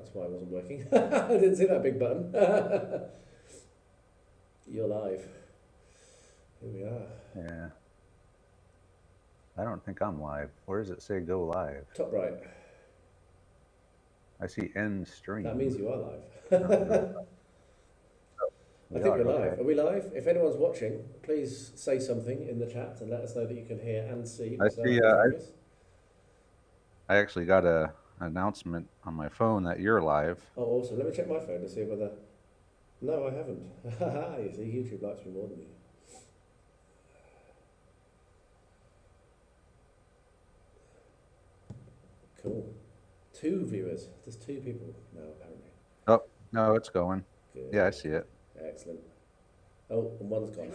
That's why it wasn't working. I didn't see that big button. You're live. Here we are. Yeah. I don't think I'm live. Where does it say go live? Top right. I see end stream. That means you are live. We I think we're live. okay. Are we live? If anyone's watching, please say something in the chat and let us know that you can hear and see. I see. I actually got an announcement on my phone that you're live. Oh, awesome. Let me check my phone to see whether... No, I haven't. You see, YouTube likes me more than you. Cool. 2 viewers. There's 2 people now, apparently. Oh, no, it's going. Good. Yeah, I see it. Excellent. Oh, and one's gone.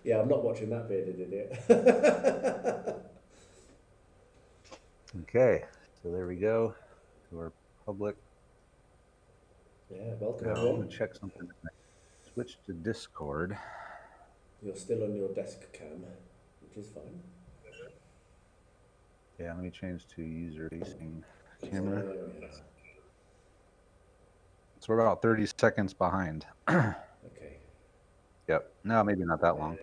Yeah, I'm not watching that bearded idiot. Okay, so there we go to our public. Yeah, welcome now, everyone. I'm going to check something. Switch to Discord. You're still on your desk cam, which is fine. Yeah, let me change to user-facing camera. So we're about 30 seconds behind. Okay. Yep. No, maybe not that long.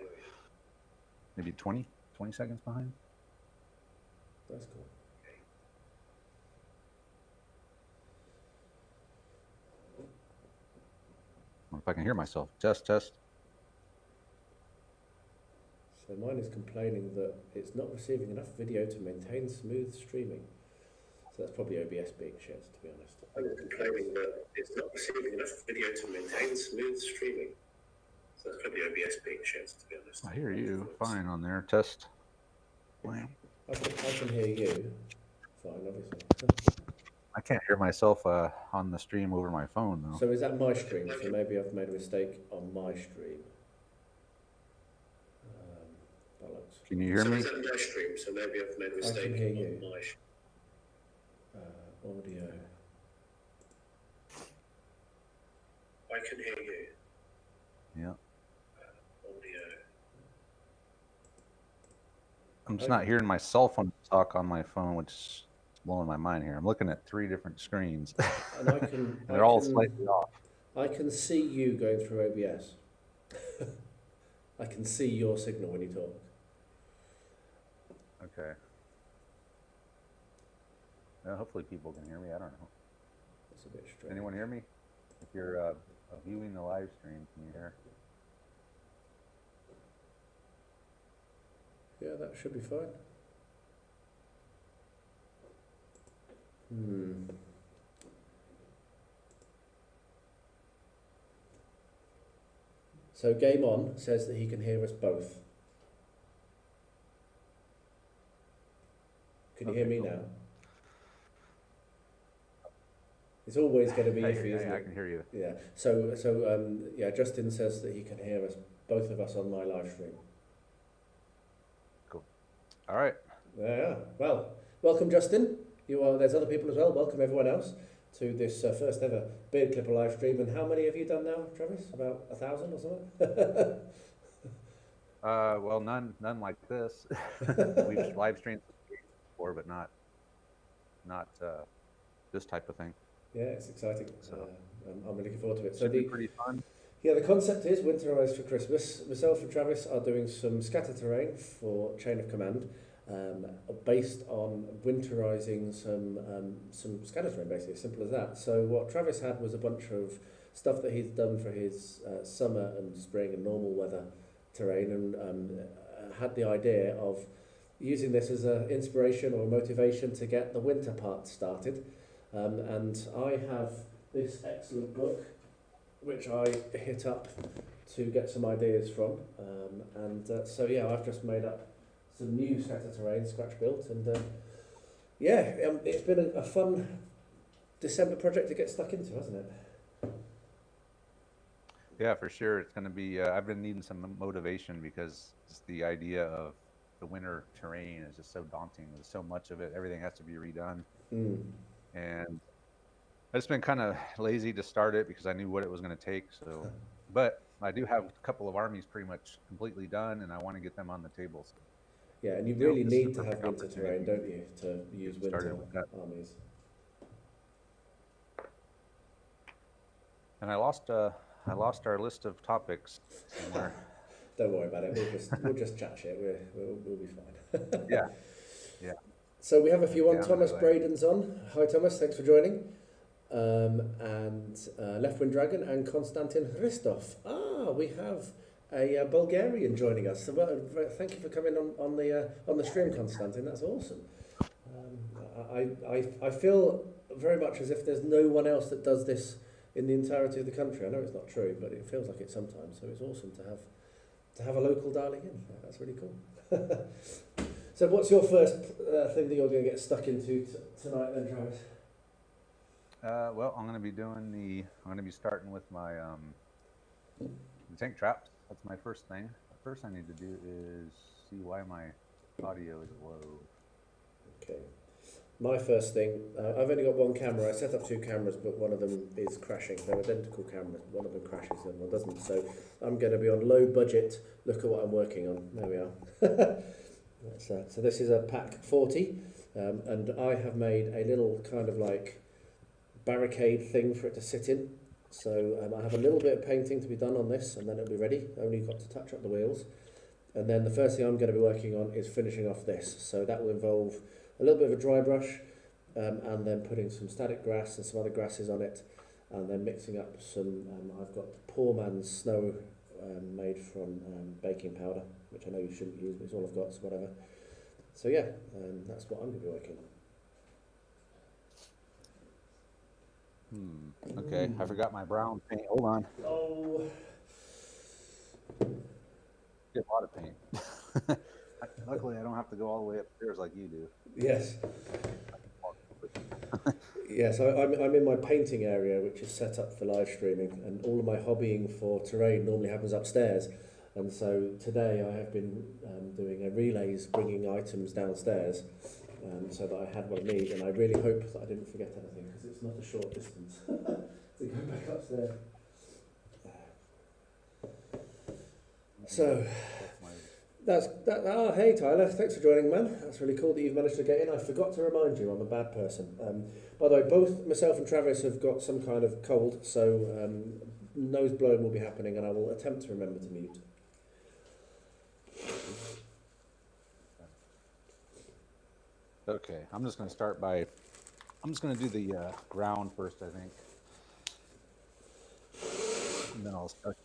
Maybe 20 seconds behind. That's cool. I wonder if I can hear myself. Test. So mine is complaining that it's not receiving enough video to maintain smooth streaming. So that's probably OBS being shit, to be honest. I'm complaining that it's not receiving enough video to maintain smooth streaming. So that's probably OBS being shit, to be honest. I hear you fine on there. Test. I can hear you fine, obviously. I can't hear myself on the stream over my phone, though. So is that my stream? So maybe I've made a mistake on my stream. Can you hear me? Is that my stream? So maybe I've made a mistake. I can hear you. Audio. I can hear you. Yeah. Audio. I'm just not hearing myself when I talk on my phone, which is blowing my mind here. I'm looking at 3 different screens. And I can. And they're all slightly off. I can see you going through OBS. I can see your signal when you talk. Okay. Well, hopefully people can hear me. I don't know. That's a bit strange. Anyone hear me? If you're viewing the live stream, can you hear? Yeah, that should be fine. So Game On says that he can hear us both. Can you hear me now? It's always going to be iffy, isn't it? I can hear you. Yeah. So yeah, Justin says that he can hear us, both of us, on my live stream. Cool. All right. Yeah. Well, welcome, Justin. There's other people as well. Welcome everyone else to this first ever Beard Clipper live stream. And how many have you done now, Travis? About 1,000 or something? Well, none like this. We've live streamed before, but not this type of thing. Yeah, it's exciting. So I'm looking forward to it. So be pretty fun. Yeah, the concept is Winterise for Christmas. Myself and Travis are doing some scatter terrain for Chain of Command, based on winterizing some scatter terrain, basically, as simple as that. So what Travis had was a bunch of stuff that he'd done for his summer and spring and normal weather terrain, and had the idea of using this as an inspiration or motivation to get the winter part started. And I have this excellent book, which I hit up to get some ideas from. So yeah, I've just made up some new scatter terrain, scratch built, and yeah, it's been a fun December project to get stuck into, hasn't it? Yeah, for sure. It's going to be, I've been needing some motivation because just the idea of the winter terrain is just so daunting. There's so much of it. Everything has to be redone. And I've just been kind of lazy to start it because I knew what it was going to take. So, but I do have a couple of armies pretty much completely done, and I want to get them on the table. So, yeah, and you really need to have winter terrain, don't you, to use winter armies. And I lost our list of topics somewhere. Don't worry about it. We'll just chat shit. We'll be fine. Yeah. Yeah. So we have a few on. Down Thomas anyway. Braden's on. Hi Thomas, thanks for joining. And Leftwind Dragon and Konstantin Hristov. We have a Bulgarian joining us. So thank you for coming on the stream, Konstantin. That's awesome. I feel very much as if there's no one else that does this in the entirety of the country. I know it's not true, but it feels like it sometimes. So it's awesome to have a local dialing in. That's really cool. So what's your first thing that you're going to get stuck into tonight then, Travis? Well, I'm going to be starting with my the tank traps. That's my first thing. First I need to do is see why my audio is low. Okay. My first thing, I've only got one camera. I set up two cameras, but one of them is crashing. They're identical cameras. One of them crashes and one doesn't. So I'm going to be on low budget. Look at what I'm working on. There we are. So this is a pack 40, and I have made a little kind of like barricade thing for it to sit in. So I have a little bit of painting to be done on this, and then it'll be ready. Only got to touch up the wheels. And then the first thing I'm going to be working on is finishing off this. So that will involve a little bit of a dry brush, and then putting some static grass and some other grasses on it, and then mixing up some, I've got poor man's snow made from baking powder, which I know you shouldn't use, but it's all I've got, so whatever. So yeah, that's what I'm going to be working on. Okay, I forgot my brown paint. Hold on. Oh. Get a lot of paint. Luckily, I don't have to go all the way upstairs like you do. Yes. Yes, I'm in my painting area, which is set up for live streaming, and all of my hobbying for terrain normally happens upstairs. And so today I have been doing a relays, bringing items downstairs, so that I had what I need. And I really hope that I didn't forget anything, because it's not a short distance to go back upstairs. So that's that. Hey Tyler, thanks for joining, man. That's really cool that you've managed to get in. I forgot to remind you, I'm a bad person. By the way, both myself and Travis have got some kind of cold, so nose blowing will be happening, and I will attempt to remember to mute. Okay, I'm just going to start by, I'm just going to do the ground first, I think. And then I'll start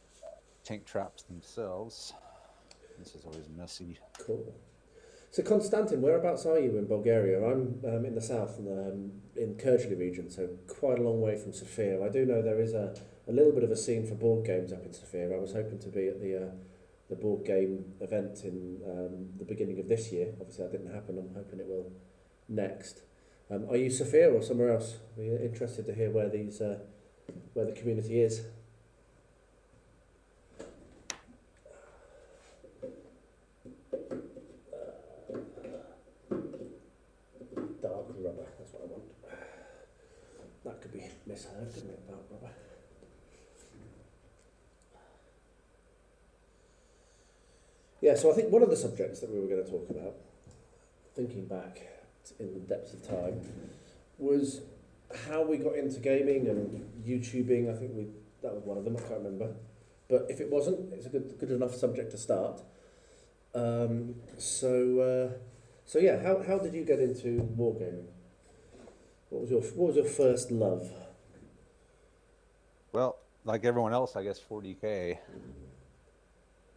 tank traps themselves. This is always messy. Cool. So Konstantin, whereabouts are you in Bulgaria? I'm in the south, in Kerchli region, so quite a long way from Sofia. I do know there is a little bit of a scene for board games up in Sofia. I was hoping to be at the board game event in the beginning of this year. Obviously that didn't happen. I'm hoping it will next. Are you Sofia or somewhere else? Are you interested to hear where where the community is? Dark rubber, that's what I want. That could be misheard, couldn't it? Dark rubber. Yeah, so I think one of the subjects that we were going to talk about, thinking back in the depths of time, was how we got into gaming and YouTubing. I think that was one of them, I can't remember. But if it wasn't, it's a good enough subject to start. So yeah, how did you get into wargaming? What was your first love? Well, like everyone else, I guess 40K.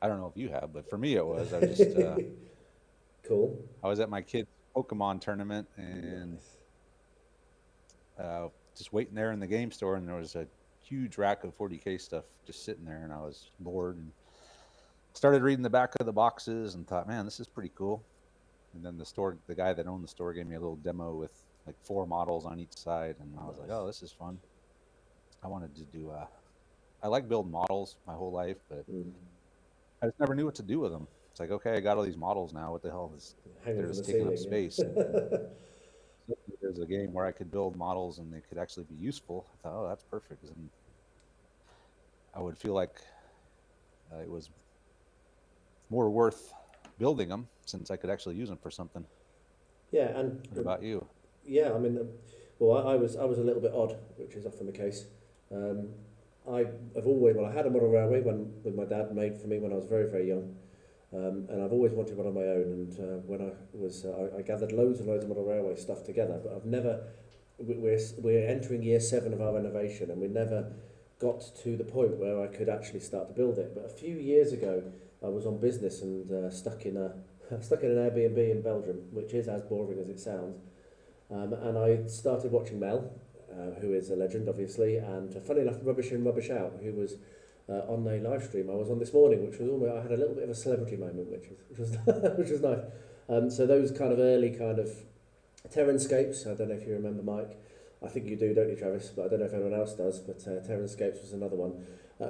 I don't know if you have, but for me it was. I was just cool. I was at my kid's Pokemon tournament and just waiting there in the game store, and there was a huge rack of 40K stuff just sitting there, and I was bored and started reading the back of the boxes and thought, man, this is pretty cool. And then the guy that owned the store gave me a little demo with like 4 models on each side, and I was like, oh, this is fun. I wanted to do I like building models my whole life, but I just never knew what to do with them. It's like, okay, I got all these models now. What the hell is they're just taking up space? There's a game where I could build models and they could actually be useful. I thought, oh, that's perfect. And I would feel like it was more worth building them since I could actually use them for something. Yeah, and what about you? Yeah, I mean, well, I was a little bit odd, which is often the case. I have always, well, I had a model railway with my dad made for me when I was very, very young. And I've always wanted one of my own, and when I gathered loads and loads of model railway stuff together, but I've never, we're entering year 7 of our renovation, and we never got to the point where I could actually start to build it. But a few years ago, I was on business and stuck in an Airbnb in Belgium, which is as boring as it sounds. And I started watching Mel, who is a legend, obviously, and funny enough, Rubbish In, Rubbish Out, who was on a live stream I was on this morning, which was almost, I had a little bit of a celebrity moment, which was which was nice. So those kind of early kind of Terranscapes, I don't know if you remember, Mike. I think you do, don't you, Travis? But I don't know if anyone else does, but Terranscapes was another one.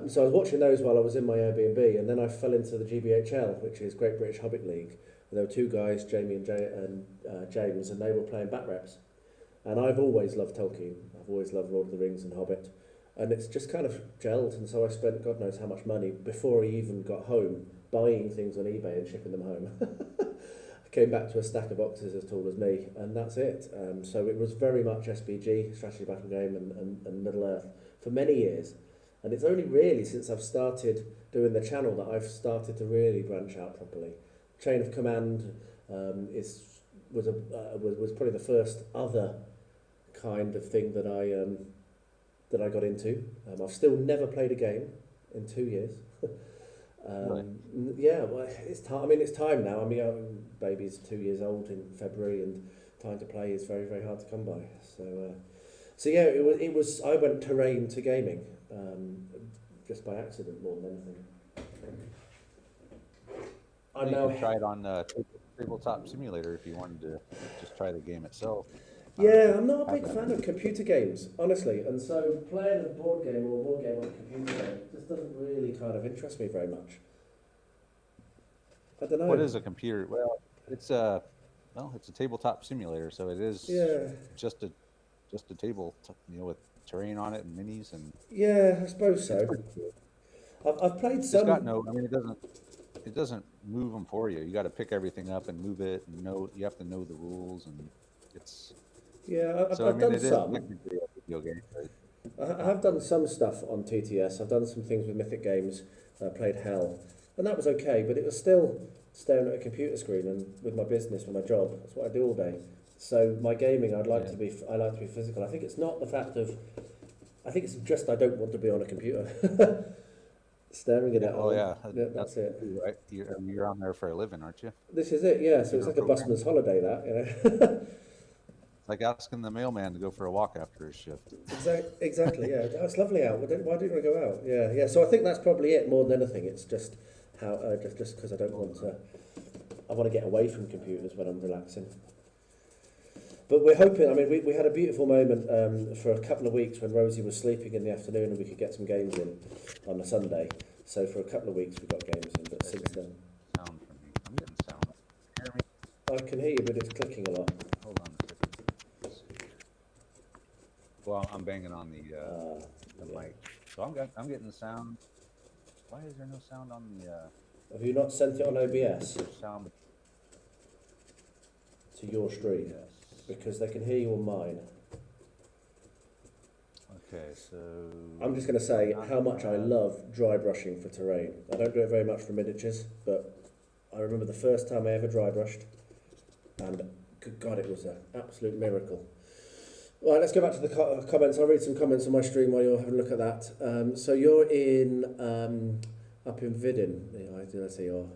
So I was watching those while I was in my Airbnb, and then I fell into the GBHL, which is Great British Hobbit League. And there were two guys, Jamie and James, and they were playing bat reps. And I've always loved Tolkien. I've always loved Lord of the Rings and Hobbit. And it's just kind of gelled, and so I spent God knows how much money before I even got home buying things on eBay and shipping them home. I came back to a stack of boxes as tall as me, and that's it. So it was very much SBG, Strategy Battle Game, and Middle-earth for many years. And it's only really since I've started doing the channel that I've started to really branch out properly. Chain of Command was probably the first other kind of thing that I got into. I've still never played a game in 2 years. Really? Yeah, well, it's time. I mean, it's time now. I mean, our baby's 2 years old in February, and time to play is very, very hard to come by. So yeah, it was. I went terrain to gaming just by accident more than anything. You can try it on Tabletop Simulator if you wanted to just try the game itself. Yeah, I'm not a big fan of computer games, honestly, and so playing a board game or a board game on a computer game just doesn't really kind of interest me very much. I don't know. What is a computer? Well, it's a tabletop simulator, so it is just a table, with terrain on it and minis and. Yeah, I suppose so. I've played some. It doesn't move them for you. You got to pick everything up and move it, and you have to know the rules, and it's. Yeah, I've done some. I have done some stuff on TTS. I've done some things with Mythic Games. I played Hell, and that was okay, but it was still staring at a computer screen and with my business, with my job. That's what I do all day. So my gaming, I like to be physical. I think it's not the fact of. I think it's just I don't want to be on a computer. Staring at it. Oh yeah, that's it. Right, you're on there for a living, aren't you? This is it. Yeah, so it's like a busman's holiday. That It's like asking the mailman to go for a walk after his shift. Exactly. Yeah, it's lovely out. Why didn't I go out? Yeah. So I think that's probably it more than anything. It's just how just because I don't want to. I want to get away from computers when I'm relaxing. But we're hoping. I mean, we had a beautiful moment for a couple of weeks when Rosie was sleeping in the afternoon, and we could get some games in on a Sunday. So for a couple of weeks we got games in. But since then, sound from me. I'm getting sound. Can you hear me? I can hear you, but it's clicking a lot. Hold on a second. Well, I'm banging on the mic, so I'm getting the sound. Why is there no sound on the? Have you not sent it on OBS? Sound to your stream? Yes. Because they can hear you on mine. Okay, so I'm just going to say how much I love dry brushing for terrain. I don't do it very much for miniatures, but I remember the first time I ever dry brushed, and good God, it was an absolute miracle. Right, let's go back to the comments. I'll read some comments on my stream while you're having a look at that. So you're in up in Vidin. Did I say you're?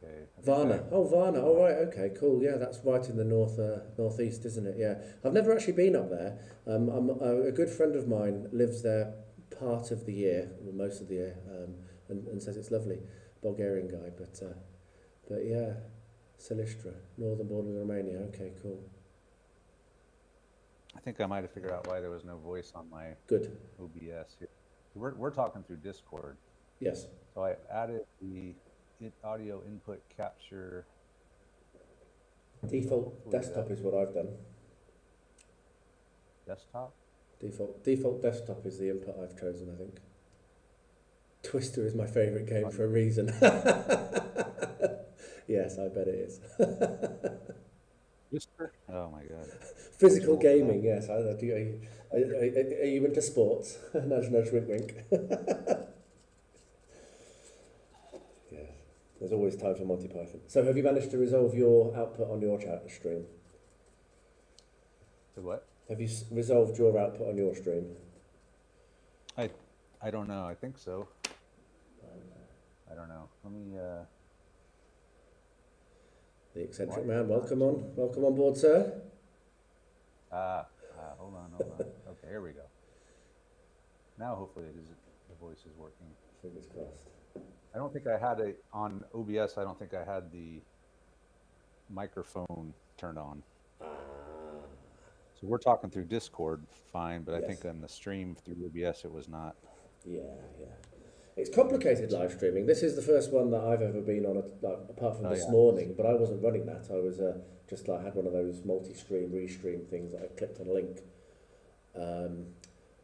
Okay. Varna. Oh, Varna. Oh, right. Okay, cool. Yeah, that's right in the northeast, isn't it? Yeah. I've never actually been up there. A good friend of mine lives there part of the year, or most of the year, and says it's lovely. Bulgarian guy, but yeah. Silistra, northern border of Romania. Okay, cool. I think I might have figured out why there was no voice on my good OBS here. We're talking through Discord. Yes. So I added the audio input capture. Default desktop is what I've done. Desktop? Default desktop is the input I've chosen, I think. Twister is my favourite game for a reason. Yes, I bet it is. Whisper? Oh my god. Physical gaming, yes. I don't know. Are you into sports? Nudge, nudge, wink, wink. Yeah, there's always time for Monty Python. So have you managed to resolve your output on your chat stream? The what? Have you resolved your output on your stream? I don't know. I think so. I don't know. Let me. The eccentric man, welcome on board, sir. Hold on. Okay, here we go. Now hopefully the voice is working. Fingers crossed. I don't think I had it on OBS. I don't think I had the microphone turned on. So we're talking through Discord, fine, but yes. I think on the stream through OBS it was not. Yeah. It's complicated live streaming. This is the first one that I've ever been on, apart from this morning, but I wasn't running that. I was just like had one of those multi-stream, restream things that I clicked on a link.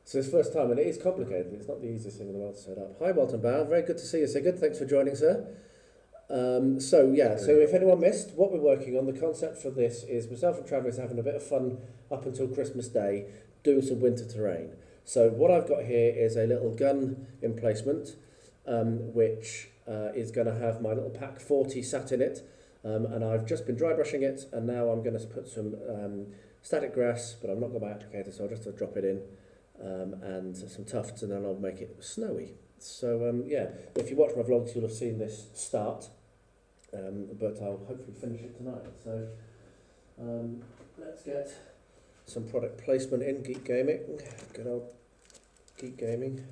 So it's first time, and it is complicated. It's not the easiest thing in the world to set up. Hi, Walton Bow. Very good to see you, Sigurd. Thanks for joining, sir. So if anyone missed, what we're working on, the concept for this is myself and Travis having a bit of fun up until Christmas Day, doing some winter terrain. So what I've got here is a little gun emplacement, which is going to have my little pack 40 sat in it, and I've just been dry brushing it, and now I'm going to put some static grass, but I've not got my applicator, so I'll just drop it in, and some tufts, and then I'll make it snowy. So if you watch my vlogs, you'll have seen this start, but I'll hopefully finish it tonight. So let's get some product placement in. Geek Gaming, good old Geek Gaming.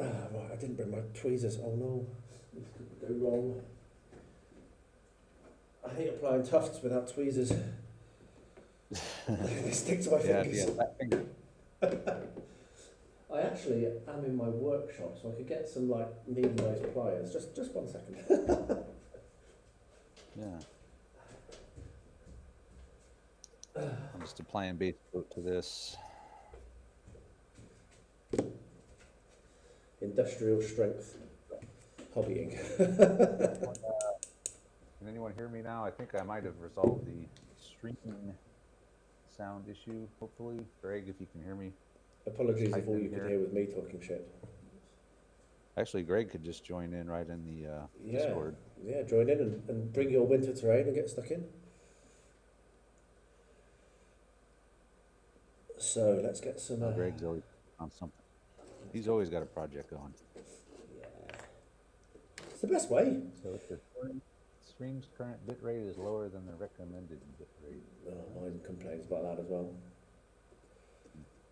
Right, I didn't bring my tweezers. Oh no, this could go wrong. I hate applying tufts without tweezers. They stick to my fingers. I actually am in my workshop, so I could get some like needle-nose pliers. Just 1 second. Yeah. I'm just applying base coat to this. Industrial strength hobbying. Can anyone hear me now? I think I might have resolved the streaming sound issue, hopefully. Greg, if you can hear me. Apologies if all you could hear was me talking shit. Actually, Greg could just join in right in the Discord. Yeah, join in and bring your winter terrain and get stuck in. So let's get some... Greg's always on something. He's always got a project going. Yeah. It's the best way. So if the stream's current bitrate is lower than the recommended bitrate. Oh, mine complains about that as well.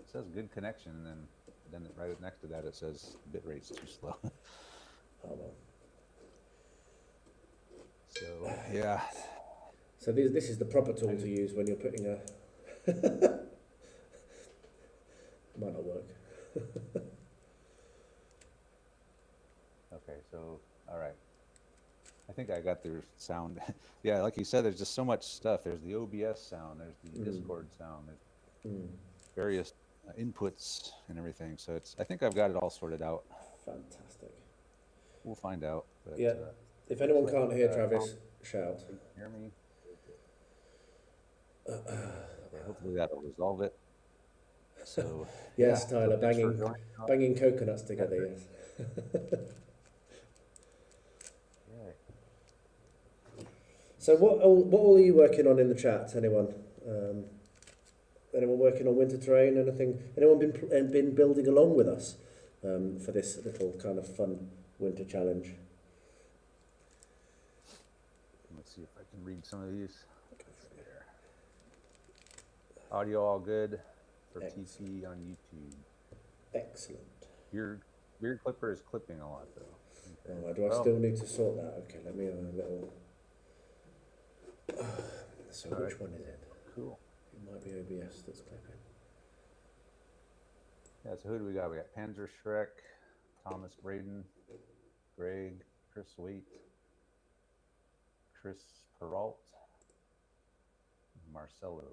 It says good connection, and then right next to that it says bitrate's too slow. Oh well. So yeah. So this is the proper tool to use when you're putting a... Might not work. Okay, so all right. I think I got their sound. Yeah, like you said, there's just so much stuff. There's the OBS sound, there's the Discord sound, there's various inputs and everything. So I think I've got it all sorted out. Fantastic. We'll find out. But, yeah. If anyone can't hear Travis, shout. Hear me? Okay, hopefully that'll resolve it. So yes, yeah, Tyler, banging coconuts together. Yes. So what all are you working on in the chat? Anyone? Anyone working on winter terrain? Anything? Anyone been building along with us for this little kind of fun winter challenge? Let's see if I can read some of these. Audio all good for TC on YouTube. Excellent. Your beard clipper is clipping a lot though. Okay. Oh, do I still need to sort that? Okay, let me have a little. So all which one is it? Cool. It might be OBS that's clipping. Yeah, so who do we got? We got Panzer Shrek, Thomas Braden, Greg, Chris Waite, Chris Peralt, Marcelo.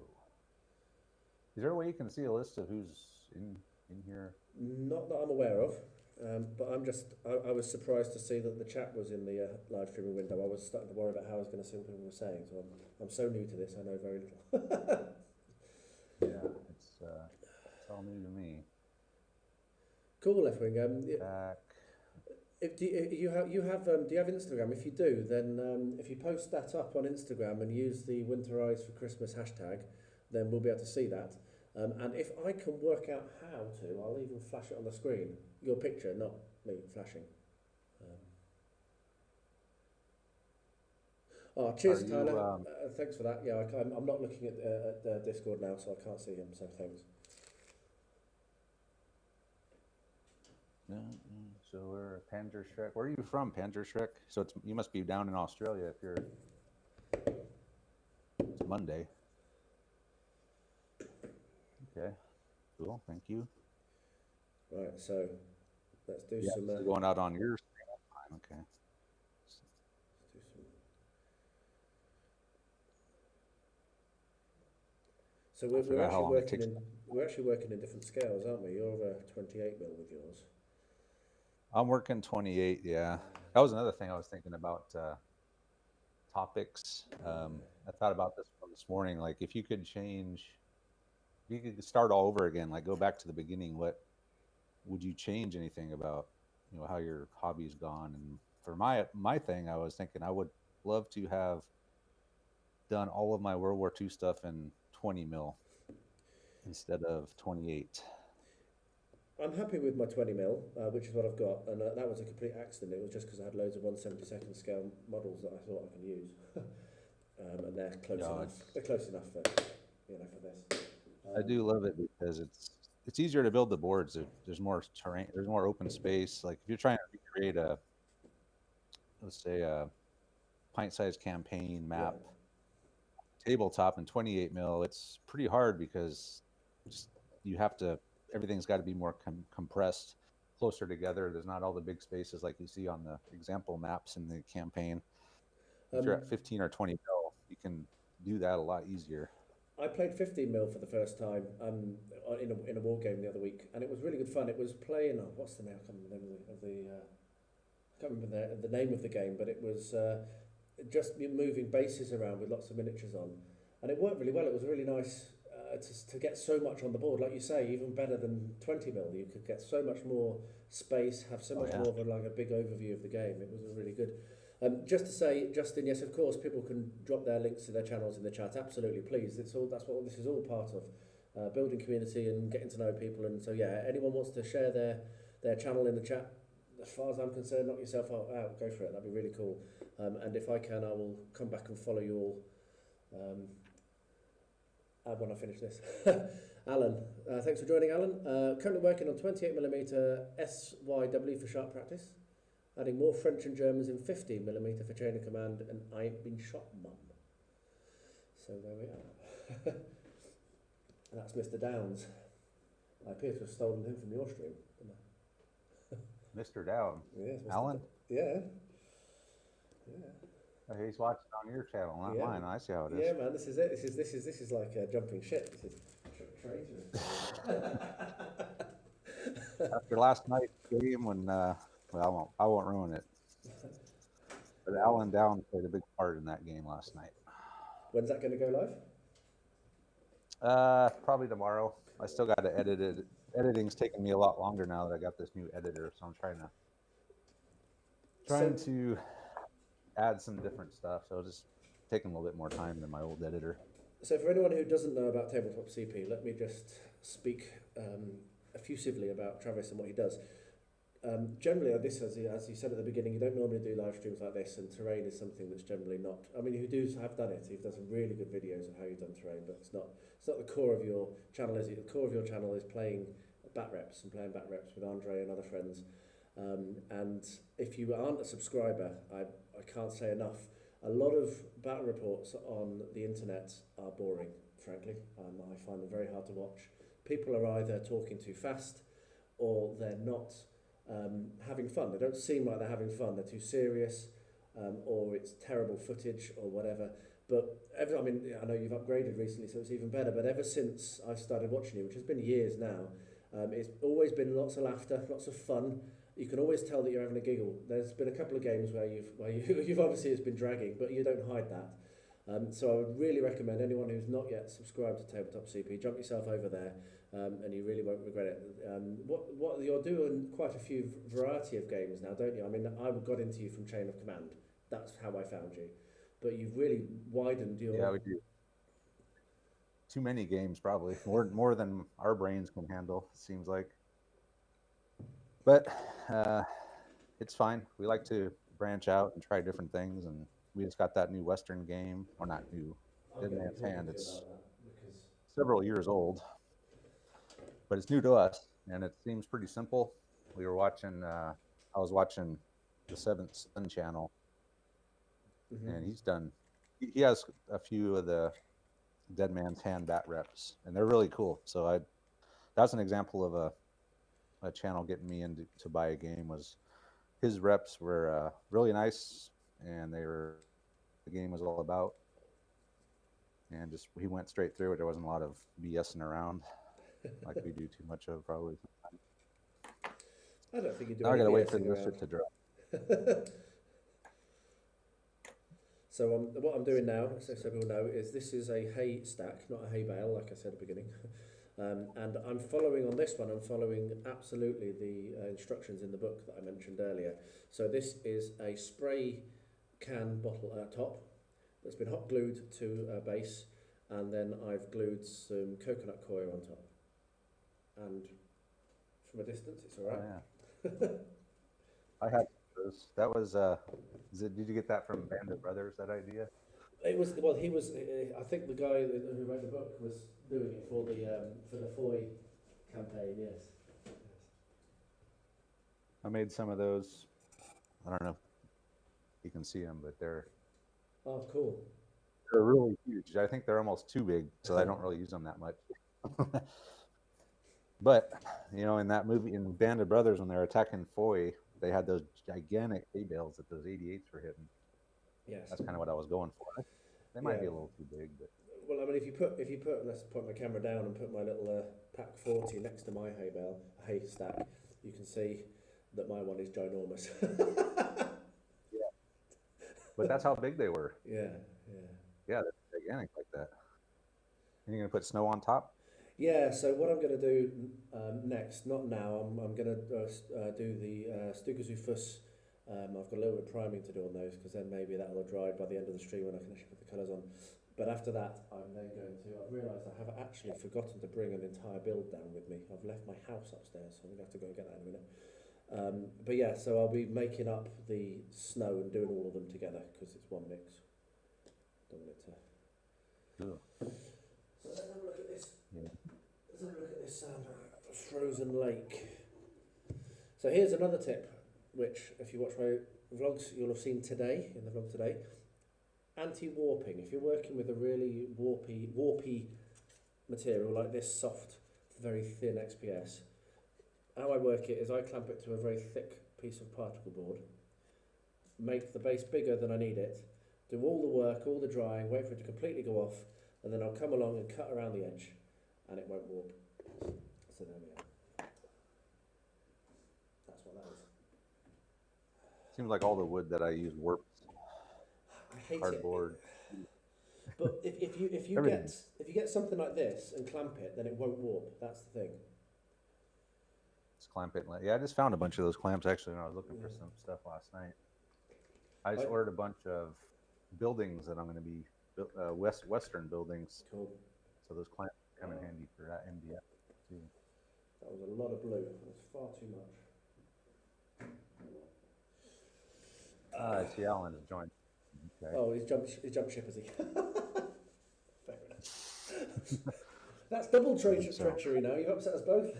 Is there a way you can see a list of who's in here? Not that I'm aware of. But I was surprised to see that the chat was in the live streaming window. I was starting to worry about how I was going to see what people were saying. So I'm so new to this, I know very little. Yeah, it's all new to me. Cool, Left-Wing. Back. Do you have Instagram? If you do, then if you post that up on Instagram and use the Winterise for Christmas hashtag, then we'll be able to see that. And if I can work out how to, I'll even flash it on the screen. Your picture, not me flashing. Cheers, Tyler. Thanks for that. Yeah, I'm not looking at Discord now, so I can't see him, so thanks. So we're Panzerschreck. Where are you from, Panzerschreck? So you must be down in Australia if you're. It's Monday. Okay, cool. Thank you. Right, so let's do some. So going out on your stream. Okay. Let's do some. So we're actually working in different scales, aren't we? You're over 28 mil with yours. I'm working 28. Yeah, that was another thing I was thinking about. Topics. I thought about this one this morning. Like, if you could start all over again, like go back to the beginning, what would you change anything about, how your hobby's gone? And for my thing, I was thinking I would love to have done all of my World War II stuff in 20 mil instead of 28. I'm happy with my 20 mil, which is what I've got, and that was a complete accident. It was just because I had loads of 1/72 scale models that I thought I could use, and they're close enough. They're close enough for this. I do love it because it's easier to build the boards. There's more terrain. There's more open space. Like if you're trying to recreate let's say a pint-sized campaign map, tabletop in 28 mil, it's pretty hard because everything's got to be more compressed, closer together. There's not all the big spaces like you see on the example maps in the campaign. If you're at 15 or 20 mil, you can do that a lot easier. I played 15 mil for the first time in a war game the other week, and it was really good fun. It was playing. What's the name? I can't remember the name of I can't remember the name of the game, but it was just moving bases around with lots of miniatures on, and it worked really well. It was really nice to get so much on the board, like you say, even better than 20 mil. You could get so much more space, have so much more of a big overview of the game. It was really good. Just to say, Justin, yes, of course, people can drop their links to their channels in the chat. Absolutely, please. That's what this is all part of, building community and getting to know people. And so, yeah, anyone wants to share their channel in the chat, as far as I'm concerned, knock yourself out, go for it. That'd be really cool. And if I can, I will come back and follow you all when I finish this. Alan, thanks for joining, Alan. Currently working on 28mm SYW for sharp practice. Adding more French and Germans in 15mm for chain of command, and I ain't been shot, mum. So there we are. And that's Mr. Downs. I appear to have stolen him from your stream. Mr. Downs? Yes, Mr. Alan? Yeah. Oh, he's watching on your channel, not mine. I see how it is. Yeah, man, this is it. This is like jumping ship. This is crazy. After last night's game, when I won't ruin it. But Alan Downs played a big part in that game last night. When's that going to go live? Probably tomorrow. I still got to edit it. Editing's taking me a lot longer now that I got this new editor, so I'm trying to add some different stuff. So just taking a little bit more time than my old editor. So for anyone who doesn't know about TabletopCP, let me just speak effusively about Travis and what he does. Generally, this, as you said at the beginning, you don't normally do live streams like this, and terrain is something that's generally not. I mean, you have done it. You've done some really good videos of how you've done terrain, but it's not the core of your channel, is it? The core of your channel is playing bat reps with Andre and other friends. And if you aren't a subscriber, I can't say enough. A lot of battle reports on the internet are boring, frankly. I find them very hard to watch. People are either talking too fast, or they're not having fun. They don't seem like they're having fun. They're too serious, or it's terrible footage or whatever. But I know you've upgraded recently, so it's even better. But ever since I've started watching you, which has been years now, it's always been lots of laughter, lots of fun. you can always tell that you're having a giggle. There's been a couple of games where you've obviously it's been dragging, but you don't hide that. So I would really recommend anyone who's not yet subscribed to TabletopCP, jump yourself over there, and you really won't regret it. What you're doing quite a few variety of games now, don't you? I mean, I got into you from Chain of Command. That's how I found you. But you've really widened your... Yeah, we do. Too many games, probably. More than our brains can handle, it seems like. But it's fine. We like to branch out and try different things, and we just got that new Western game, or not new, Dead Man's Hand. It's several years old, but it's new to us, and it seems pretty simple. We were watching, I was watching the Seventh Sun channel, and he has a few of the Dead Man's Hand bat reps, and they're really cool. So that's an example of a channel getting me into to buy a game. Was his reps were really nice, and the game was all about, and just he went straight through it. There wasn't a lot of BSing around like we do too much of probably. I don't think you do. Now I gotta wait for this shit to drop. So what I'm doing now, so people know, is this is a hay stack, not a hay bale, like I said at the beginning. And I'm following on this one, I'm following absolutely the instructions in the book that I mentioned earlier. So this is a spray can bottle top that's been hot glued to a base, and then I've glued some coconut coir on top. And from a distance, it's all right. Oh, yeah. I had those. That was, did you get that from Band of Brothers, that idea? It was, well, he was, I think the guy who wrote the book was doing it for the Foy campaign, yes. I made some of those. I don't know if you can see them, but they're cool. They're really huge. I think they're almost too big, so I don't really use them that much. But, you know, in that movie, in Band of Brothers, when they're attacking Foy, they had those gigantic hay bales that those 88s were hitting. Yes. That's kind of what I was going for. They might be a little too big, but... Well, I mean, if you put, let's point my camera down and put my little Pack 40 next to my hay stack, you can see that my one is ginormous. Yeah. But that's how big they were. Yeah. Yeah, they're gigantic like that. And you're going to put snow on top? Yeah, so what I'm going to do next, not now, I'm going to do the Stukazu Fuss. I've got a little bit of priming to do on those, because then maybe that'll have dried by the end of the stream when I can actually put the colours on. But after that, I'm then going to... I've realised I have actually forgotten to bring an entire build down with me. I've left my house upstairs, so I'm going to have to go and get that in a minute. But yeah, so I'll be making up the snow and doing all of them together, because it's one mix. Don't want it to... Cool. So let's have a look at this. Yeah. Let's have a look at this frozen lake. So here's another tip, which if you watch my vlogs, you'll have seen today, in the vlog today. Anti-warping. If you're working with a really warpy material like this soft, very thin XPS, how I work it is I clamp it to a very thick piece of particle board, make the base bigger than I need it, do all the work, all the drying, wait for it to completely go off, and then I'll come along and cut around the edge, and it won't warp. So there we are. That's what that is. Seems like all the wood that I use warps. I hate cardboard. But if you get something like this and clamp it, then it won't warp. That's the thing. Just clamp it. Yeah, I just found a bunch of those clamps actually when I was looking for some stuff last night. I just ordered a bunch of buildings that I'm going to be Western buildings. Cool. So those clamps come in handy for that MDF too. That was a lot of blue. That's far too much. I see Alan has joined. Okay. Oh, he's jumped ship, has he? Fair enough. That's double treachery now. You've upset us both.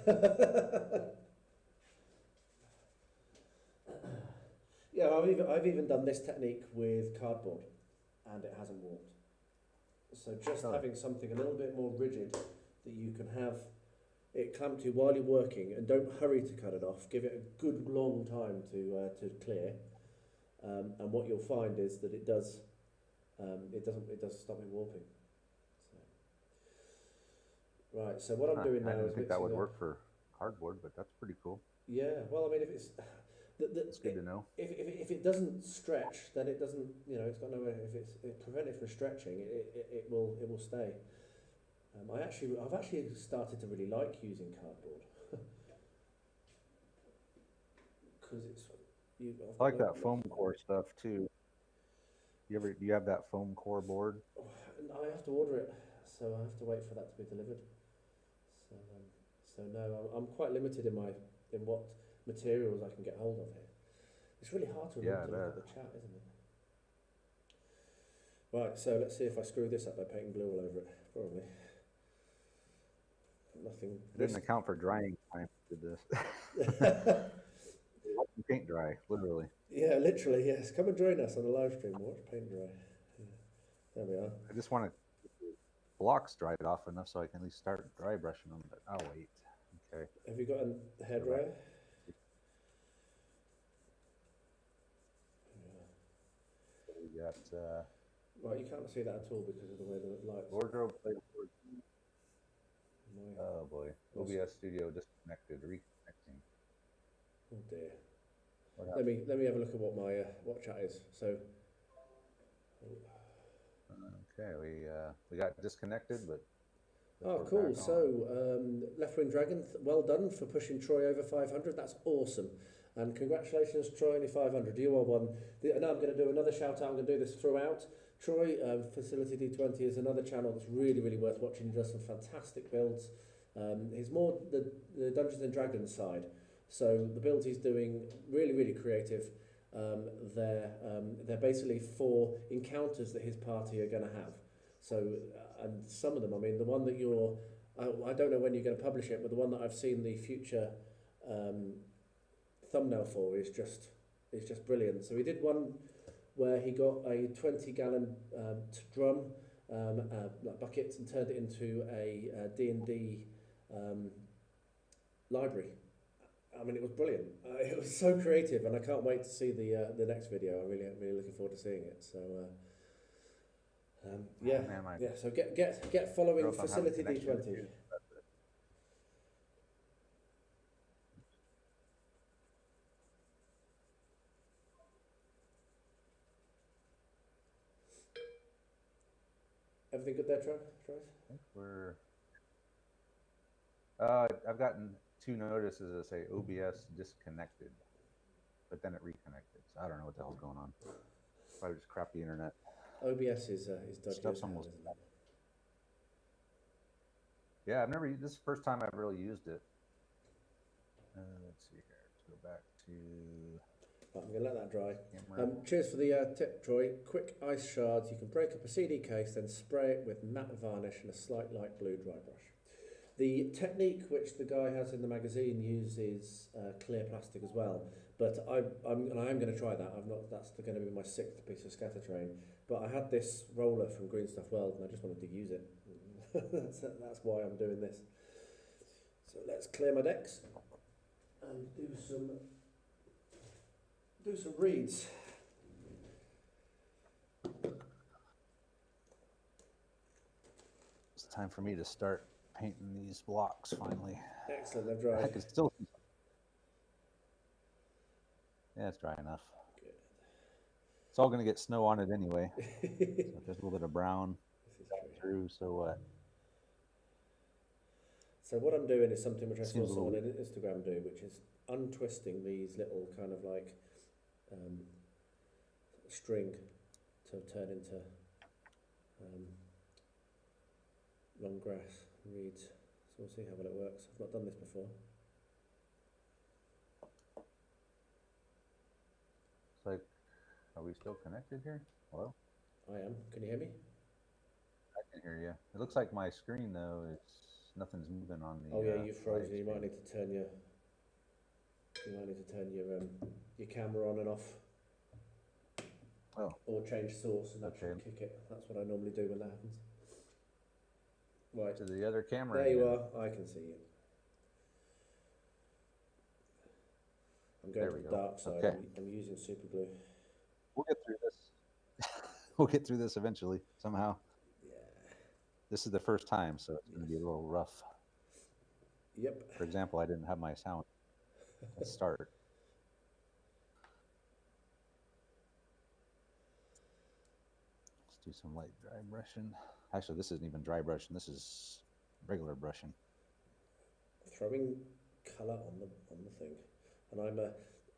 Yeah, I've even done this technique with cardboard, and it hasn't warped. So just having something a little bit more rigid that you can have it clamped to while you're working, and don't hurry to cut it off. Give it a good long time to clear. And what you'll find is that it does stop it warping. So. Right. So what I'm doing now is I didn't think that would work for cardboard, but that's pretty cool. Yeah. Well, I mean, It's good to know. If it doesn't stretch, then it doesn't. You know, it's got nowhere. If it's prevented from stretching, it will stay. I've actually started to really like using cardboard because it's I like that foam core stuff too. Do you have that foam core board? I have to order it, so I have to wait for that to be delivered. So no, I'm quite limited in what materials I can get hold of here. It's really hard to remember to look at the chat, isn't it? Right, so let's see if I screw this up by painting glue all over it. Probably. Nothing. It didn't account for drying time. Did this? You paint dry, literally. Yeah, literally, yes. Come and join us on the live stream. Watch paint dry. Yeah. There we are. I just want to blocks dried off enough so I can at least start dry brushing them, but I'll wait. Okay. Have you got a hairdryer? So we got. Right, you can't see that at all because of the way the lights. Wardrobe playboard. Oh boy. OBS Studio disconnected, reconnecting. Oh dear. Let me have a look at what my what chat is. So. Okay, we got disconnected, but. Oh, cool. So, Left Wing Dragon, well done for pushing Troy over 500. That's awesome. And congratulations, Troy, only 500. You are one. Now I'm going to do another shout out. I'm going to do this throughout. Troy, Facility D20 is another channel that's really, really worth watching. He does some fantastic builds. He's more the Dungeons and Dragons side. So the builds he's doing, really, really creative. They're basically for encounters that his party are going to have. So, and some of them, I mean, the one that I don't know when you're going to publish it, but the one that I've seen the future thumbnail for is just brilliant. So he did one where he got a 20-gallon drum, like bucket, and turned it into a D&D library. I mean, it was brilliant. It was so creative, and I can't wait to see the next video. I'm really looking forward to seeing it. So. Yeah. So get following Facility D20. Everything good there, Troy? I think we're. I've gotten 2 notices that say OBS disconnected, but then it reconnected. So I don't know what the hell's going on. Probably just crappy internet. OBS is dodgy. Stuff's almost. Yeah, I've never. This is the first time I've really used it. Let's see here. Let's go back to. I'm going to let that dry. Cheers for the tip, Troy. Quick ice shards. You can break up a CD case, then spray it with matte varnish and a slight light blue dry brush. The technique which the guy has in the magazine uses clear plastic as well, but I am going to try that. That's going to be my 6th piece of scatter terrain. But I had this roller from Green Stuff World, and I just wanted to use it. that's why I'm doing this. So let's clear my decks and do some reads. It's time for me to start painting these blocks finally. Excellent, they've dried. I can still. Yeah, it's dry enough. Good. It's all going to get snow on it anyway. So there's a little bit of brown through. So what? So what I'm doing is something which I saw someone on Instagram do, which is untwisting these little kind of like string to turn into long grass reeds. So we'll see how well it works. I've not done this before. It's like, are we still connected here? Hello? I am. Can you hear me? I can hear you. It looks like my screen though nothing's moving on the. Oh yeah, you've frozen. You might need to turn your camera on and off. Oh. Or change source, and that should kick it. That's what I normally do when that happens. Right. To the other camera. There you are. I can see you. I'm going to the dark side. Okay. I'm using super glue. We'll get through this. We'll get through this eventually, somehow. Yeah. This is the first time, so it's going to be a little rough. Yep. For example, I didn't have my sound. Let's start. do some light dry brushing. Actually, this isn't even dry brushing. This is regular brushing. Throwing colour on the thing, and I'm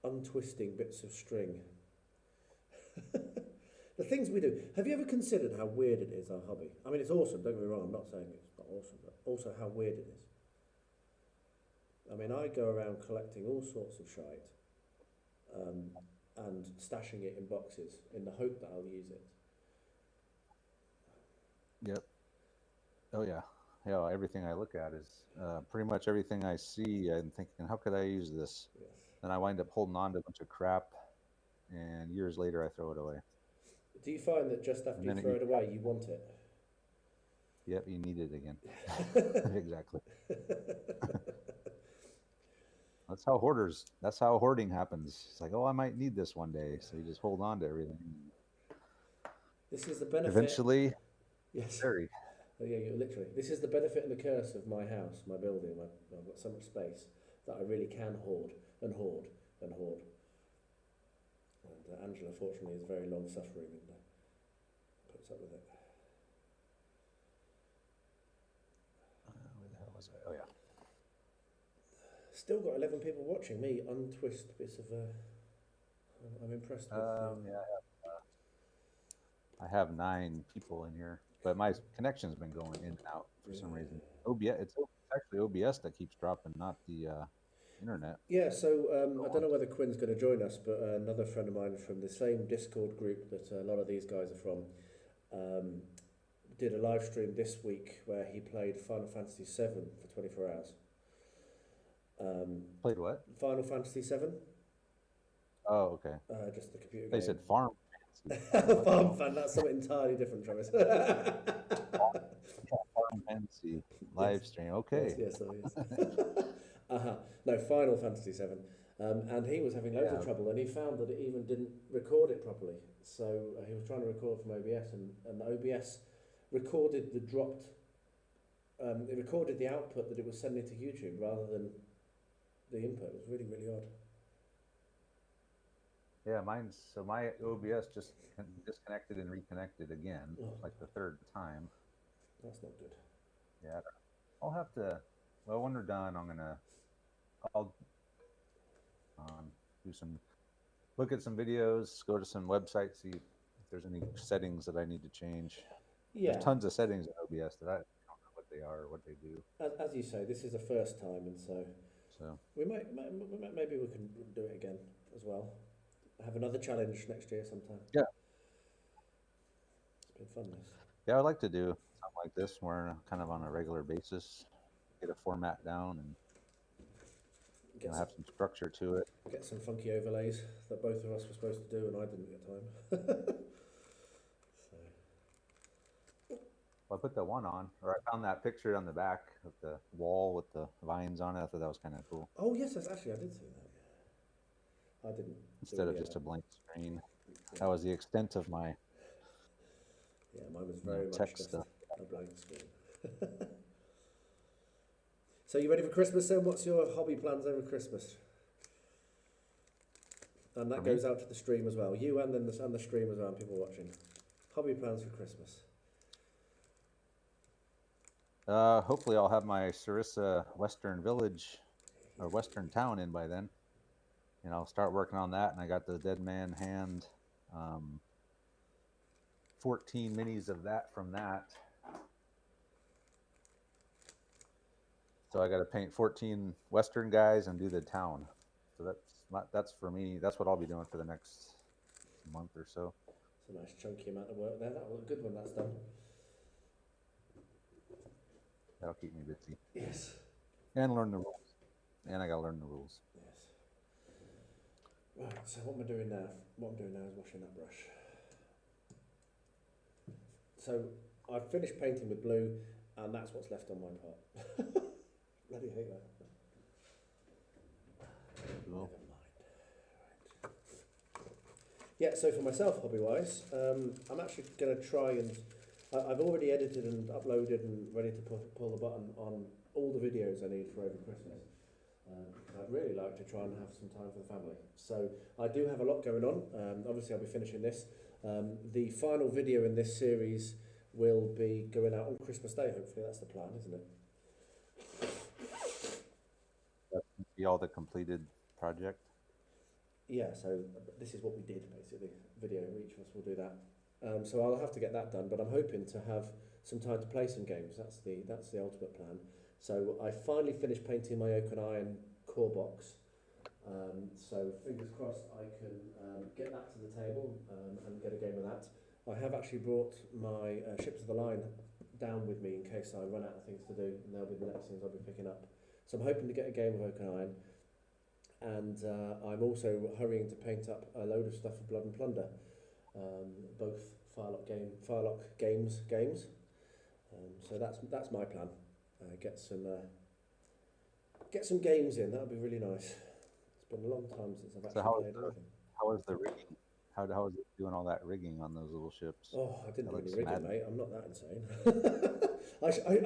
untwisting bits of string. The things we do. Have you ever considered how weird it is, our hobby? I mean, it's awesome. Don't get me wrong. I'm not saying it's not awesome, but also how weird it is. I mean, I go around collecting all sorts of shite, and stashing it in boxes in the hope that I'll use it. Yep. Oh yeah. Yeah. Everything I look at is pretty much everything I see. I'm thinking, how could I use this? Yes. And I wind up holding on to a bunch of crap, and years later I throw it away. Do you find that just after you throw it away, you want it? Yep, you need it again. Exactly. That's how hoarding happens. It's like, oh, I might need this one day, so you just hold on to everything. This is the benefit. Eventually, yes. Buried. Oh yeah, literally. This is the benefit and the curse of my house, my building. I've got so much space that I really can hoard and hoard and hoard. And Angela, fortunately, is very long-suffering and puts up with it. Where the hell was I? Oh, yeah. Still got 11 people watching me untwist bits of... I'm impressed with... Yeah, I have 9 people in here, but my connection's been going in and out for some reason. OBS, it's actually OBS that keeps dropping, not the internet. Yeah, so I don't know whether Quinn's going to join us, but another friend of mine from the same Discord group that a lot of these guys are from did a live stream this week where he played Final Fantasy VII for 24 hours. Played what? Final Fantasy VII. Oh, okay. Just the computer game. They said Farm Fantasy. Farm Fan, that's something entirely different, Travis. Farm Fantasy live stream, okay. Yes. No, Final Fantasy VII. And he was having loads of trouble, and he found that it even didn't record it properly. So he was trying to record from OBS, and the OBS recorded the dropped... it recorded the output that it was sending to YouTube rather than the input. It was really, really odd. Yeah, my OBS just disconnected and reconnected again, like the 3rd time. That's not good. Yeah, I'll have to. Well, when we're done, I'll look at some videos, go to some websites, see if there's any settings that I need to change. Yeah, there's tons of settings in OBS that I don't know what they are or what they do. As you say, this is the first time, and so maybe we can do it again as well. Have another challenge next year sometime. Yeah. It's been fun, this. Yeah, I'd like to do something like this where kind of on a regular basis, get a format down and have some structure to it. Get some funky overlays that both of us were supposed to do and I didn't get time. Well, I put the one on, or I found that picture on the back of the wall with the vines on it. I thought that was kind of cool. Oh, yes, actually, I did see that. I didn't. Instead of just a blank screen. Yeah. That was the extent of my mine was very much tech just stuff. A blank screen. So you ready for Christmas then? What's your hobby plans over Christmas? And that goes out to the stream as well. You and then the stream as well, and people watching. Hobby plans for Christmas. Hopefully I'll have my Sarissa Western Village or Western Town in by then. And I'll start working on that. And I got the Dead Man Hand 14 minis of that from that. So I got to paint 14 Western guys and do the town. So that's for me. That's what I'll be doing for the next month or so. It's a nice chunky amount of work there. That'll look good when that's done. That'll keep me busy. Yes. And learn the rules. And I got to learn the rules. Yes. Right, so what am I doing now? What I'm doing now is washing that brush. So I've finished painting with blue, and that's what's left on my part. Bloody hate that. Cool. Never mind. Right. Yeah, so for myself, hobby-wise, I'm actually going to try and... I've already edited and uploaded and ready to pull the button on all the videos I need for over Christmas. I'd really like to try and have some time for the family. So I do have a lot going on. Obviously, I'll be finishing this. The final video in this series will be going out on Christmas Day, hopefully. That's the plan, isn't it? That would be all the completed project. Yeah, so this is what we did, basically. Video, each of us will do that. So I'll have to get that done, but I'm hoping to have some time to play some games. That's the ultimate plan. So I finally finished painting my oak and iron core box. So fingers crossed I can get that to the table and get a game of that. I have actually brought my Ships of the Line down with me in case I run out of things to do, and they'll be the next things I'll be picking up. So I'm hoping to get a game of oak and iron, and I'm also hurrying to paint up a load of stuff for Blood and Plunder, both Firelock games. So that's my plan. Get some games in. That would be really nice. It's been a long time since I've actually played anything. How is the rigging? How is it doing all that rigging on those little ships? Oh, I didn't do any rigging, mate. I'm not that insane.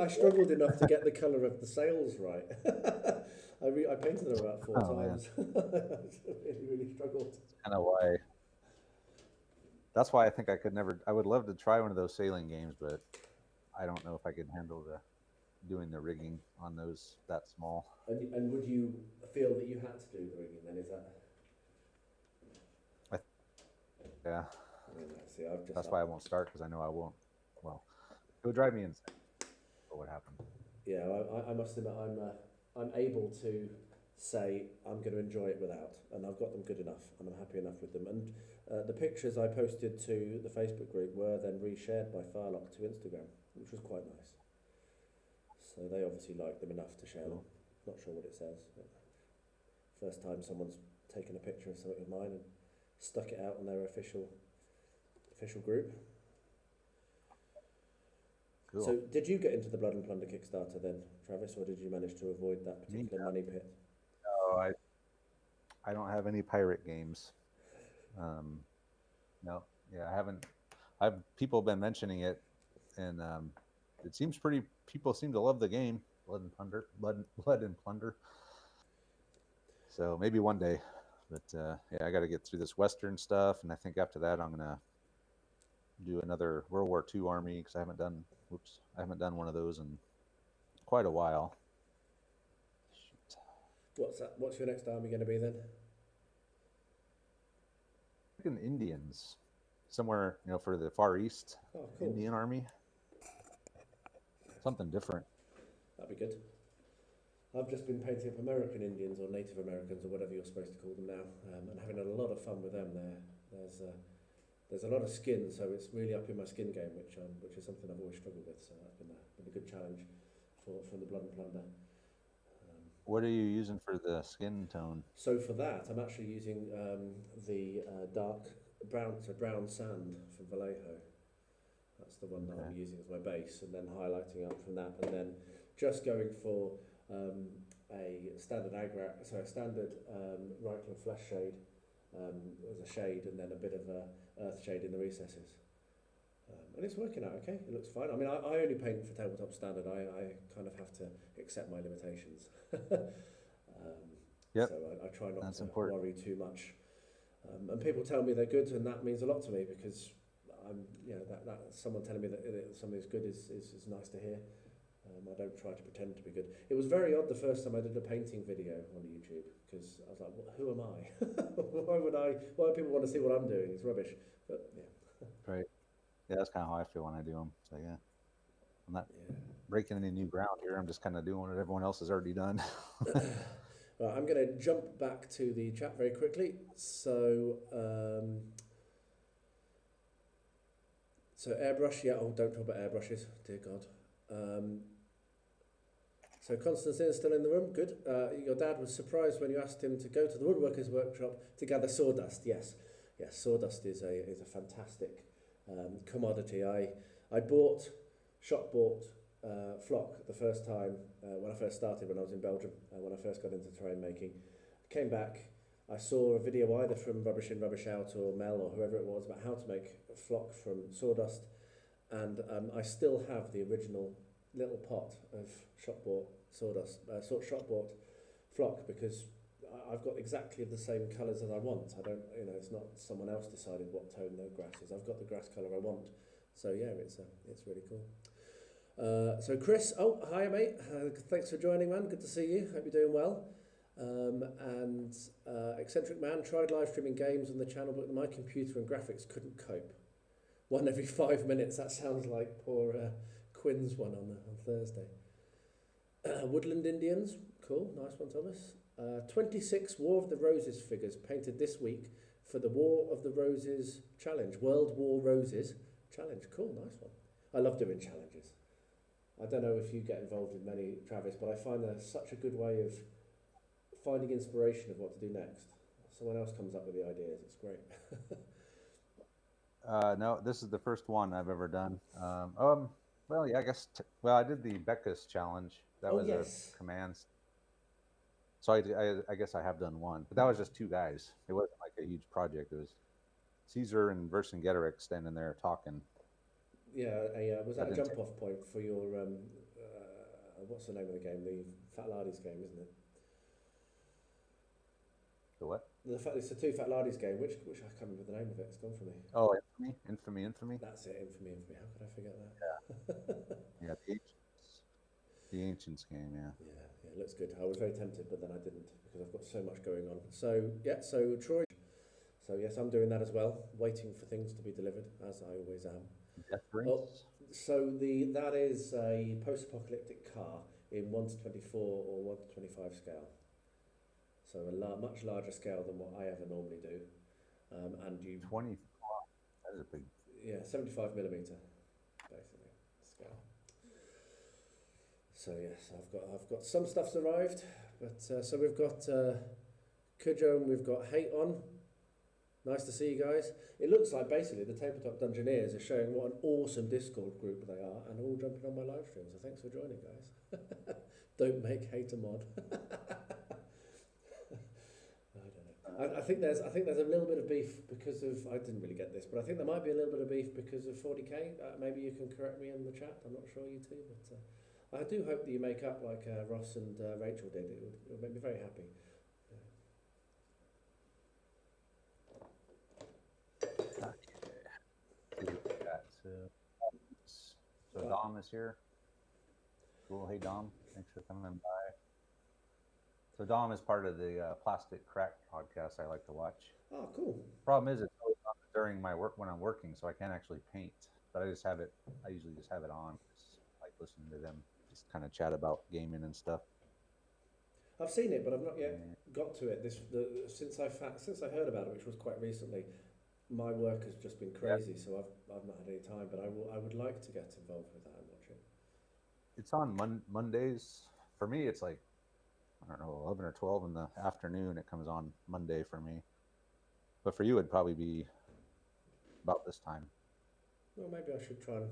I struggled enough to get the colour of the sails right. I painted them about 4 times. I really struggled. That's kind of why. That's why I think I would love to try one of those sailing games, but I don't know if I could handle doing the rigging on those that small. And would you feel that you had to do the rigging then? Is that? Yeah. See, that's why I won't start, because I know I won't. Well, it would drive me insane. What would happen? Yeah, I must admit I'm able to say I'm going to enjoy it without, and I've got them good enough, and I'm happy enough with them. And the pictures I posted to the Facebook group were then reshared by Firelock to Instagram, which was quite nice. So they obviously liked them enough to share them. Not sure what it says. But first time someone's taken a picture of something of mine and stuck it out on their official group. Cool. So did you get into the Blood and Plunder Kickstarter then, Travis, or did you manage to avoid that particular money pit? No, I don't have any pirate games. No, yeah, I haven't. People have been mentioning it, and it seems people seem to love the game, Blood and Plunder. So maybe one day, but yeah, I got to get through this Western stuff, and I think after that I'm gonna do another World War II army, because I haven't done one of those in quite a while. Shoot. What's that? What's your next army going to be then? Indians, somewhere, for the Far East. Oh, cool. Indian army, something different. That'd be good. I've just been painting up American Indians, or Native Americans, or whatever you're supposed to call them now, and having a lot of fun with them. There's a lot of skin, so it's really up in my skin game, which is something I've always struggled with. So that's been a good challenge from the Blood and Plunder. What are you using for the skin tone? So for that, I'm actually using the dark brown sand from Vallejo. That's the one that I'm using as my base, and then highlighting up from that, and then just going for a standard Reichland flesh shade as a shade, and then a bit of a earth shade in the recesses. And it's working out okay. It looks fine. I mean, I only paint for tabletop standard. I kind of have to accept my limitations. Yep. So I try not to important. worry too much. And people tell me they're good, and that means a lot to me, because that someone telling me that something's good is nice to hear. I don't try to pretend to be good. It was very odd the first time I did a painting video on YouTube, because I was like, who am I? Why would people want to see what I'm doing? It's rubbish. But yeah. Right. Yeah, that's kind of how I feel when I do them. So yeah, I'm not breaking any new ground here. I'm just kind of doing what everyone else has already done. Right, I'm going to jump back to the chat very quickly. So airbrush, don't talk about airbrushes, dear God. So Constantine's still in the room, good. Your dad was surprised when you asked him to go to the woodworker's workshop to gather sawdust. Yes, sawdust is a fantastic commodity. I shop bought flock the first time when I first started, when I was in Belgium, when I first got into terrain making. Came back, I saw a video either from Rubbish In, Rubbish Out, or Mel, or whoever it was, about how to make flock from sawdust, and I still have the original little pot of shop bought sawdust, shop bought flock, because I've got exactly the same colours as I want. I don't, you know, it's not someone else decided what tone the grass is. I've got the grass colour I want. So yeah, it's really cool. So Chris, hi mate, thanks for joining, man. Good to see you. Hope you're doing well. And Eccentric Man tried live streaming games on the channel, but my computer and graphics couldn't cope. One every 5 minutes. That sounds like poor Quinn's one on Thursday. Woodland Indians, cool, nice one, Thomas. 26 War of the Roses figures painted this week for the War of the Roses challenge. World War Roses challenge, cool, nice one. I love doing challenges. I don't know if you get involved in many, Travis, but I find they're such a good way of finding inspiration of what to do next. Someone else comes up with the ideas, it's great. No, this is the first one I've ever done. Well, yeah, I guess. Well, I did the Beckus challenge. That was a command. So I guess I have done one, but that was just two guys. It wasn't like a huge project. It was Caesar and Vercingetorix standing there talking. Yeah, was that a jump-off point for your what's the name of the game? The Fat Lardies game, isn't it? The what? It's the two Fat Lardies game. Which I can't remember the name of it. It's gone from me. Oh, Infamy. That's it, Infamy. How could I forget that? Yeah, the Ancients game. Yeah. Yeah, it looks good. I was very tempted, but then I didn't because I've got so much going on. So yeah, so Troy. So yes, I'm doing that as well, waiting for things to be delivered, as I always am. So that is a post-apocalyptic car in 1:24 or 1:25 scale. So a much larger scale than what I ever normally do. And you 20. That is a big. Yeah, 75 millimeter, basically scale. So yes, I've got some stuff's arrived, but so we've got Kujo and we've got Hate On. Nice to see you guys. It looks like basically the Tabletop Dungeoneers are showing what an awesome Discord group they are and all jumping on my live stream. So thanks for joining, guys. Don't make hate a mod. I don't know. I think there's a little bit of beef because of, I didn't really get this, but I think there might be a little bit of beef because of 40k. Maybe you can correct me in the chat. I'm not sure, you two, but I do hope that you make up like Ross and Rachel did. It would make me very happy. So Dom is here. Cool. Hey Dom, thanks for coming by. So Dom is part of the Plastic Crack podcast I like to watch. Oh, cool. Problem is, it's always on during my work when I'm working, so I can't actually paint. But I usually just have it on. Just like listening to them, just kind of chat about gaming and stuff. I've seen it, but I've not yet got to it. Since I heard about it, which was quite recently. My work has just been crazy, so I've not had any time. But I would like to get involved with that and watch it. It's on Mondays. For me, it's like, I don't know, 11 or 12 in the afternoon. It comes on Monday for me. But for you, it'd probably be about this time. Well, maybe I should try and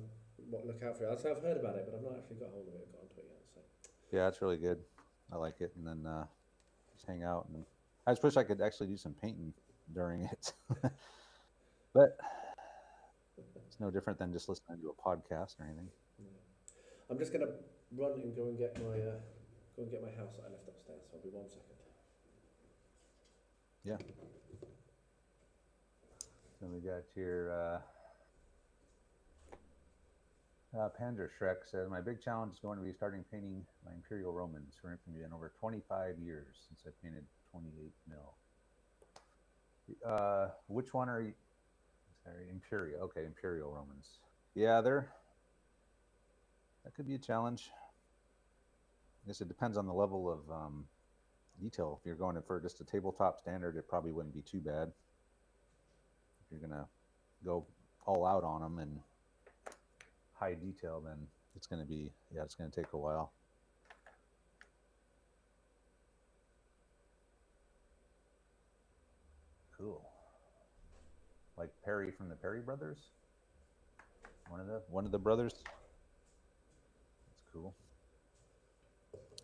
look out for it. I've heard about it, but I've not actually got hold of it, got onto it yet. So. Yeah, it's really good. I like it. And then just hang out. And I just wish I could actually do some painting during it. But it's no different than just listening to a podcast or anything. Yeah. I'm just going to run and go and get my house that I left upstairs. So I'll be 1 second. Yeah. So we got here. Panzer Shrek says, my big challenge is going to be starting painting my Imperial Romans for infamy in over 25 years since I painted 28 mil. Which one are you? Sorry, Imperial. Okay, Imperial Romans. Yeah, that could be a challenge. I guess it depends on the level of detail. If you're going for just a tabletop standard, it probably wouldn't be too bad. If you're gonna go all out on them and high detail, then it's gonna take a while. Cool. Like Perry from the Perry Brothers? One of the brothers? That's cool.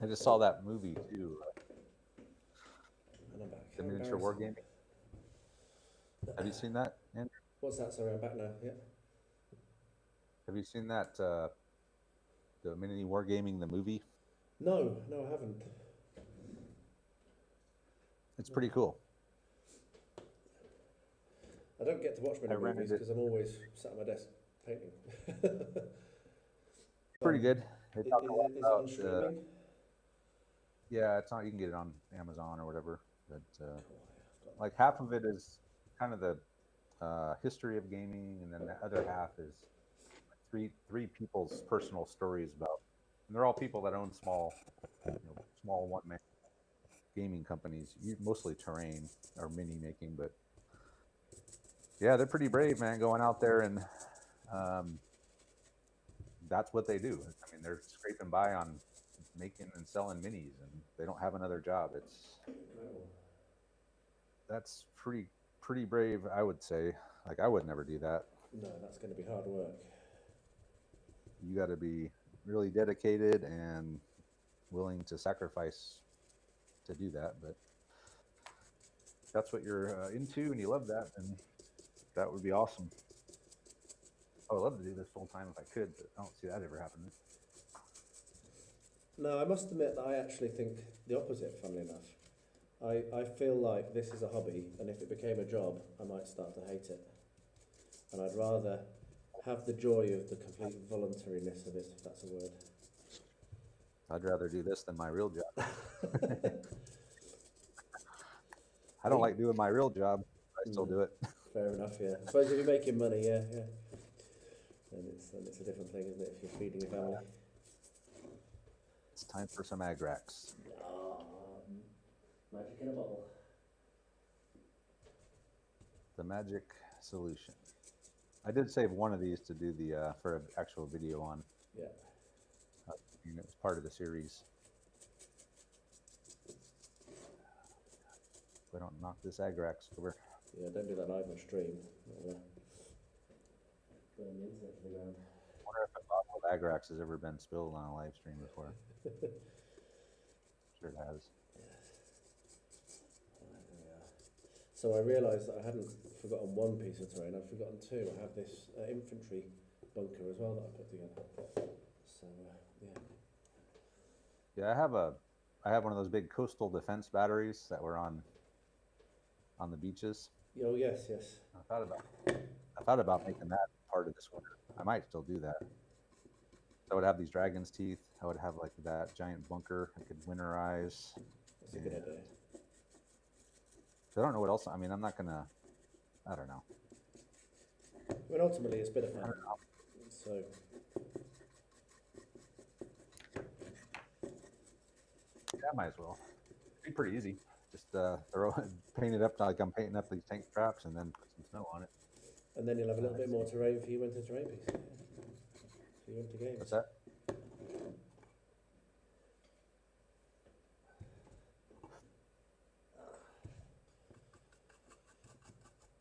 I just saw that movie too. And I'm back. The miniature wargaming. Have you seen that, Andrew? What's that? Sorry, I'm back now. Yeah. Have you seen that the mini wargaming, the movie? No, I haven't. It's pretty cool. I don't get to watch many movies because I'm always sat at my desk painting. Pretty good. Is it on streaming? Yeah, it's not. You can get it on Amazon or whatever. But like half of it is kind of the history of gaming, and then the other half is three people's personal stories about. And they're all people that own small one-man gaming companies, mostly terrain or mini making. But yeah, they're pretty brave, man, going out there and that's what they do. I mean, they're scraping by on making and selling minis, and they don't have another job. That's pretty brave, I would say. Like, I would never do that. No, that's going to be hard work. You got to be really dedicated and willing to sacrifice to do that. But if that's what you're into and you love that, then that would be awesome. I would love to do this full time if I could, but I don't see that ever happening. No, I must admit that I actually think the opposite, funnily enough. I feel like this is a hobby, and if it became a job, I might start to hate it. And I'd rather have the joy of the complete voluntariness of it, if that's a word. I'd rather do this than my real job. I don't like doing my real job. I still do it. Fair enough, yeah. I suppose if you're making money, yeah. Then it's a different thing, isn't it, if you're feeding your family? It's time for some Agrax. Magic in a bottle. The magic solution. I did save one of these to do the for an actual video on. Yeah. It was part of the series. We don't knock this Agrax over. Yeah, don't do that live on stream. Burn the internet to the ground. I wonder if a bottle of Agrax has ever been spilled on a live stream before. Sure it has. So I realised that I hadn't forgotten one piece of terrain, I'd forgotten two. I have this infantry bunker as well that I put together. So, yeah. Yeah, I have one of those big coastal defense batteries that were on the beaches. Oh, yes. I thought about making that part of this winter. I might still do that. I would have these dragon's teeth. I would have like that giant bunker I could winterize. That's a good idea. I don't know what else. I mean, I'm not gonna. I don't know. I mean, ultimately, it's a bit of fun. So. Yeah, might as well. It'd be pretty easy. Just paint it up like I'm painting up these tank traps, and then put some snow on it. And then you'll have a little bit more terrain for your winter terrain piece. Yeah. For your winter games. What's that?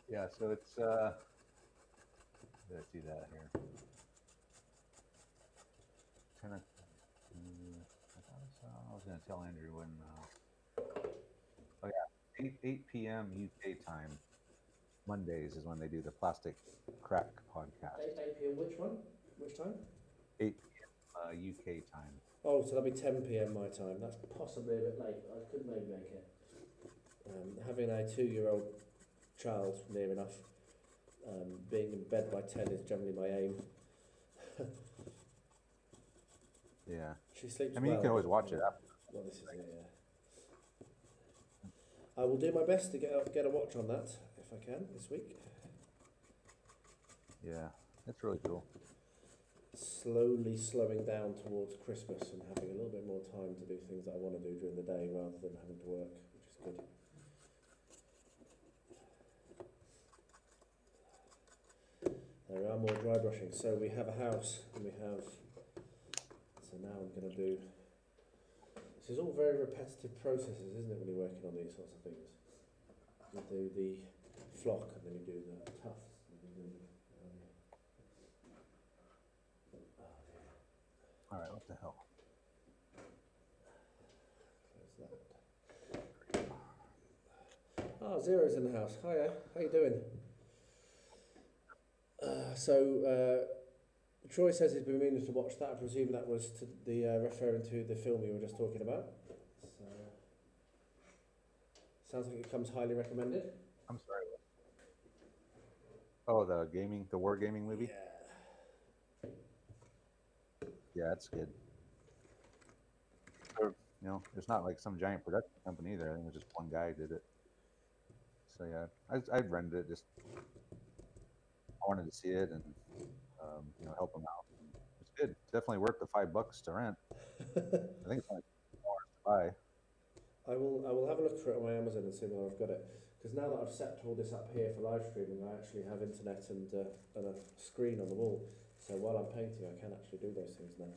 Yeah, so it's let's see that here. Kind of. I was going to tell Andrew when. Oh yeah, 8 p.m. UK time. Mondays is when they do the Plastic Crack podcast. 8 p.m. Which one? Which time? 8 p.m. UK time. Oh, so that'll be 10 p.m. my time. That's possibly a bit late. I could maybe make it. Having a 2-year-old child near enough, being in bed by 10 is generally my aim. Yeah. She sleeps well. I mean, you can always watch it after. Well, this is it, yeah. I will do my best to get a watch on that, if I can, this week. Yeah, that's really cool. Slowly slowing down towards Christmas and having a little bit more time to do things that I want to do during the day rather than having to work, which is good. There are more dry brushing. So we have a house and we have... So now I'm going to do... This is all very repetitive processes, isn't it, when you're working on these sorts of things? You do the flock and then you do the tufts. All right, what the hell? Close that. Oh, Zero's in the house. Hiya, how you doing? Troy says he's been meaning to watch that. I presume that was to the referring to the film you were just talking about. Sounds like it comes highly recommended. I'm sorry. Oh, the wargaming movie? Yeah. Yeah, that's good. You know, it's not like some giant production company either. I think it was just one guy did it. So yeah, I'd rented it. Just I wanted to see it and you know, help them out. And it's good. It's definitely worth the $5 to rent. I think it's only $4 to buy. I will have a look for it on my Amazon and see whether I've got it. Because now that I've set all this up here for live streaming, I actually have internet and a screen on the wall. So while I'm painting, I can actually do those things now.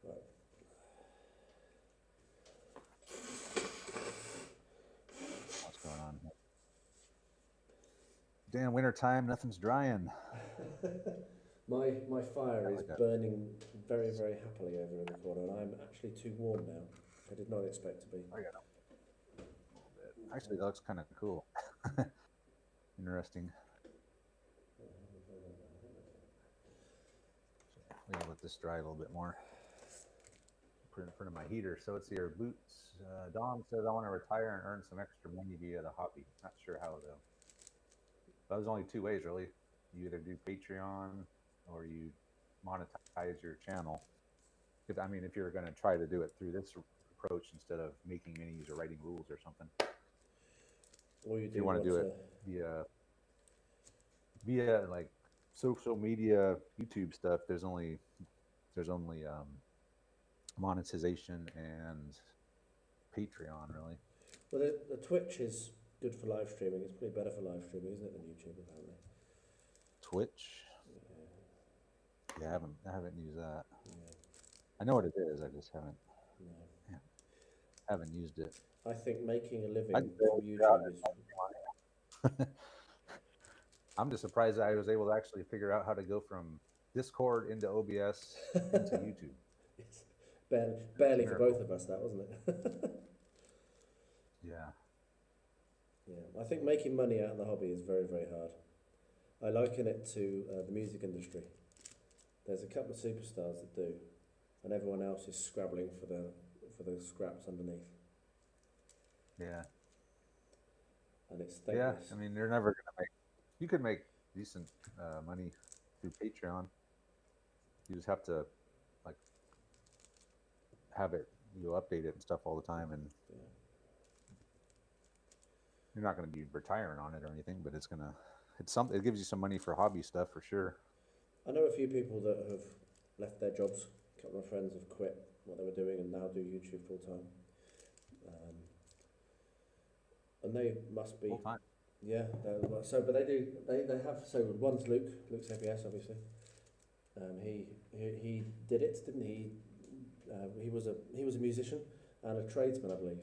Right. What's going on here? Damn, winter time, nothing's drying. My fire is burning very, very happily over in the corner, and I'm actually too warm now. I did not expect to be. I got a little bit. Actually, that looks kind of cool. Interesting. We gotta let this dry a little bit more. Put it in front of my heater. So it's your boots. Dom says, I want to retire and earn some extra money via the hobby. Not sure how though. But there's only two ways really. You either do Patreon or you monetize your channel. Because I mean, if you're going to try to do it through this approach instead of making minis or writing rules or something, or if you want to do it via like social media, YouTube stuff, there's only monetization and Patreon really. Well, the Twitch is good for live streaming. It's probably better for live streaming, isn't it, than YouTube apparently? Twitch. Yeah, I haven't used that. Yeah. I know what it is. I just haven't. No. Yeah, haven't used it. I think making a living from YouTube is. I'm just surprised that I was able to actually figure out how to go from Discord into OBS into YouTube. It's barely for both of us, that wasn't it? Yeah. Yeah, I think making money out of the hobby is very, very hard. I liken it to the music industry. There's a couple of superstars that do, and everyone else is scrabbling for the scraps underneath. Yeah. And it's thankless. Yeah, I mean, they're never going to make... You could make decent money through Patreon. You just have to, like, have it, update it and stuff all the time, and you're not going to be retiring on it or anything, but it's it gives you some money for hobby stuff for sure. I know a few people that have left their jobs. A couple of my friends have quit what they were doing and now do YouTube full time. And they must be full time. Yeah. So, but they have. So one's Luke's ABS, obviously. He did it, didn't he? He was a musician and a tradesman, I believe.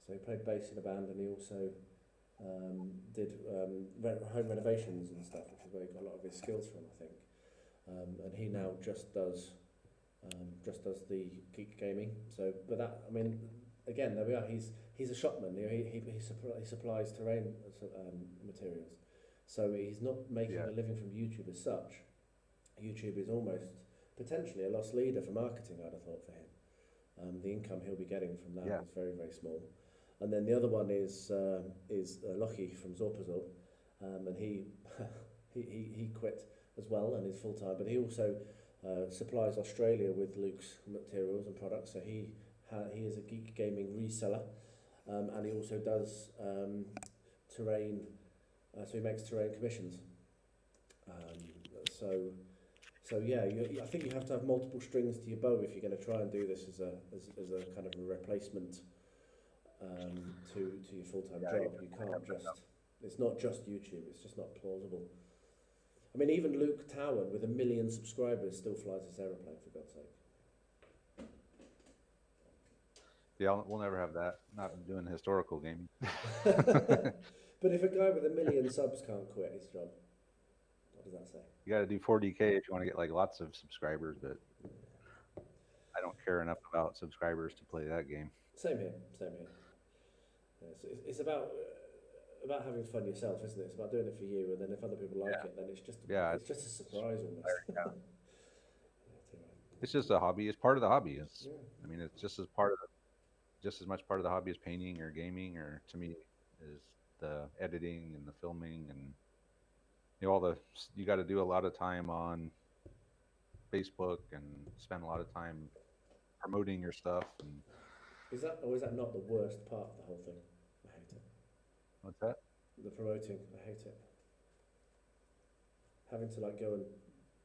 So he played bass in a band, and he also did home renovations and stuff, which is where he got a lot of his skills from, I think. And he now just does the geek gaming. So, but that, I mean, again, there we are. He's a shopman. You know, he supplies terrain materials. So he's not making a living from YouTube as such. YouTube is almost potentially a lost leader for marketing, I'd have thought, for him. The income he'll be getting from that is very, very small. And then the other one is Lockie from Zorpazorp, and he quit as well and is full time. But he also supplies Australia with Luke's materials and products. So he is a geek gaming reseller, and he also does terrain. So he makes terrain commissions. So yeah, I think you have to have multiple strings to your bow if you're going to try and do this as a kind of a replacement to your full-time job. You can't just, it's not just YouTube, it's just not plausible. I mean, even Luke Towan with 1 million subscribers still flies his aeroplane, for God's sake. Yeah, we'll never have that. Not doing historical gaming. But if a guy with 1 million subs can't quit his job, what does that say? You got to do 40K if you want to get like lots of subscribers, but I don't care enough about subscribers to play that game. Same here. Yeah, so it's about having fun yourself, isn't it? It's about doing it for you, and then if other people like it, then it's just a surprise almost. It's just a hobby. It's part of the hobby. I mean, it's just as much part of the hobby as painting or gaming, or to me, is the editing and the filming, and you got to do a lot of time on Facebook and spend a lot of time promoting your stuff. And Is that not the worst part of the whole thing? I hate it. what's that? The promoting, I hate it. Having to like go and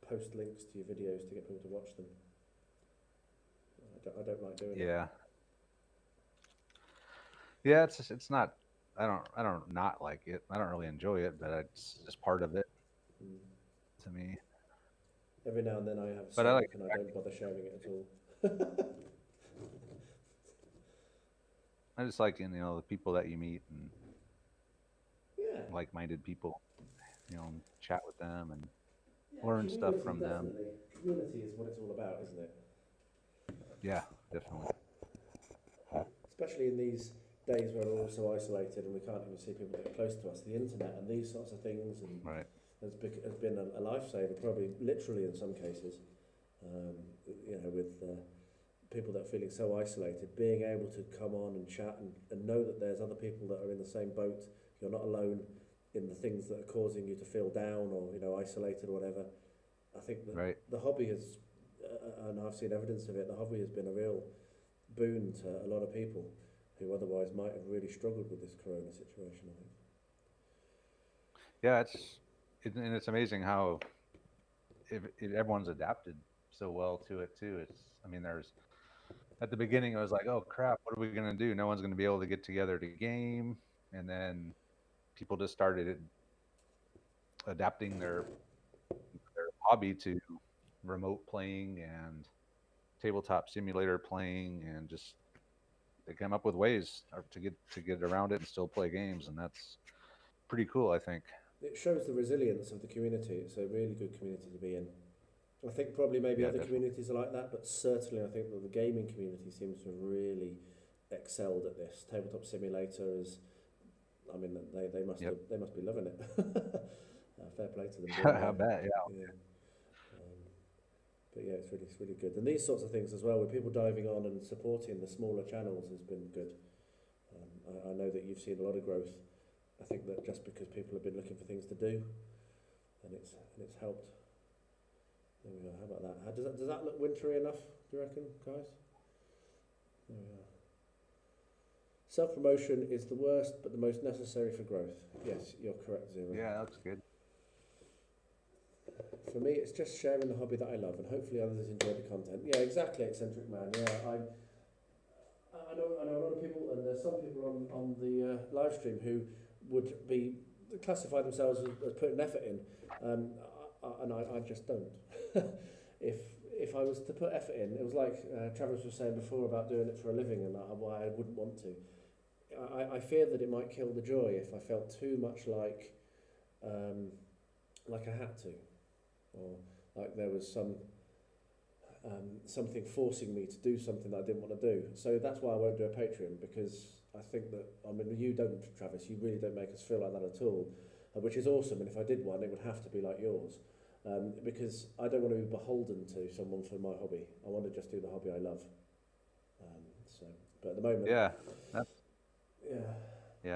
post links to your videos to get people to watch them. I don't like doing it. Yeah. Yeah, it's not. I don't not like it. I don't really enjoy it, but it's just part of it to me. Every now and then I have a But I like. and I don't bother sharing it at all. I just like the people that you meet and Yeah. like-minded people. Chat with them and learn stuff from them. Community is what it's all about, isn't it? Yeah, definitely. Especially in these days where we're all so isolated and we can't even see people get close to us. The internet and these sorts of things and Right. has been a lifesaver, probably literally in some cases. With people that are feeling so isolated, being able to come on and chat and know that there's other people that are in the same boat. You're not alone in the things that are causing you to feel down or isolated or whatever. I think that the hobby has, and I've seen evidence of it, the hobby has been a real boon to a lot of people who otherwise might have really struggled with this corona situation, I think. Yeah, it's amazing how everyone's adapted so well to it too. There's at the beginning it was like, oh crap, what are we gonna do? No one's gonna be able to get together to game, and then people just started adapting their hobby to remote playing and tabletop simulator playing, and just they come up with ways to get around it and still play games, and that's pretty cool, I think. It shows the resilience of the community. It's a really good community to be in. I think probably maybe other communities are like that, but certainly I think that the gaming community seems to have really excelled at this. Tabletop Simulator is, they must be loving it. Fair play to them. I bet, yeah. But yeah, it's really good. And these sorts of things as well, with people diving on and supporting the smaller channels, has been good. I know that you've seen a lot of growth. I think that just because people have been looking for things to do, and it's helped. There we are. How about that? Does that look wintry enough? Do you reckon, guys? There we are. Self-promotion is the worst, but the most necessary for growth. Yes, you're correct, Zero. Yeah, that's good. For me, it's just sharing the hobby that I love, and hopefully others enjoy the content. Yeah, exactly, eccentric man. Yeah, I know a lot of people, and there's some people on the live stream who would classify themselves as putting effort in, and I just don't. If I was to put effort in, it was like Travis was saying before about doing it for a living, and why I wouldn't want to. I fear that it might kill the joy if I felt too much like I had to, or like there was something forcing me to do something that I didn't want to do. So that's why I won't do a Patreon, because I think that, you don't, Travis, you really don't make us feel like that at all, which is awesome. And if I did one, it would have to be like yours, because I don't want to be beholden to someone for my hobby. I want to just do the hobby I love. But at the moment, it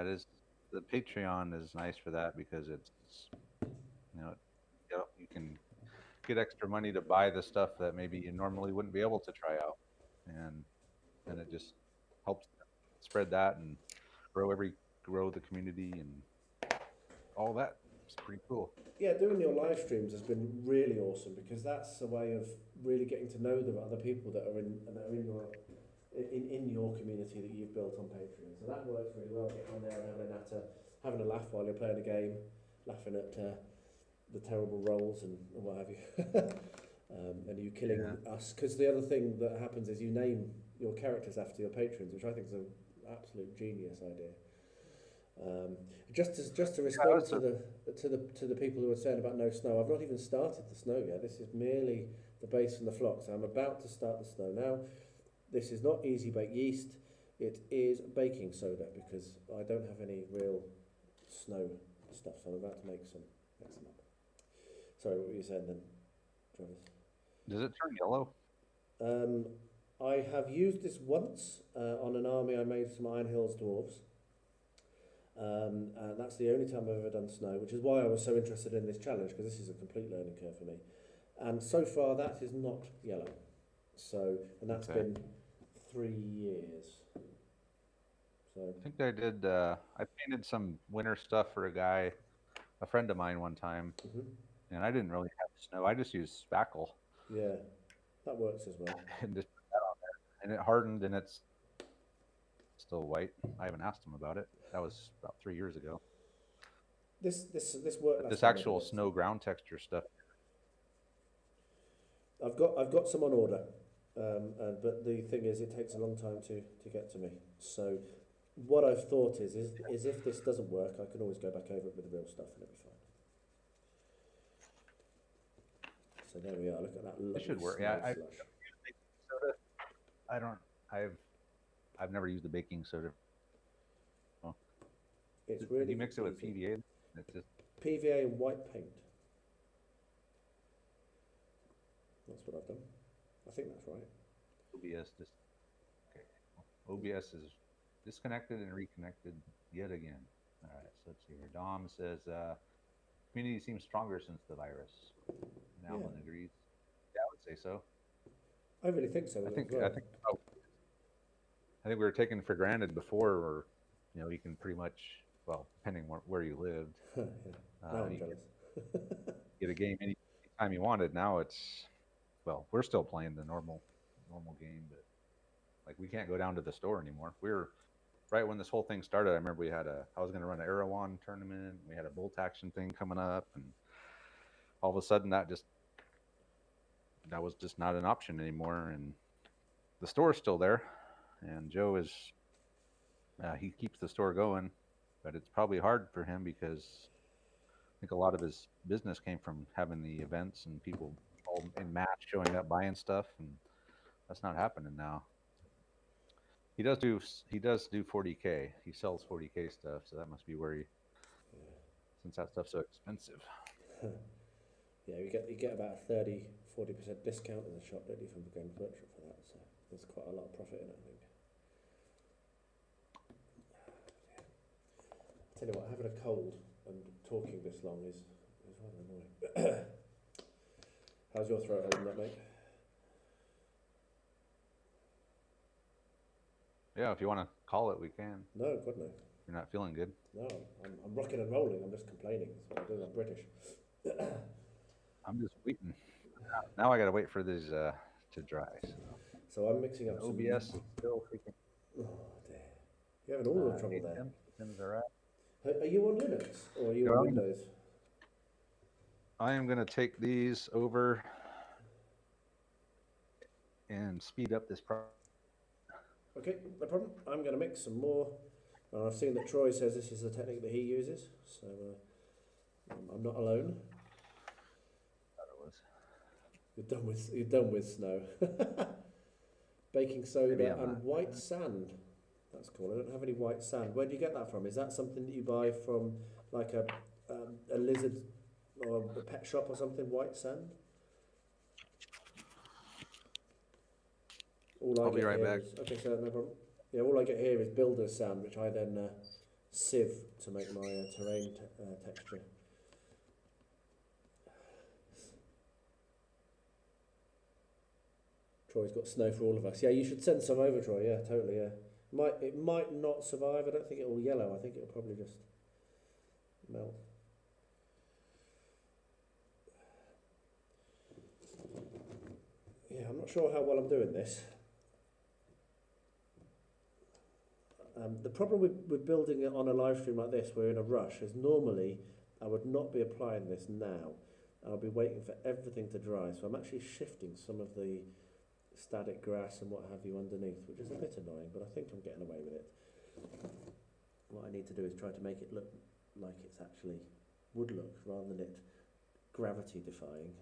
is. The Patreon is nice for that, because it's you can get extra money to buy the stuff that maybe you normally wouldn't be able to try out, and it just helps spread that and grow the community and all that. It's pretty cool. Yeah, doing your live streams has been really awesome, because that's a way of really getting to know the other people that are in your community that you've built on Patreon. So that works really well, getting on there and having a laugh while you're playing a game, laughing at the terrible rolls and what have you. And you killing us, because the other thing that happens is you name your characters after your patrons, which I think is an absolute genius idea. Just to respond to the people who are saying about no snow, I've not even started the snow yet. This is merely the base and the flock. So I'm about to start the snow now. This is not easy bake yeast. It is baking soda, because I don't have any real snow stuff. So I'm about to make some up. Sorry, what were you saying then, Travis? Does it turn yellow? I have used this once on an army I made some Iron Hills dwarves. And that's the only time I've ever done snow, which is why I was so interested in this challenge, because this is a complete learning curve for me. And so far that is not yellow. So, and that's been 3 years. So I think I did, I painted some winter stuff for a friend of mine one time, and I didn't really have snow. I just used spackle. Yeah, that works as well. And just put that on there. And it hardened, and it's still white. I haven't asked him about it. That was about 3 years ago. This work. But this actual snow ground texture stuff. I've got some on order, but the thing is, it takes a long time to get to me. So what I've thought is if this doesn't work, I can always go back over it with the real stuff and it'll be fine. So there we are. Look at that. It should work. Yeah, I've never used the baking soda. Oh. It's really. Did you mix it with PVA? It's just PVA and white paint. That's what I've done. I think that's right. OBS is disconnected and reconnected yet again. All right, so let's see here. Dom says, community seems stronger since the virus. And Alan agrees. Yeah, I would say so. I really think so. I think we were taken for granted before, or you can pretty much, well, depending where you lived, now I'm jealous. get a game anytime you wanted. Now it's, well, we're still playing the normal game, but like we can't go down to the store anymore. We're right when this whole thing started. I remember I was going to run an Erewhon tournament. We had a bolt action thing coming up, and all of a sudden that was just not an option anymore. And the store's still there, and Joe is he keeps the store going, but it's probably hard for him because I think a lot of his business came from having the events and people all in mass showing up buying stuff, and that's not happening now. He does do 40K. He sells 40K stuff, so that must be where since that stuff's so expensive. Yeah, you get about 30-40% discount in the shop, don't you, from the Games Workshop for that? So there's quite a lot of profit in it, I think. Tell you what, having a cold and talking this long is rather annoying. How's your throat holding up, mate? Yeah, if you want to call it, we can. No, God no. You're not feeling good? No, I'm rocking and rolling. I'm just complaining. That's what I do. I'm British. I'm just waiting. Now I got to wait for these to dry. So I'm mixing up some... OBS is still freaking... Oh, dear. You're having all the trouble there. Pins are at. Are you on Linux or are you on Windows? I am going to take these over and speed up this process. Okay, no problem. I'm going to mix some more. I've seen that Troy says this is the technique that he uses, so I'm not alone. You're done with snow. Baking soda and white sand. That's cool. I don't have any white sand. Where do you get that from? Is that something that you buy from like a lizard or a pet shop or something? White sand. I'll be right back. Okay, so no problem. Yeah, all I get here is builder's sand, which I then sieve to make my terrain texture. Troy's got snow for all of us. Yeah, you should send some over, Troy. Yeah, totally. Yeah, it might not survive. I don't think it will yellow. I think it will probably just melt. Yeah, I'm not sure how well I'm doing this. The problem with building it on a live stream like this, we're in a rush, is normally I would not be applying this now. I'll be waiting for everything to dry. So I'm actually shifting some of the static grass and what have you underneath, which is a bit annoying, but I think I'm getting away with it. What I need to do is try to make it look like it's actually would look, rather than it gravity defying.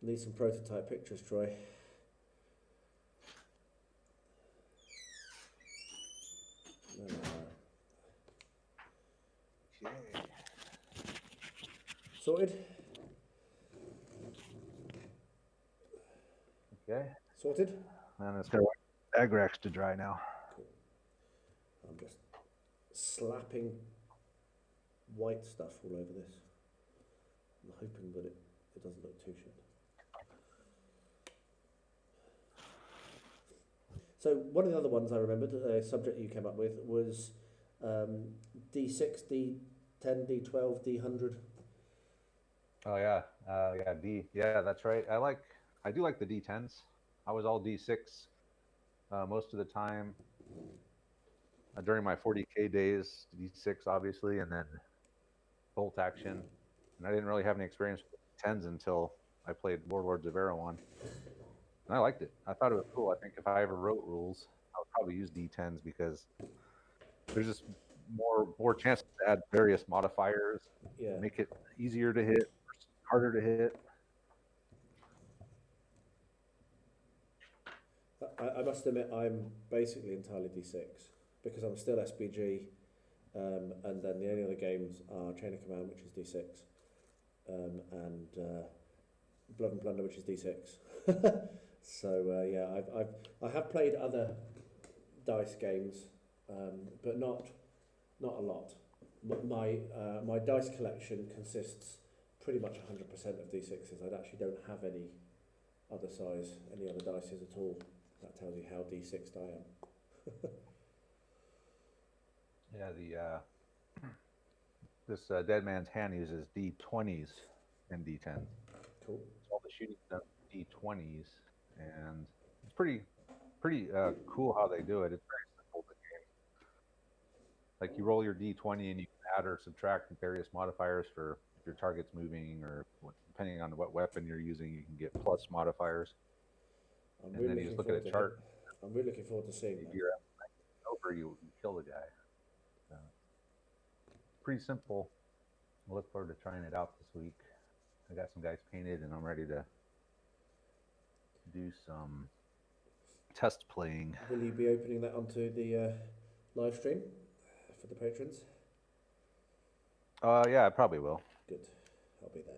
Need some prototype pictures, Troy. Okay. Sorted? Okay. Sorted? And it's got Agrax to dry now. Cool. I'm just slapping white stuff all over this. I'm hoping that it doesn't look too shit. So one of the other ones I remembered, a subject you came up with, was D6, D10, D12, D100. Oh yeah, yeah, D. Yeah, that's right. I do like the D10s. I was all D6 most of the time during my 40K days. D6 obviously, and then bolt action. And I didn't really have any experience with D10s until I played Warlords of Erewhon. And I liked it. I thought it was cool. I think if I ever wrote rules, I would probably use D10s because there's just more chances to add various modifiers, make it easier to hit, harder to hit. I must admit I'm basically entirely D6 because I'm still SBG, and then the only other games are Chain of Command, which is D6, and Blood and Plunder, which is D6. So yeah, I have played other dice games, but not a lot. My dice collection consists pretty much 100% of D6s. I actually don't have any other dices at all. That tells you how D6'd I am. Yeah, this Dead Man's Hand uses D20s and D10s. Cool. So all the shooting done D20s, and it's pretty cool how they do it. It's very simple, the game. Like you roll your D20 and you can add or subtract various modifiers for if your target's moving, or depending on what weapon you're using, you can get plus modifiers. And then you just look at a chart. I'm really looking forward to seeing that. If you're over, you kill the guy. Pretty simple. I look forward to trying it out this week. I got some guys painted, and I'm ready to do some test playing. Will you be opening that onto the live stream for the patrons? Yeah, I probably will. Good. I'll be there.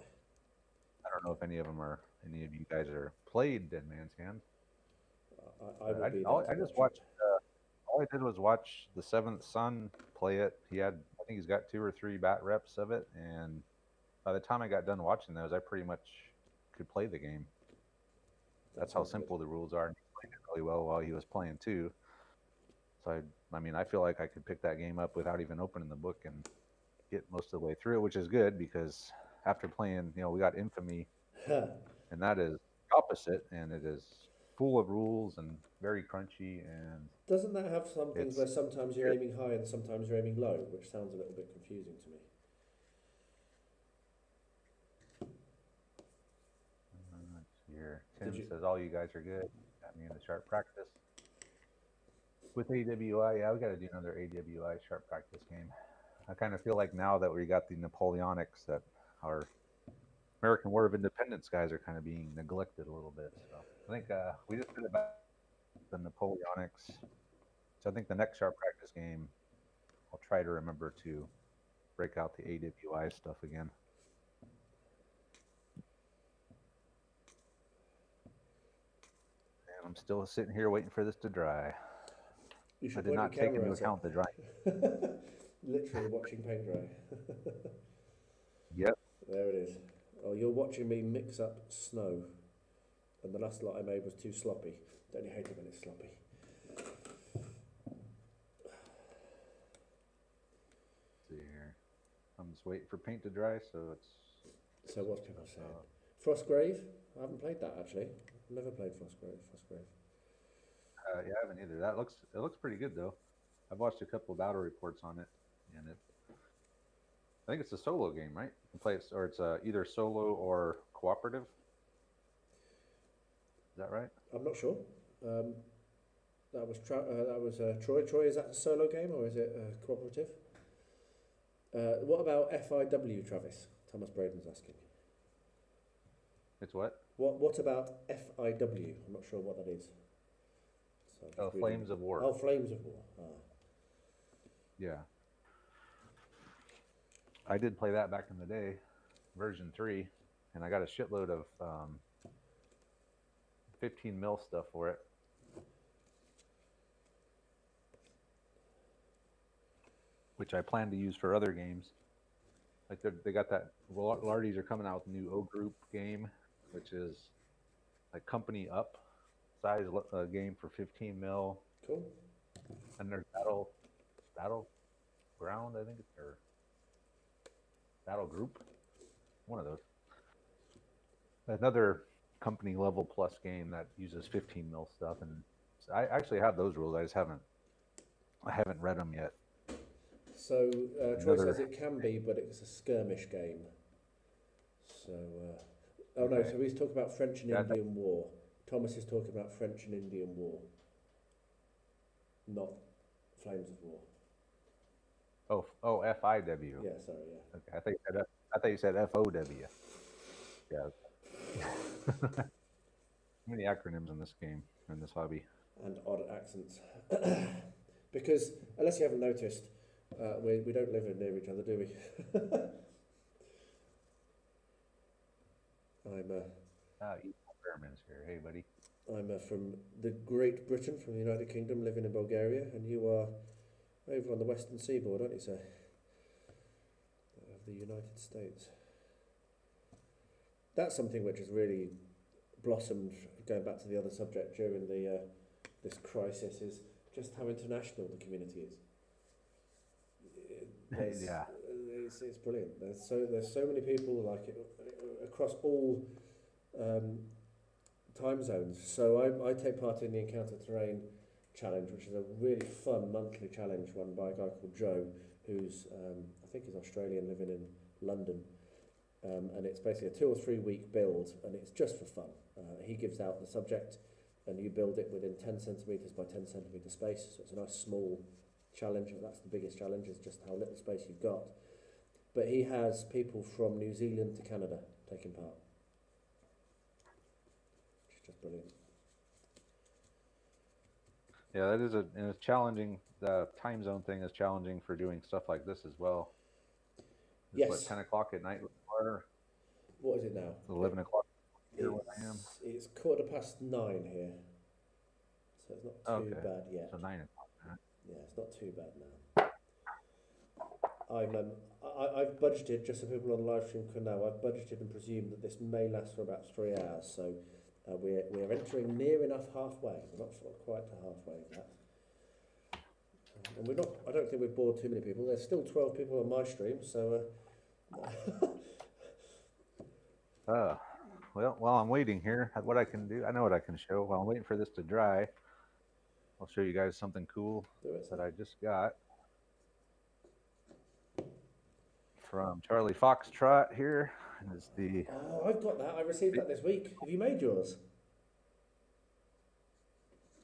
I don't know if any of you guys are played Dead Man's Hand. I just watched. All I did was watch the Seventh Son play it. I think he's got 2 or 3 bat reps of it, and by the time I got done watching those, I pretty much could play the game. That's how simple the rules are. And he played it really well while he was playing too. So I feel like I could pick that game up without even opening the book and get most of the way through it, which is good because after playing, we got Infamy, and that is opposite, and it is full of rules and very crunchy. And doesn't that have some things where sometimes you're aiming high and sometimes you're aiming low, which sounds a little bit confusing to me? Here, Tim says all you guys are good. Got me in the sharp practice with AWI. Yeah, we got to do another AWI sharp practice game. I kind of feel like now that we got the Napoleonics, that our American War of Independence guys are kind of being neglected a little bit. So I think we just did about the Napoleonics. So I think the next sharp practice game, I'll try to remember to break out the AWI stuff again. And I'm still sitting here waiting for this to dry. I did not take into account the dry. Literally watching paint dry. Yep. There it is. Oh, you're watching me mix up snow. And the last lot I made was too sloppy. Don't you hate it when it's sloppy? Let's see here. I'm just waiting for paint to dry, so it's... So what's people saying? Frostgrave? I haven't played that, actually. I've never played Frostgrave. Yeah, I haven't either. It looks pretty good, though. I've watched a couple of battle reports on it, and I think it's a solo game, right? You can play it, or it's either solo or cooperative. Is that right? I'm not sure. That was Troy. Troy, is that a solo game or is it cooperative? What about FIW, Travis? Thomas Braden's asking. It's what? What about FIW? I'm not sure what that is. So Flames of War. Oh, Flames of War. Ah. Yeah. I did play that back in the day, version 3, and I got a shitload of 15 mil stuff for it. which I plan to use for other games. Like they got that. Lardies are coming out with a new O Group game, which is like company up size game for 15 mil. Cool. And there's Battleground, I think it's, or Battle Group, one of those. Another company level plus game that uses 15 mil stuff, and I actually have those rules. I haven't read them yet. So Troy says it can be, but it's a skirmish game. So, oh no, so he's talking about French and Indian War. Thomas is talking about French and Indian War, not Flames of War. Oh, FIW. Yeah, sorry, yeah. Okay, I thought you said FOW. Yeah. Too many acronyms in this game, in this hobby. And odd accents. Because, unless you haven't noticed, we don't live near each other, do we? I'm Experiments here. Hey, buddy. I'm from the Great Britain, from the United Kingdom, living in Bulgaria, and you are over on the western seaboard, aren't you, sir? Of the United States. That's something which has really blossomed, going back to the other subject during the this crisis, is just how international the community is. Yeah, it's brilliant. There's so many people like it across all time zones. So I take part in the Encounter Terrain Challenge, which is a really fun monthly challenge run by a guy called Joe, who's I think he's Australian, living in London. And it's basically a 2 or 3 week build, and it's just for fun. He gives out the subject, and you build it within 10 centimetres by 10 centimetre space, so it's a nice small challenge. That's the biggest challenge, is just how little space you've got. But he has people from New Zealand to Canada taking part, which is just brilliant. Yeah, that is and it's challenging. The time zone thing is challenging for doing stuff like this as well. It's yes. What, 10 o'clock at night? What is it now? It's 11 o'clock here where I am. It's 9:15 here, so it's not too bad yet. So 9 o'clock. Right? Yeah, it's not too bad now. I've budgeted, just so people on the live stream can know, I've budgeted and presumed that this may last for about 3 hours. So we're entering near enough halfway. We're not quite to halfway of that. And we're not. I don't think we've bored too many people. There's still 12 people on my stream, so. Well, while I'm waiting here, what I can do, I know what I can show. While I'm waiting for this to dry, I'll show you guys something cool that I just got from Charlie Foxtrot here. And it's the. Oh, I've got that. I received that this week. Have you made yours?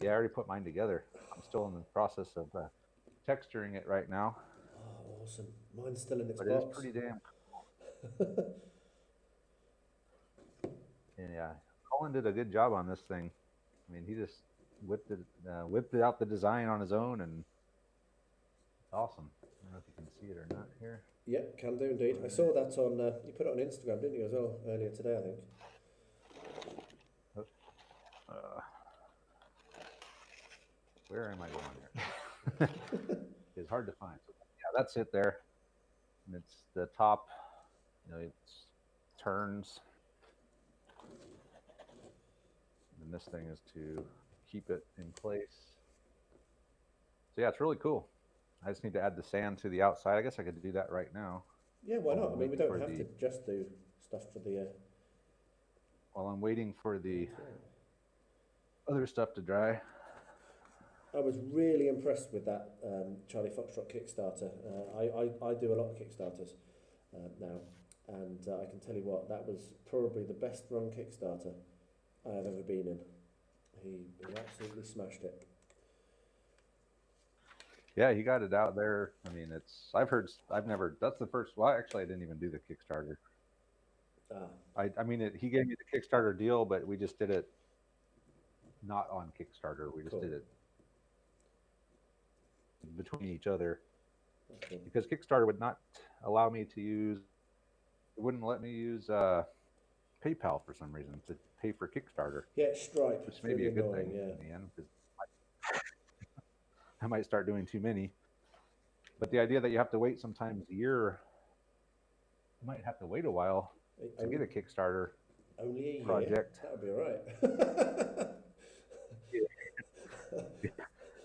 Yeah, I already put mine together. I'm still in the process of texturing it right now. Oh, awesome. Mine's still in its box. But it's pretty damn cool. Yeah, Colin did a good job on this thing. I mean, he just whipped it out the design on his own, and it's awesome. I don't know if you can see it or not here. Yeah, can do indeed. I saw that on, you put it on Instagram, didn't you, as well, earlier today, I think. Where am I going here? It's hard to find. So, yeah, that's it there. And it's the top, it's turns. And this thing is to keep it in place. So yeah, it's really cool. I just need to add the sand to the outside. I guess I could do that right now. Yeah, why not? I mean, we don't have to just do stuff for the... While I'm waiting for the other stuff to dry. I was really impressed with that Charlie Foxtrot Kickstarter. I do a lot of Kickstarters now, and I can tell you what, that was probably the best run Kickstarter I have ever been in. He absolutely smashed it. Yeah, he got it out there. I mean, that's the first, well, actually, I didn't even do the Kickstarter. I mean, he gave me the Kickstarter deal, but we just did it not on Kickstarter. We just did it between each other. Okay. Because Kickstarter would not allow me to use, it wouldn't let me use PayPal for some reason to pay for Kickstarter. Yeah, Stripe. Which may be a good thing in the end, because I might start doing too many. But the idea that you have to wait sometimes a year, you might have to wait a while to get a Kickstarter only a project. Year? That would be all right.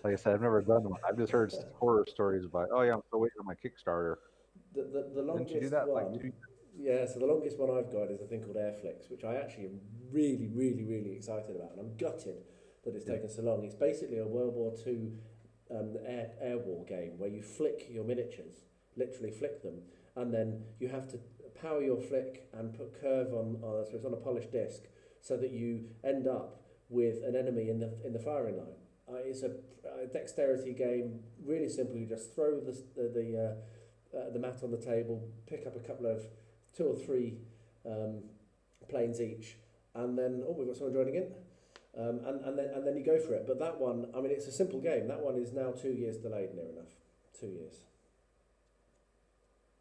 Like I said, I've never done one. I've just heard horror stories about, oh yeah, I'm still waiting on my Kickstarter. The longest Didn't you do that one, like 2 years? Yeah, so the longest one I've got is a thing called Airflix, which I actually am really, really, really excited about, and I'm gutted that it's taken so long. It's basically a World War II air war game where you flick your miniatures, literally flick them, and then you have to power your flick and put curve on so it's on a polished disc, so that you end up with an enemy in the firing line. It's a dexterity game, really simple. You just throw the mat on the table, pick up a couple of 2 or 3 planes each, and then we've got someone joining in, and then you go for it. But that one, I mean, it's a simple game. That one is now 2 years delayed, near enough. 2 years.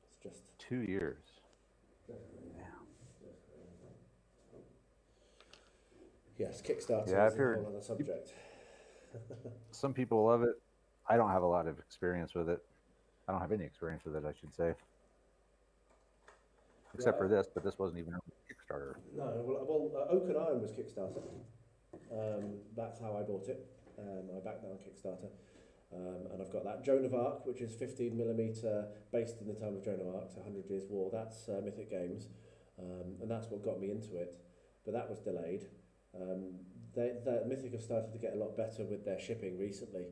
It's just 2 years. Yes, Kickstarter Yeah, is a whole other subject. Some people love it. I don't have a lot of experience with it. I don't have any experience with it, I should say. Except for this, but this wasn't even a Kickstarter. No, well, Oak and Iron was Kickstarter. That's how I bought it. I backed that on Kickstarter. And I've got that. Joan of Arc, which is 15mm, based in the time of Joan of Arc, so 100 Years' War. That's Mythic Games. And that's what got me into it. But that was delayed. Mythic have started to get a lot better with their shipping recently.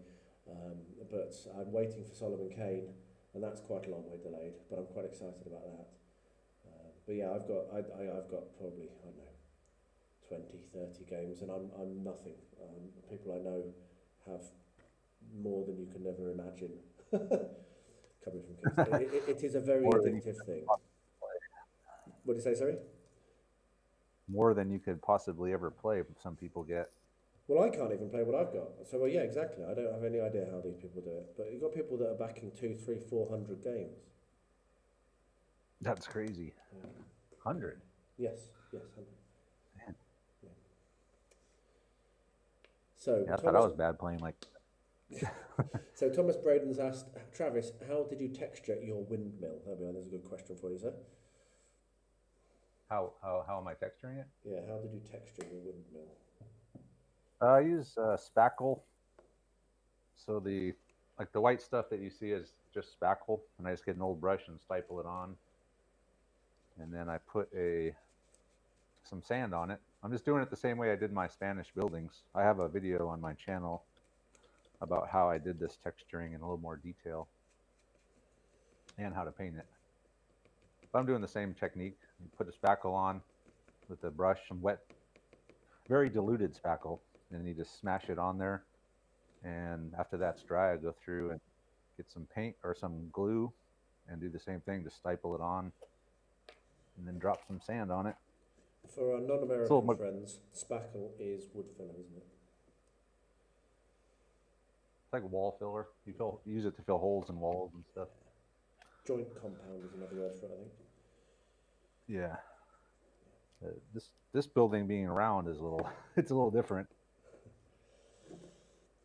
But I'm waiting for Solomon Kane, and that's quite a long way delayed. But I'm quite excited about that. But yeah, I've got probably, I don't know, 20, 30 games, and I'm nothing. People I know have more than you can ever imagine. Coming from Kickstarter, it is a very addictive thing. What did you say? Sorry. More than you could possibly ever play. Some people get. Well, I can't even play what I've got. So, well, yeah, exactly. I don't have any idea how these people do it. But you've got people that are backing 200, 300, 400 games. That's crazy. Yeah. 100? Yes, 100. Man. Yeah. So, yeah, I thought I was bad playing like. So Thomas Braden's asked, Travis, how did you texture your windmill? There's a good question for you, sir. How am I texturing it? Yeah, how did you texture your windmill? I use spackle. So the white stuff that you see is just spackle, and I just get an old brush and staple it on. And then I put some sand on it. I'm just doing it the same way I did my Spanish buildings. I have a video on my channel about how I did this texturing in a little more detail and how to paint it. But I'm doing the same technique. You put a spackle on with a brush, some wet, very diluted spackle, and then you just smash it on there. And after that's dry, I go through and get some paint or some glue and do the same thing, just staple it on and then drop some sand on it. For our non-American friends, spackle is wood filler, isn't it? It's like wall filler. You use it to fill holes in walls and stuff. Joint compound is another word for it, I think. Yeah. This building being round is it's a little different.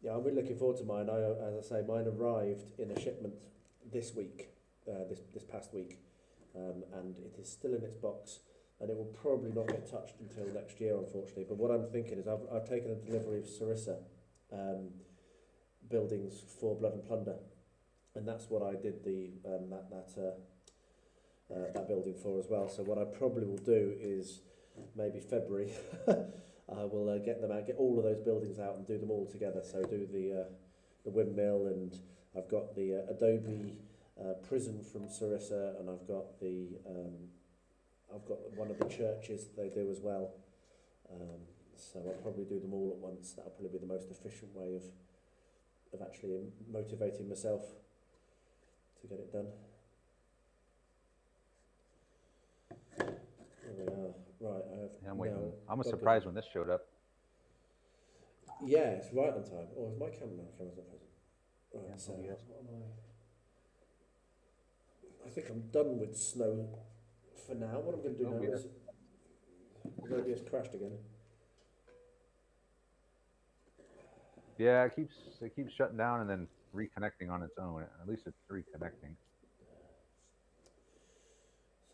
Yeah, I'm really looking forward to mine. As I say, mine arrived in a shipment this week, this past week, and it is still in its box, and it will probably not get touched until next year, unfortunately. But what I'm thinking is I've taken a delivery of Sarissa buildings for Blood and Plunder, and that's what I did that building for as well. So what I probably will do is maybe February I will get them out, get all of those buildings out and do them all together. So do the windmill, and I've got the Adobe prison from Sarissa, and I've got one of the churches they do as well. So I'll probably do them all at once. That'll probably be the most efficient way of actually motivating myself to get it done. There we are. Right, I'm waiting. I was surprised when this showed up. Yeah, it's right on time. Oh, is my camera? No, camera's not present. Right, Yeah, so yes. what am I think I'm done with snow for now. What I'm going to do now is OBS crashed again. Yeah, it keeps shutting down and then reconnecting on its own. At least it's reconnecting.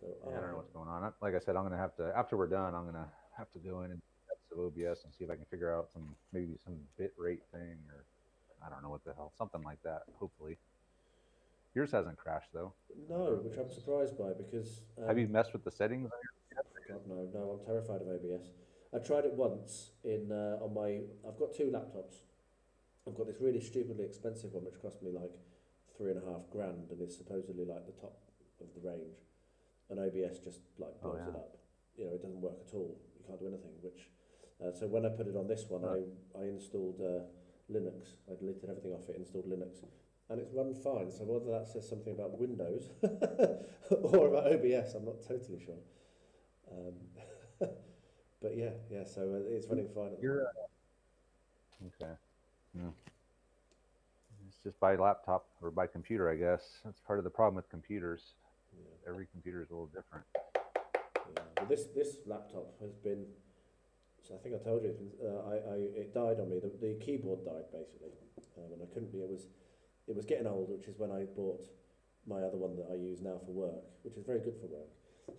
So yeah, I don't know what's going on. Like I said, I'm gonna have to, after we're done, I'm gonna have to go in and test the OBS and see if I can figure out maybe some bit rate thing, or I don't know what the hell, something like that. Hopefully, yours hasn't crashed though. No, which I'm surprised by, because have you messed with the settings on God, no, I'm terrified of OBS. I tried it once on my. I've got two laptops. I've got this really stupidly expensive one which cost me like $3,500 and is supposedly like the top of the range, and OBS just like blows it up. You know, it doesn't work at all. You can't do anything. Which, so when I put it on this one, I installed Linux. I deleted everything off it, installed Linux, and it's run fine. So whether that says something about Windows or about OBS, I'm not totally sure. But yeah. So it's running fine. Okay. Yeah. It's just by laptop or by computer, I guess. That's part of the problem with computers. Yeah. Every computer is a little different. Yeah. Well, this laptop has been. So I think I told you it died on me. The keyboard died basically, and I couldn't be. It was getting old, which is when I bought my other one that I use now for work, which is very good for work.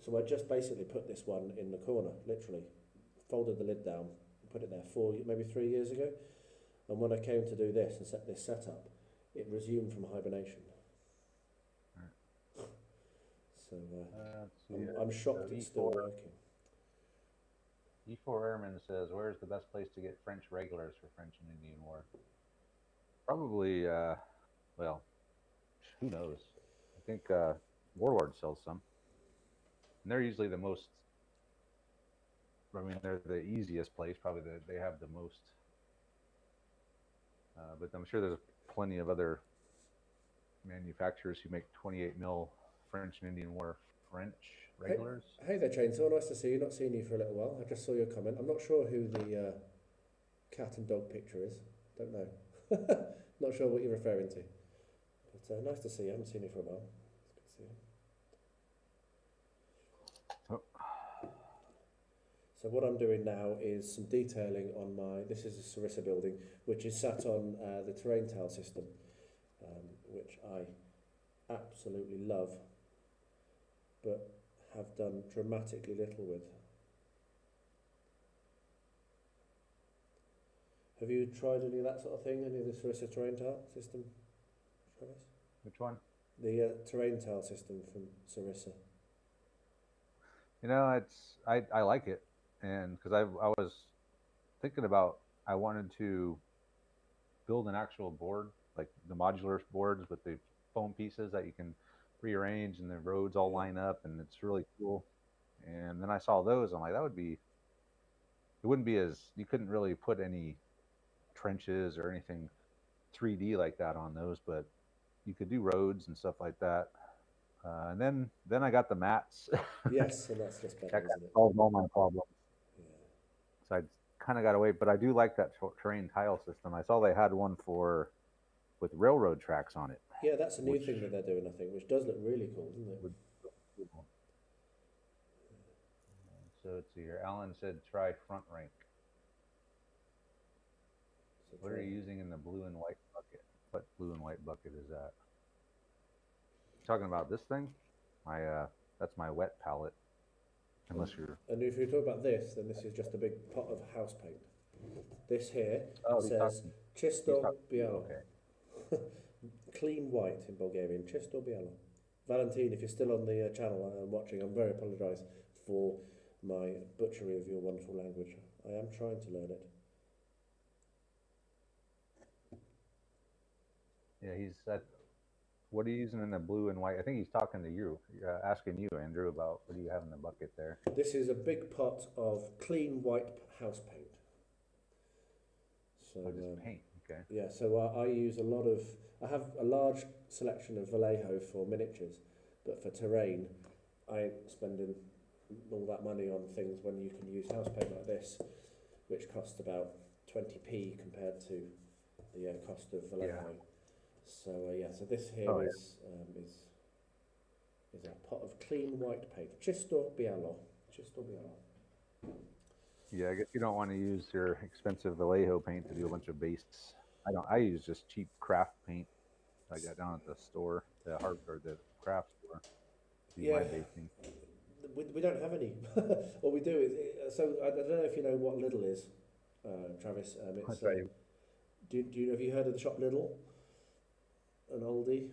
So I just basically put this one in the corner, literally, folded the lid down, put it there maybe 3 years ago. And when I came to do this and set this setup, it resumed from hibernation. Right. So I'm shocked it's still working. E4 Airman says, "Where's the best place to get French regulars for French and Indian War?" Probably, well, who knows? I think Warlord sells some. And they're usually the most, I mean, they're the easiest place. Probably they have the most. But I'm sure there's plenty of other manufacturers who make 28 mil French and Indian War French regulars. Hey there, Chainsaw. Nice to see you. Not seen you for a little while. I just saw your comment. I'm not sure who the cat and dog picture is. Don't know. Not sure what you're referring to. But nice to see you. I haven't seen you for a while. It's good to see you. So what I'm doing now is some detailing on this is a Sarissa building, which is sat on the terrain tile system, which I absolutely love, but have done dramatically little with. Have you tried any of that sort of thing, any of the Sarissa terrain tile system, Travis? Which one? The terrain tile system from Sarissa. You know, I like it. And because I was thinking about, I wanted to build an actual board, like the modular boards with the foam pieces that you can rearrange and the roads all line up, and it's really cool. And then I saw those, I'm like, it wouldn't be you couldn't really put any trenches or anything 3D like that on those, but you could do roads and stuff like that. And then I got the mats. Yes, and that's just better, isn't it? Solved all my problems. So I kind of got away, but I do like that terrain tile system. I saw they had one with railroad tracks on it. Yeah, that's a new thing that they're doing, I think, which does look really cool, doesn't it? So let's see here. Alan said try front rank. So what are you using in the blue and white bucket? What blue and white bucket is that? Talking about this thing? That's my wet palette. Unless you're... And if you talk about this, then this is just a big pot of house paint. This here says Chisto Bielo. Okay. Clean white in Bulgarian, Chisto Bielo. Valentin, if you're still on the channel and watching, I'm very apologise for my butchery of your wonderful language. I am trying to learn it. Yeah, he said, what are you using in the blue and white? I think he's talking to you, asking you, Andrew, about what do you have in the bucket there? This is a big pot of clean white house paint. So just paint, okay. Yeah, so I use I have a large selection of Vallejo for miniatures, but for terrain, I ain't spending all that money on things when you can use house paint like this, which costs about 20p compared to the cost of Vallejo. Yeah. So so this here is a pot of clean white paint. Chisto Bielo. Chisto Bielo. Yeah, I guess you don't want to use your expensive Vallejo paint to do a bunch of base. I use just cheap craft paint. I got down at the store, the craft store, do my Yeah, basting. we don't have any. What we do is, so I don't know if you know what Lidl is, Travis. It's That's right. have you heard of the shop Lidl, an oldie?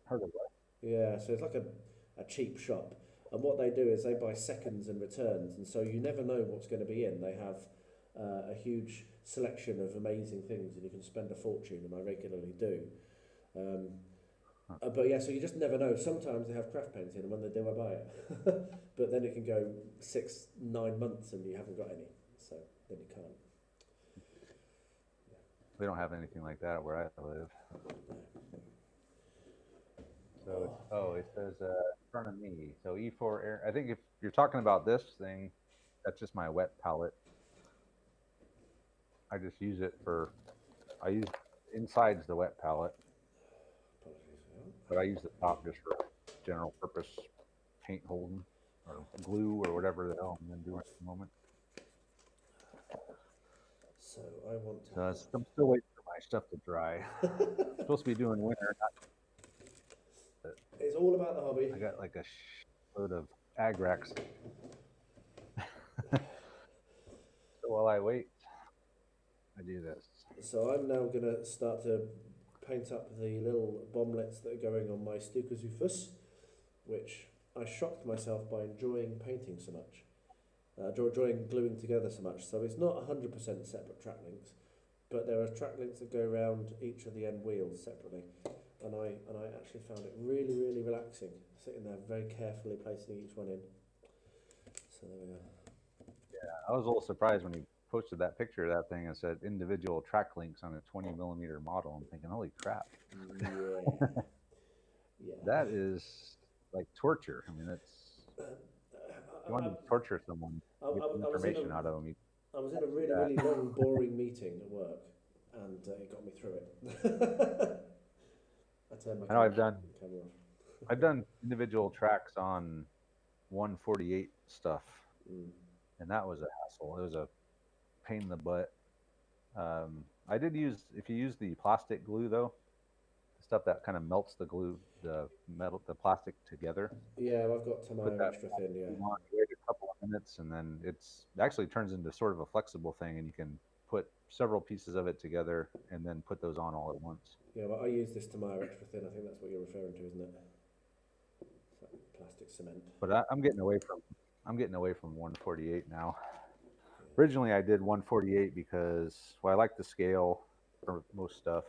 Heard of that? Yeah, so it's like a cheap shop. And what they do is they buy seconds and returns, and so you never know what's going to be in. They have a huge selection of amazing things, and you can spend a fortune, and I regularly do. Um, but yeah, so you just never know. Sometimes they have craft paints in, and when they do, I buy it. But then it can go 6, 9 months, and you haven't got any, so then you can't. We don't have anything like that where I live. So, it says in front of me. So E4 air. I think if you're talking about this thing, that's just my wet palette. I just use it I use inside's the wet palette, but I use the top just for general purpose paint holding or glue or whatever the hell I'm doing at the moment. So I want to. So I'm still waiting for my stuff to dry. I'm supposed to be doing winter. It's all about the hobby. I got like a load of Agrax. So while I wait, I do this. So I'm now going to start to paint up the little bomblets that are going on my Stukazoofus, which I shocked myself by enjoying painting so much, enjoying gluing together so much. So it's not 100% separate track links, but there are track links that go around each of the end wheels separately. And I actually found it really, really relaxing, sitting there very carefully placing each one in. So there we go. Yeah, I was a little surprised when you posted that picture of that thing and said individual track links on a 20mm model. I'm thinking, holy crap. Yeah. Yeah. That is like torture. I mean, it's you want to torture someone, get information out of them. I was in a really, really long, boring meeting at work, and it got me through it. I know I've done individual tracks on 148 stuff, and that was a hassle. It was a pain in the butt. I did use, if you use the plastic glue though, the stuff that kind of melts the glue, the plastic together. Yeah, I've got Tamiya extra thin. Yeah. Wait a couple of minutes, and then it's actually turns into sort of a flexible thing, and you can put several pieces of it together and then put those on all at once. Yeah, well, I use this Tamiya extra thin. I think that's what you're referring to, isn't it? It's like plastic cement. But I'm getting away from 148 now. Originally, I did 148 because, well, I like the scale for most stuff,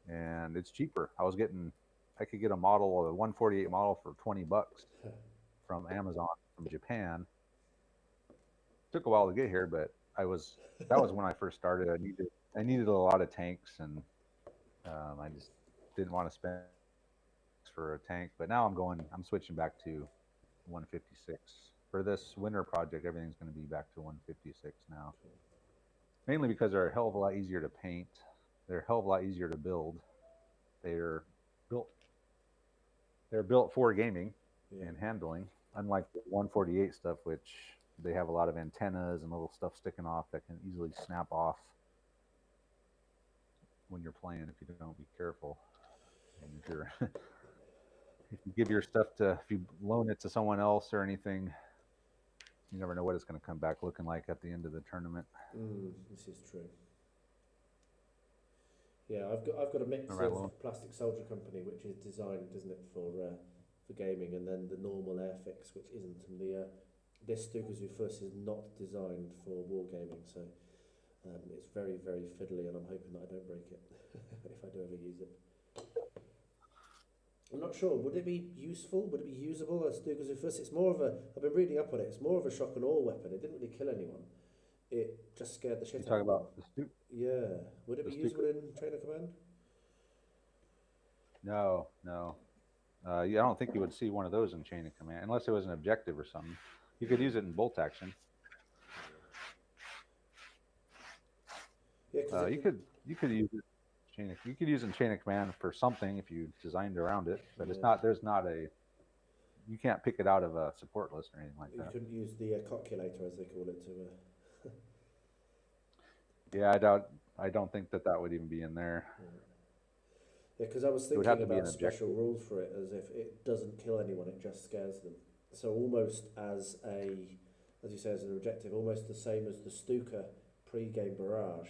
and it's cheaper. I could get a 148 model for $20 from Amazon, from Japan. Took a while to get here, but that was when I first started. I needed a lot of tanks, and I just didn't want to spend for a tank. But now I'm switching back to 156. For this winter project, everything's going to be back to 156 now. Mainly because they're a hell of a lot easier to paint. They're a hell of a lot easier to build. They're built for gaming and handling, unlike the 148 stuff, which they have a lot of antennas and little stuff sticking off that can easily snap off when you're playing if you don't be careful. And if you give your stuff if you loan it to someone else or anything, you never know what it's going to come back looking like at the end of the tournament. This is true. Yeah, I've got a mix of Plastic Soldier Company, which is designed, isn't it, for gaming, and then the normal Airfix, which isn't. And this Stukazoofus is not designed for wargaming, so it's very, very fiddly, and I'm hoping that I don't break it if I do ever use it. I'm not sure. Would it be useful? Would it be usable as Stukazoofus? It's more of I've been reading up on it. It's more of a shock and awe weapon. It didn't really kill anyone. It just scared the shit out of them. You talk about the Stuk? Yeah. Would it be usable in Chain of Command? No. I don't think you would see one of those in Chain of Command unless it was an objective or something. You could use it in bolt action. Yeah, you could use it. You could use it in Chain of Command for something if you designed around it, but it's not. You can't pick it out of a support list or anything like that. You couldn't use the calculator, as they call it, to. Yeah, I don't think that would even be in there. Yeah, because I was It would have thinking to be an about special objective. rules for it, as if it doesn't kill anyone, it just scares them. So almost as a, as you say, as an objective, almost the same as the Stuka pre-game barrage.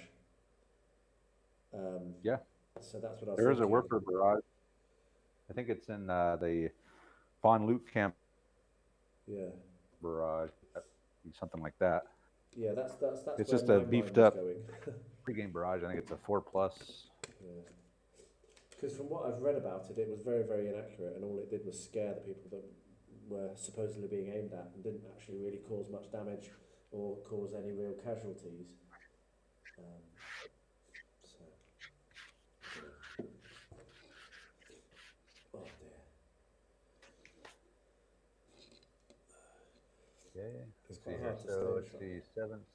Yeah, So that's what I was there is a thinking. worker barrage. I think it's in the Von Luke camp Yeah, barrage, something like that. yeah, that's It's where just a my mind beefed was up going. pregame barrage. I think it's a 4+. Yeah. Because from what I've read about it, it was very, very inaccurate, and all it did was scare the people that were supposedly being aimed at, and didn't actually really cause much damage or cause any real casualties. So, you know. Oh dear. Okay, It's let's see quite here. hard to So stay let's shot. see, 7th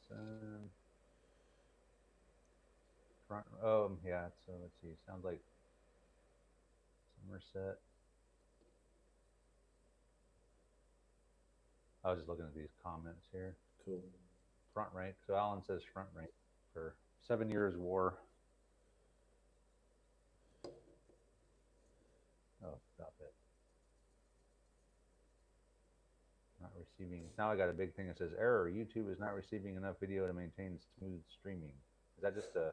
front. Oh, yeah. So let's see. Sounds like Somerset. I was just looking at these comments here. Cool. Front rank. So Alan says front rank for 7 years war. Oh, stop it. Not receiving. Now I got a big thing that says error. YouTube is not receiving enough video to maintain smooth streaming. Is that just a?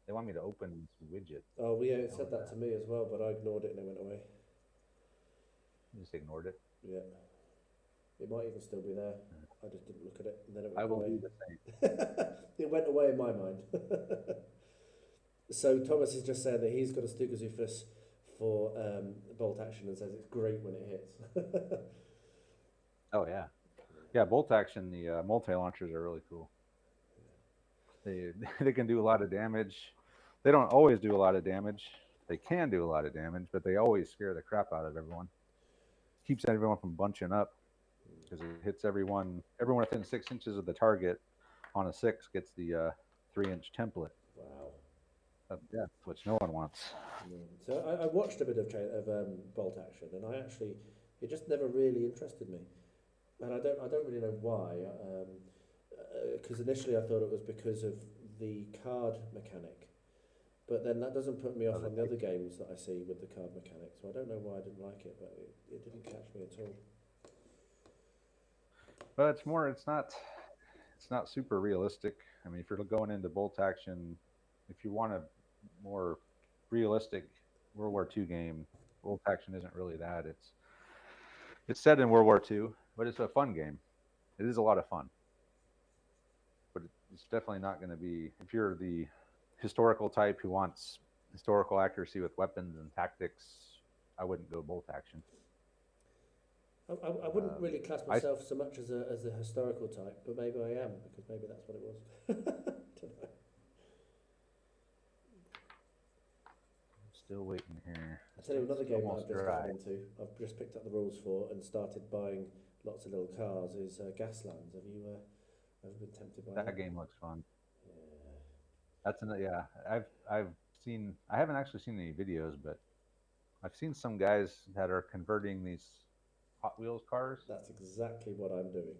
They want me to open this widget. Oh, well, yeah, it said that to me as well, but I ignored it and it went away. You just ignored it. Yeah. It might even still be there. I just didn't look at it, and then it I went will away. do the same. It went away in my mind. So Thomas is just saying that he's got a Stukazuphus for bolt action and says it's great when it hits. Oh yeah, yeah. Bolt action. The multi launchers are really cool. They can do a lot of damage. They don't always do a lot of damage. They can do a lot of damage, but they always scare the crap out of everyone. Keeps everyone from bunching up because it hits everyone. Everyone within 6 inches of the target on a 6 gets the 3-inch template. Wow. Of death, which no one wants. So I watched a bit of bolt action, and it just never really interested me, and I don't really know why. Because initially I thought it was because of the card mechanic, but then that doesn't put me off on the other games that I see with the card mechanic. So I don't know why I didn't like it, but it didn't catch me at all. But it's more. It's not super realistic. I mean, if you're going into bolt action, if you want a more realistic World War II game, bolt action isn't really that. It's set in World War II, but it's a fun game. It is a lot of fun, but it's definitely not going to be, if you're the historical type who wants historical accuracy with weapons and tactics, I wouldn't go bolt action. I wouldn't really class myself so much as a historical type, but maybe I am, because maybe that's what it was. Don't know. Still waiting here. I'll tell you another game that I've just dry. gotten into, I've just picked up the rules for and started buying lots of little cars, is Gaslands. Have you ever been tempted by that? That game looks fun. Yeah. I've seen, I haven't actually seen any videos, but I've seen some guys that are converting these Hot Wheels cars. That's exactly what I'm doing.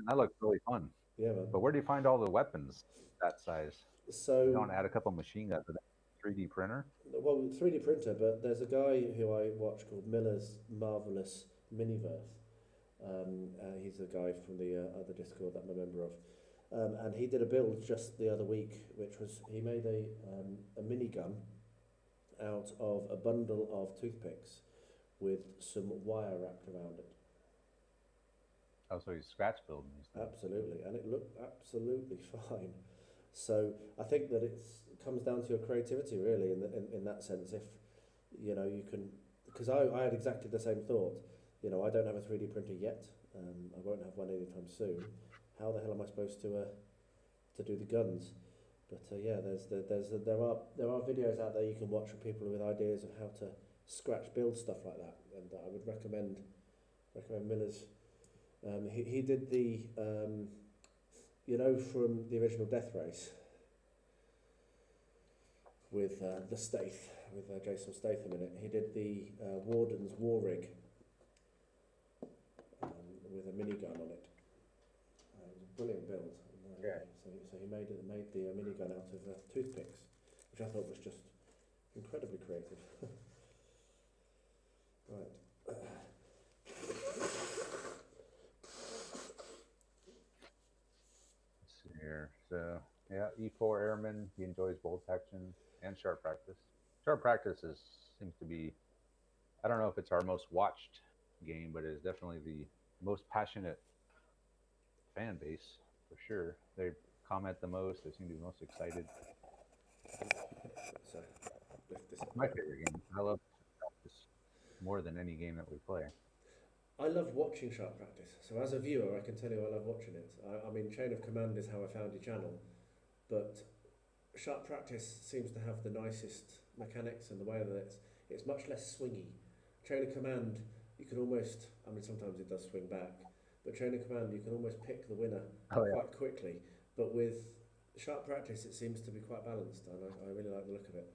That looks really fun. Yeah, man. But where do you find all the weapons that size? So you don't add a couple machine guns with a 3D printer? Well, 3D printer, but there's a guy who I watch called Miller's Marvelous Miniverse. He's a guy from the other Discord that I'm a member of. And he did a build just the other week, which was, he made a minigun out of a bundle of toothpicks with some wire wrapped around it. Oh, so he's scratch building these things. Absolutely, and it looked absolutely fine. So I think that it comes down to your creativity, really, in that sense. If you know, you can, because I had exactly the same thought. You know, I don't have a 3D printer yet. I won't have one anytime soon. How the hell am I supposed to do the guns? But yeah, there are videos out there you can watch for people with ideas of how to scratch build stuff like that, and I would recommend Miller's. He did the you know, from the original Death Race with the Staith, with Jason Statham in it. He did the Warden's War Rig with a minigun on it. It was a brilliant build. Yeah. So he made the minigun out of toothpicks, which I thought was just incredibly creative. Right. Let's see here. So yeah, E4 Airman. He enjoys bolt action and sharp practice. Sharp practice seems to be, I don't know if it's our most watched game, but it is definitely the most passionate fan base for sure. They comment the most. They seem to be most excited. So lift this up. My favorite game. I love practice more than any game that we play. I love watching sharp practice. So as a viewer, I can tell you I love watching it. I mean, Chain of Command is how I found your channel, but sharp practice seems to have the nicest mechanics and the way that it's much less swingy. Chain of Command, you can almost, I mean, sometimes it does swing back, but Chain of Command, you can almost pick the winner quite quickly. But with sharp practice, it seems to be quite balanced, and I really like the look of it.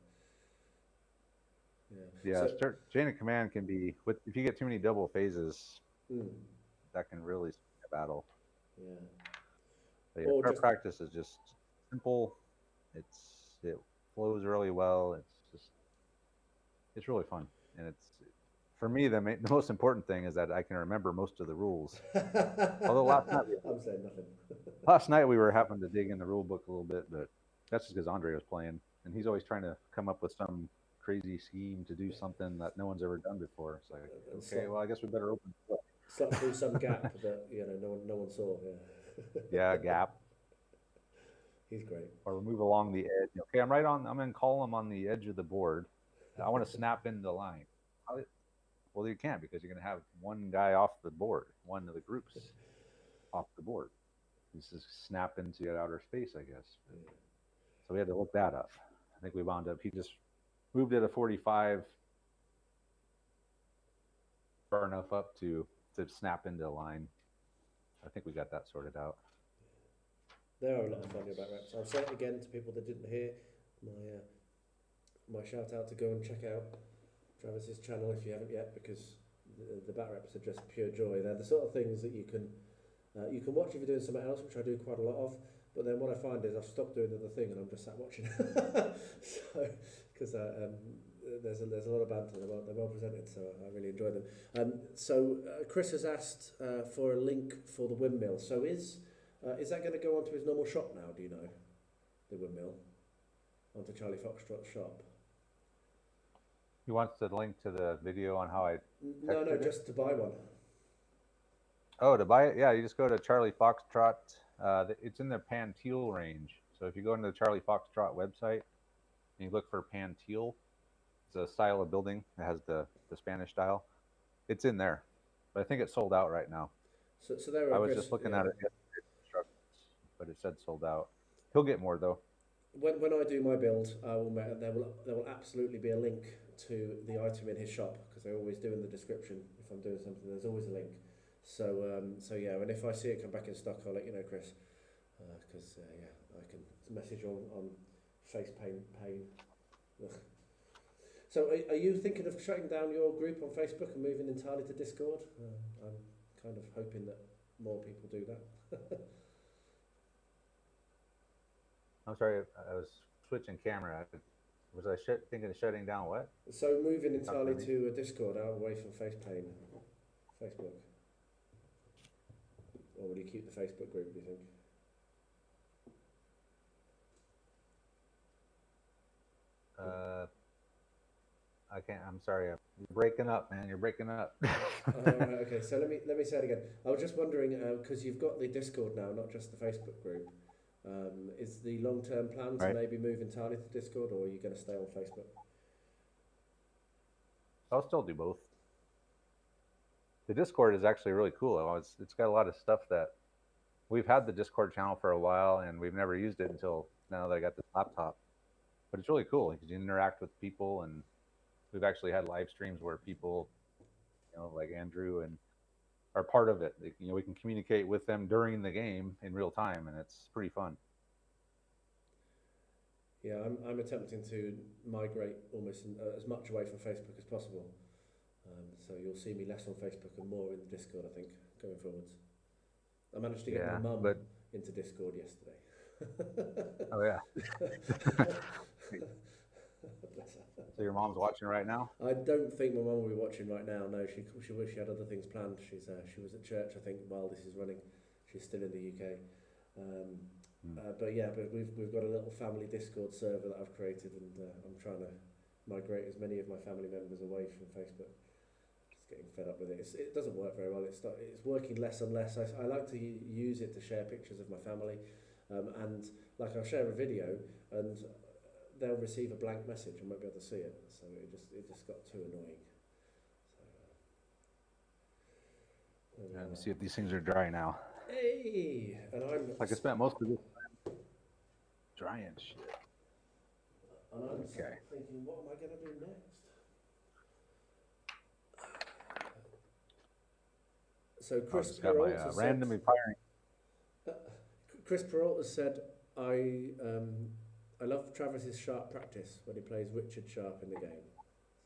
Yeah, so, Chain of Command can be, if you get too many double phases, that can really swing a battle. Yeah. But yeah, sharp practice is just simple. It flows really well. It's really fun, and it's, for me, the most important thing is that I can remember most of the rules. Although I'm saying nothing. Last night we were having to dig in the rule book a little bit, but that's just because Andre was playing, and he's always trying to come up with some crazy scheme to do something that no one's ever done before. It's like, okay, well, I guess we better open it up. Slot through some gap that no one saw. Yeah, gap. He's great. Or move along the edge. Okay, I'm in column on the edge of the board. I want to snap into the line. Well, you can't, because you're going to have one guy off the board, one of the groups off the board. This is snap into outer space, I guess. So we had to look that up. I think we wound up, he just moved it a 45 far enough up to snap into the line. I think we got that sorted out. There are a lot of fun back reps. I'll say it again to people that didn't hear my shout out to go and check out Travis's channel if you haven't yet, because the back reps are just pure joy. They're the sort of things that you can watch if you're doing something else, which I do quite a lot of. But then what I find is I've stopped doing the other thing and I'm just sat watching. So, because there's a lot of banter. They're well presented, so I really enjoy them. So Chris has asked for a link for the windmill. So is that going to go onto his normal shop now? Do you know, the windmill, onto Charlie Foxtrot's shop? He wants the link to the video on how I. No, just to buy one. Oh, to buy it? Yeah, you just go to Charlie Foxtrot. It's in the Panteal range. So if you go into the Charlie Foxtrot website and you look for Panteal, it's a style of building that has the Spanish style. It's in there, but I think it's sold out right now. So there. I was just looking at it yesterday, but it said sold out. He'll get more though. When I do my build, there will absolutely be a link to the item in his shop, because I always do in the description if I'm doing something. There's always a link. So yeah, and if I see it come back in stock, I'll let you know, Chris, because I can message on face pain. So are you thinking of shutting down your group on Facebook and moving entirely to Discord? I'm kind of hoping that more people do that. I'm sorry, I was switching camera. Was I thinking of shutting down what? So moving entirely to a Discord, away from Facebook. Or will you keep the Facebook group, do you think? I can't. I'm sorry. You're breaking up, man. You're breaking up. Okay, so let me say it again. I was just wondering, because you've got the Discord now, not just the Facebook group. Is the long-term plan to maybe move entirely to Discord, or are you going to stay on Facebook? I'll still do both. The Discord is actually really cool. It's got a lot of stuff that we've had the Discord channel for a while, and we've never used it until now that I got this laptop. But it's really cool because you interact with people, and we've actually had live streams where people, like Andrew, and are part of it. We can communicate with them during the game in real time, and it's pretty fun. Yeah, I'm attempting to migrate almost as much away from Facebook as possible. So you'll see me less on Facebook and more in the Discord, I think, going forwards. I managed to get my mum into Discord yesterday. Oh, yeah. So your mom's watching right now? I don't think my mum will be watching right now. No, she wished she had other things planned. She was at church, I think, while this is running. She's still in the UK. But yeah, but we've got a little family Discord server that I've created, and I'm trying to migrate as many of my family members away from Facebook. Just getting fed up with it. It doesn't work very well. It's working less and less. I like to use it to share pictures of my family, and like I'll share a video and they'll receive a blank message and won't be able to see it. So it just got too annoying. So, Let me see if these things are dry now. Hey, and I'm like I spent most of this time drying shit. And I'm thinking, what am I going to do next? So Chris Peralta randomly firing. Chris Peralta said, I love Travis's sharp practice when he plays Richard Sharp in the game.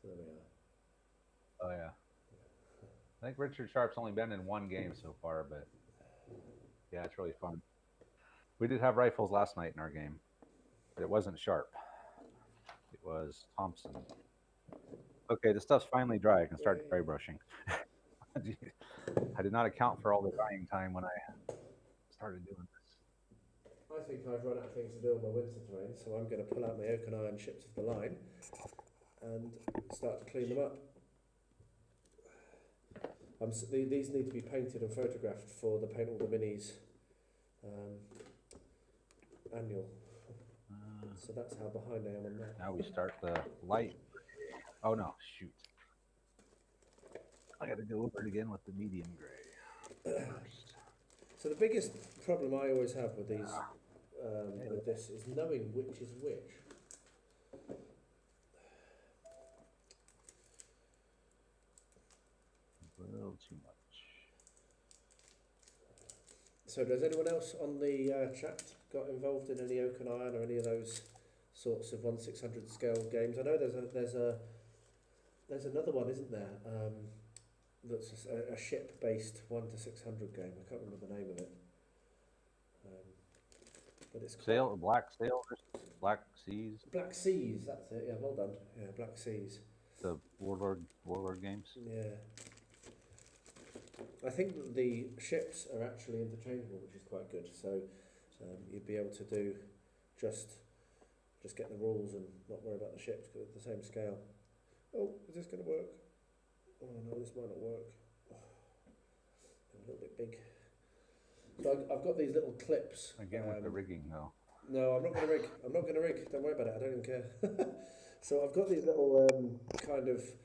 So there we are. Oh yeah. I think Richard Sharp's only been in one game so far, but yeah, it's really fun. We did have rifles last night in our game, but it wasn't Sharp. It was Thompson. Okay, the stuff's finally dry. I can start dry brushing. I did not account for all the drying time when I started doing this. I think I've run out of things to do on my winter terrain, so I'm going to pull out my oak and iron ships of the line and start to clean them up. These need to be painted and photographed for the Paint All the Minis annual. So that's how behind I am on that. Now we start the light. Oh no, shoot. I got to go over it again with the medium gray first. So the biggest problem I always have with these, with this, is knowing which is which. A little too much. So does anyone else on the chat got involved in any oak and iron or any of those sorts of 1/600 scale games? I know there's another one, isn't there? That's a ship-based 1/600 game. I can't remember the name of it. But it's Black Seas. Black Seas. That's it. Yeah, well done. Yeah, Black Seas. The Warlord games. Yeah. I think the ships are actually interchangeable, which is quite good. So you'd be able to do just get the rules and not worry about the ships because it's the same scale. Oh, is this going to work? Oh no, this might not work. Oh, a little bit big. So I've got these little clips. Again with the rigging though. No, I'm not going to rig. I'm not going to rig. Don't worry about it. I don't even care. So I've got these little kind of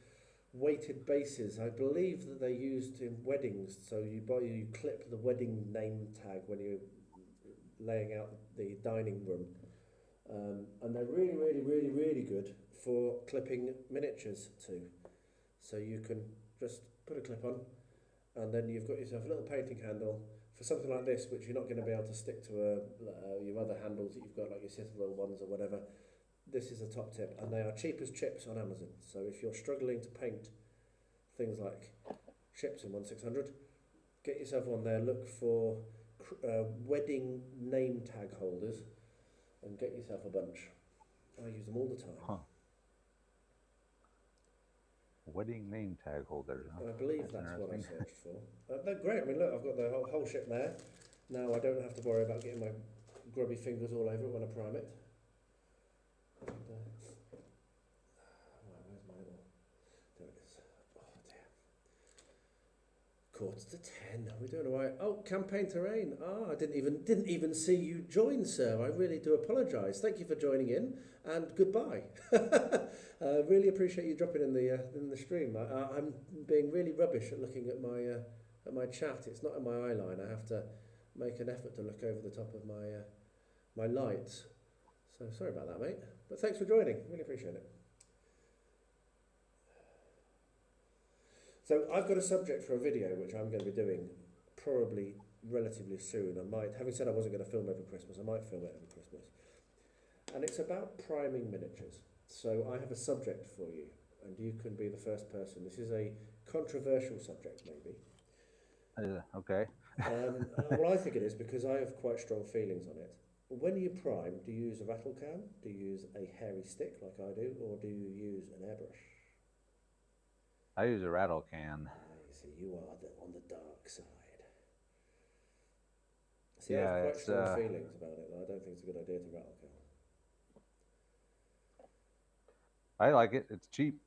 weighted bases. I believe that they're used in weddings. So you clip the wedding name tag when you're laying out the dining room. And they're really, really, really, really good for clipping miniatures too. So you can just put a clip on, and then you've got yourself a little painting handle for something like this, which you're not going to be able to stick to your other handles that you've got, like your Citadel ones or whatever. This is a top tip, and they are cheap as chips on Amazon. So if you're struggling to paint things like ships in 1/600, get yourself on there, look for wedding name tag holders, and get yourself a bunch. I use them all the time. Huh. Wedding name tag holders. Huh? I believe that's what I searched for. They're great. I mean, look, I've got the whole ship there. Now I don't have to worry about getting my grubby fingers all over it when I prime it. And, where's my little... There it is. Oh dear. 9:45. We're doing all right. Oh, campaign terrain. I didn't even see you join, sir. I really do apologise. Thank you for joining in, and goodbye. Really appreciate you dropping in the stream. I'm being really rubbish at looking at my chat. It's not in my eye line. I have to make an effort to look over the top of my lights. So sorry about that, mate. But thanks for joining. Really appreciate it. So I've got a subject for a video which I'm going to be doing probably relatively soon. Having said I wasn't going to film over Christmas, I might film it over Christmas. And it's about priming miniatures. So I have a subject for you, and you can be the first person. This is a controversial subject, maybe. Okay. Well, I think it is because I have quite strong feelings on it. When you prime, do you use a rattle can? Do you use a hairy stick like I do, or do you use an airbrush? I use a rattle can. You see, you are on the dark side. See, I have Yeah, quite it's strong feelings about it. I don't think it's a good idea to rattle can. I like it. It's cheap.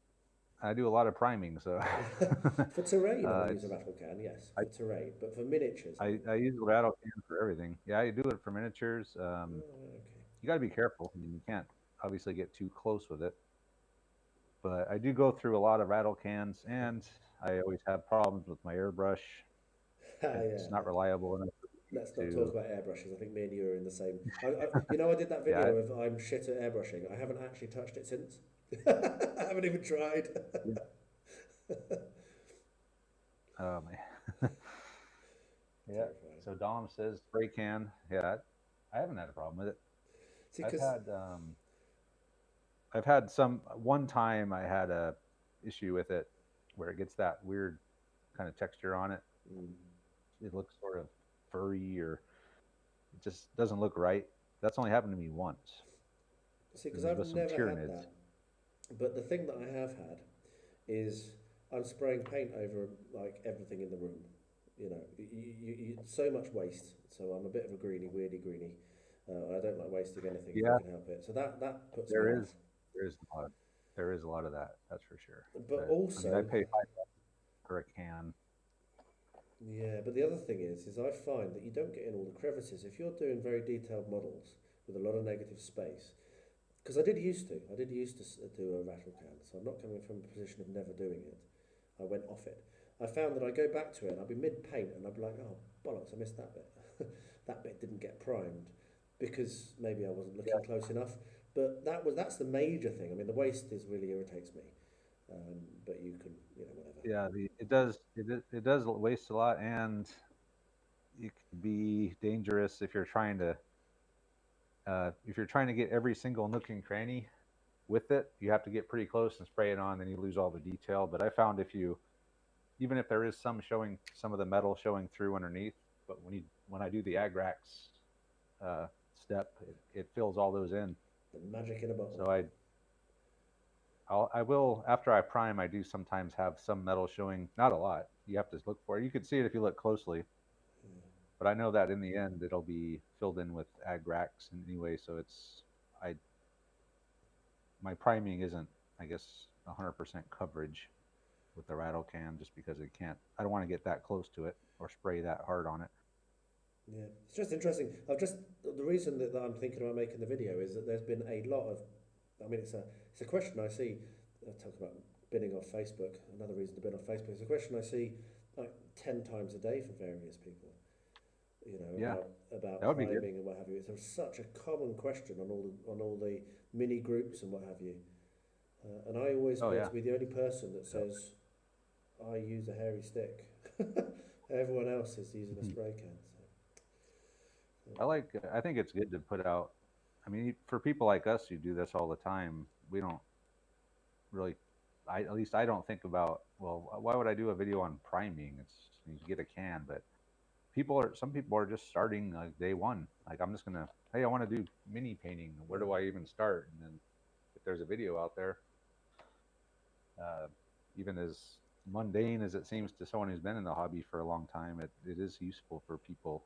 I do a lot of priming, so For terrain, I'll use a rattle can, yes, for terrain. But for miniatures, I use the rattle can for everything. Yeah, I do it for miniatures. okay. You got to be careful. I mean, you can't obviously get too close with it. But I do go through a lot of rattle cans, and I always have problems with my airbrush. Yeah. It's not reliable enough Let's not talk to. about airbrushes. I think me and you are in the same. I did that Yeah, video of I'm shit at airbrushing. I haven't actually touched it since. I haven't even tried. yeah. Oh man. Yeah. Terrifying. So Dom says spray can. Yeah, I haven't had a problem with it. See, I've because had I've had one time I had a issue with it where it gets that weird kind of texture on it. It looks sort of furry, or it just doesn't look right. That's only happened to me once. see, It because was I've with some never had Tyranids. that. But the thing that I have had is I'm spraying paint over like everything in the room. You know, so much waste. So I'm a bit of a weirdy greenie. I don't like wasting anything if Yeah, I can help it. So that puts me there off. is there is a lot of, there is a lot of that. That's for sure. But But I mean, I also, pay $5 for a can. yeah, but the other thing is I find that you don't get in all the crevices. If you're doing very detailed models with a lot of negative space, because I did used to do a rattle can, so I'm not coming from a position of never doing it. I went off it. I found that I go back to it and I'd be mid paint and I'd be like, oh bollocks, I missed that bit. That bit didn't get primed because maybe I wasn't Yeah, looking close enough. But that's the major thing. I mean, the waste is really irritates me. But you can, whatever. yeah. It does waste a lot, and it can be dangerous if you're trying to get every single nook and cranny with it. You have to get pretty close and spray it on, then you lose all the detail. But I found even if there is some of the metal showing through underneath, but when I do the agrax step, it fills all those in. The magic in a bottle. So I will, after I prime, I do sometimes have some metal showing. Not a lot. You have to look for it. You can see it if you look closely. But I know that in the end it'll be filled in with agrax anyway. So I my priming isn't, I guess, 100% coverage with the rattle can, just because I don't want to get that close to it or spray that hard on it. Yeah, it's just interesting. The reason that I'm thinking about making the video is that there's been a lot of, I mean, it's a question I see. Talk about binning off Facebook. Another reason to bin off Facebook. It's a question I see like 10 times a day from various people. Yeah, About that would be good. priming and what have you. It's such a common question on all the mini groups and what have you. And I always Oh want yeah. to be the only person that says I use a hairy stick. Everyone else is using a spray can. I think it's good to put out. I mean, for people like us who do this all the time, we don't really. At least I don't think about, well, why would I do a video on priming? It's, you get a can, but some people are just starting like day one. Like, I'm just gonna, hey, I want to do mini painting. Where do I even start? And then if there's a video out there, even as mundane as it seems to someone who's been in the hobby for a long time, it is useful for people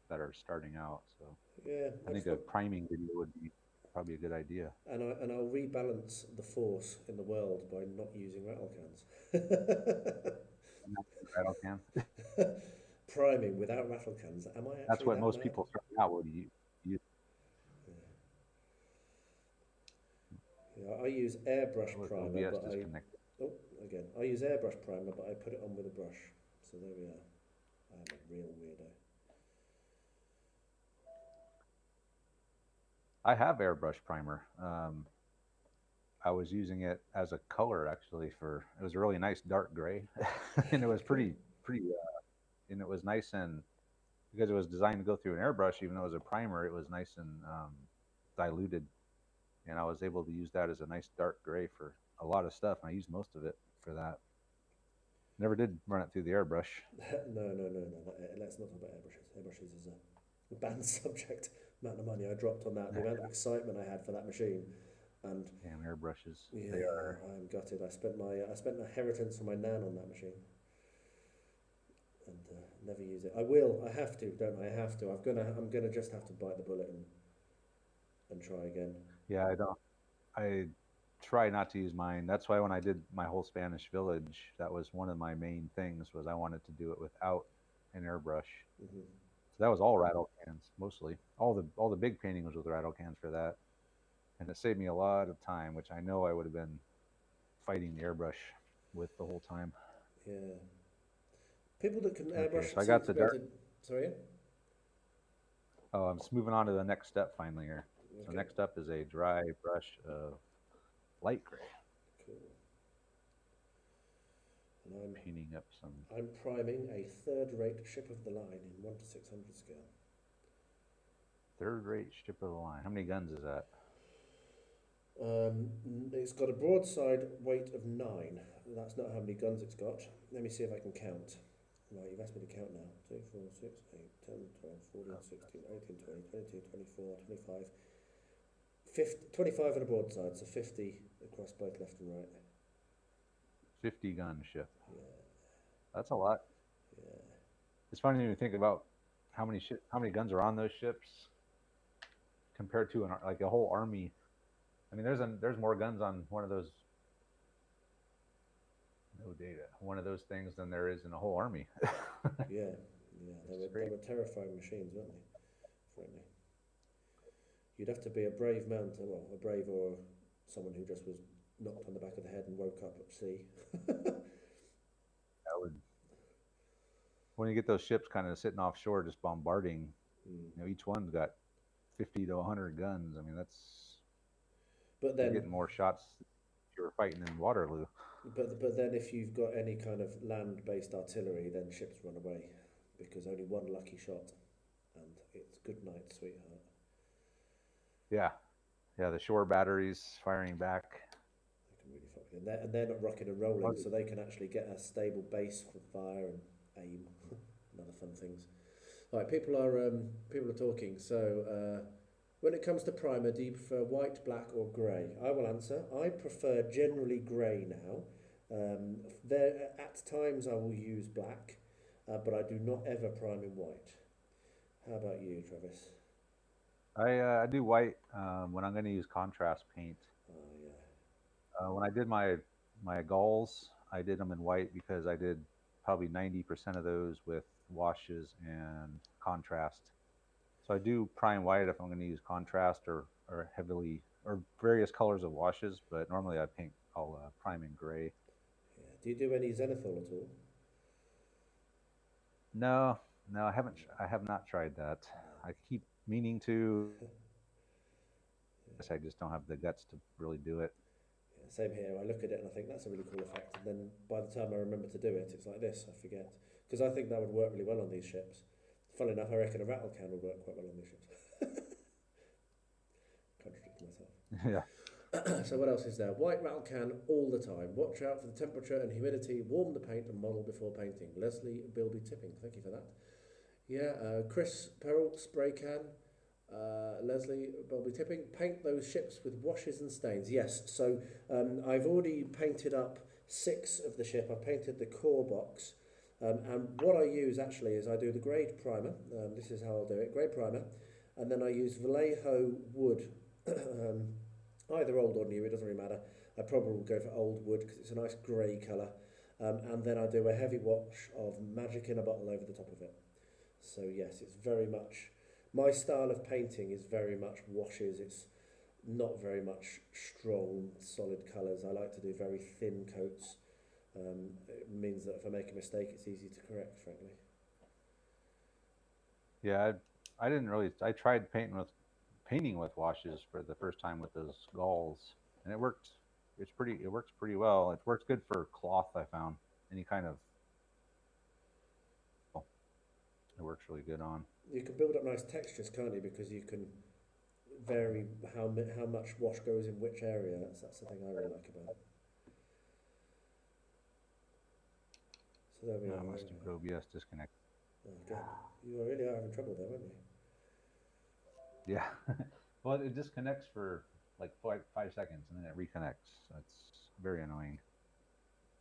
that are starting out. So Yeah, I think a priming video would be probably a good idea. and I'll rebalance the force in the world by not using rattle cans. Rattle can. Priming without rattle cans. Am I That's actually what that most mad? people starting out would use. Yeah, I use airbrush primer, OBS but disconnected. I use airbrush primer, but I put it on with a brush. So there we are. I'm a real weirdo. I have airbrush primer. I was using it as a color actually it was a really nice dark gray, and it was and it was nice, and because it was designed to go through an airbrush, even though it was a primer, it was nice and diluted, and I was able to use that as a nice dark gray for a lot of stuff. And I used most of it for that. Never did run it through the airbrush. No. Let's not talk about airbrushes. Airbrushes is a banned subject. amount of money I dropped on that, the amount of excitement I had for that machine, and Damn airbrushes. yeah, They are. I'm gutted. I spent my inheritance from my nan on that machine, and never use it. I will. I have to, don't I? I have to. I'm gonna just have to bite the bullet and try again. Yeah, I don't. I try not to use mine. That's why when I did my whole Spanish village, that was one of my main things was I wanted to do it without an airbrush. Hmm. So that was all rattle cans mostly. All the big painting was with rattle cans for that, and it saved me a lot of time, which I know I would have been fighting the airbrush with the whole time. Yeah. People that can Okay, airbrush so I seem got to the be able dark. to. Sorry. Yeah? Oh, I'm just moving on to the next step finally here. So Okay. next up is a dry brush of light gray, Cool. And painting up some I'm priming a third-rate ship of the line in 1:600 scale. third-rate ship of the line. How many guns is that? It's got a broadside weight of 9. That's not how many guns it's got. Let me see if I can count. Right, you've asked me to count now. 2, 4, 6, 8, 10, 12, 14, 16, 18, 20, 22, 24, 25, 50, 25 on a broadside, so 50 across both left and right. 50 gun ship. Yeah, That's a lot. yeah. It's funny when you think about how many guns are on those ships compared to like a whole army. I mean, there's more guns on one of those. No data. One of those things than there is in a whole army. Yeah, yeah. They Great. were terrifying machines, weren't they? Frankly, you'd have to be a brave man to, well, a brave or someone who just was knocked on the back of the head and woke up at sea. That would when you get those ships kind of sitting offshore just bombarding. Mm. You know, each one's got 50 to 100 guns. I mean, But you're then, getting more shots if you were fighting in Waterloo. but then, if you've got any kind of land-based artillery, then ships run away because only one lucky shot, and it's good night, sweetheart. Yeah, yeah. The shore batteries firing back. They can really fuck you. And they're not rocking and rolling, so they can actually get a stable base for fire and aim and other fun things. Right, people are talking. So, when it comes to primer, do you prefer white, black, or grey? I will answer. I prefer generally grey now. There at times I will use black, but I do not ever prime in white. How about you, Travis? I do white when I'm going to use contrast paint. Oh yeah. When I did my gulls, I did them in white because I did probably 90% of those with washes and contrast. So I do prime white if I'm going to use contrast or heavily or various colors of washes, but normally I'll prime in gray. Yeah. Do you do any zenithal at all? No, no, I haven't. I have not tried that. I keep meaning to. I just don't have the guts to really do it. Yeah, same here. I look at it and I think that's a really cool effect, and then by the time I remember to do it, it's like this. I forget because I think that would work really well on these ships. Funnily enough, I reckon a rattle can would work quite well on these ships. Contradict myself. Yeah. So what else is there? White rattle can all the time. Watch out for the temperature and humidity. Warm the paint and model before painting. Leslie Bilby Tipping. Thank you for that. Yeah, Chris Peril spray can. Leslie Bilby Tipping. Paint those ships with washes and stains. Yes. So I've already painted up 6 of the ship. I've painted the core box. And what I use actually is I do the grade primer. This is how I'll do it. Grade primer. And then I use Vallejo wood. Either old or new, it doesn't really matter. I probably will go for old wood because it's a nice grey colour. And then I do a heavy wash of Magic in a Bottle over the top of it. So yes, it's very much, my style of painting is very much washes. It's not very much strong, solid colours. I like to do very thin coats. It means that if I make a mistake, it's easy to correct, frankly. Yeah, I didn't really. I tried painting with washes for the first time with those galls, and it worked. It works pretty well. It works good for cloth. I found any kind of. It works really good on. You can build up nice textures, can't you? Because you can vary how much wash goes in which area. That's the thing I really like about it. So there we are. I must have OBS disconnect. Oh, God. You really are having trouble there, weren't you? Yeah. Well, it disconnects for like 5 seconds and then it reconnects. That's very annoying.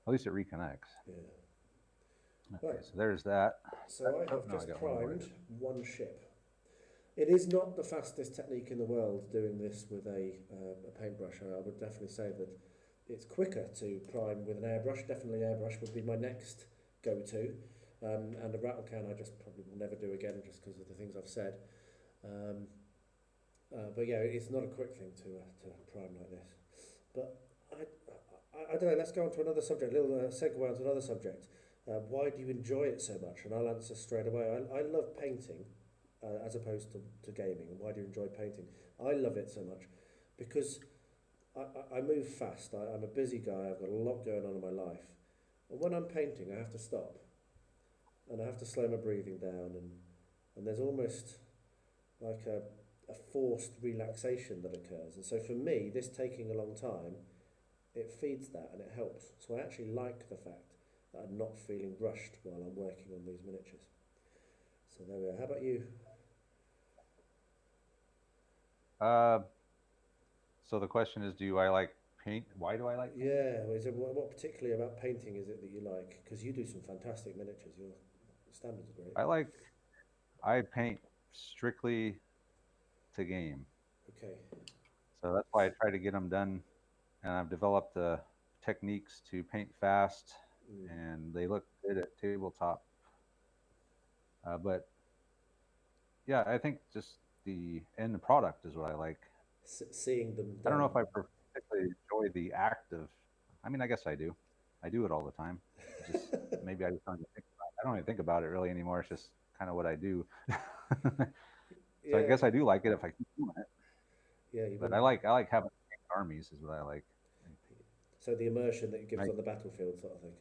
At least it reconnects. Yeah. Okay, Right. so there's that. So I Oh, have no, I just got one more. primed one ship. It is not the fastest technique in the world doing this with a paintbrush. I would definitely say that it's quicker to prime with an airbrush. Definitely airbrush would be my next go-to. And a rattle can I just probably will never do again just because of the things I've said. But yeah, it's not a quick thing to prime like this. But I don't know, let's go on to another subject, a little segue onto another subject. Why do you enjoy it so much? And I'll answer straight away. I love painting as opposed to gaming. And why do you enjoy painting? I love it so much because I move fast. I'm a busy guy. I've got a lot going on in my life. And when I'm painting, I have to stop. And I have to slow my breathing down. And there's almost like a forced relaxation that occurs. And so for me, this taking a long time, it feeds that and it helps. So I actually like the fact that I'm not feeling rushed while I'm working on these miniatures. So there we are. How about you? So the question is, do I like paint? Why do I like paint? Yeah, what particularly about painting is it that you like? Because you do some fantastic miniatures. Your standards are great. I paint strictly to game. Okay. So that's why I try to get them done. And I've developed techniques to paint fast and they look good at tabletop. But yeah, I think just the end product is what I like. Seeing them done. I don't know if I particularly enjoy the act of, I mean, I guess I do. I do it all the time. Just maybe I just don't even think about it. I don't even think about it really anymore. It's just kind of what I do. So I guess I do like it if I keep doing it. Yeah, but I like having armies is what I like. So the immersion that it gives on the battlefield, sort of thing.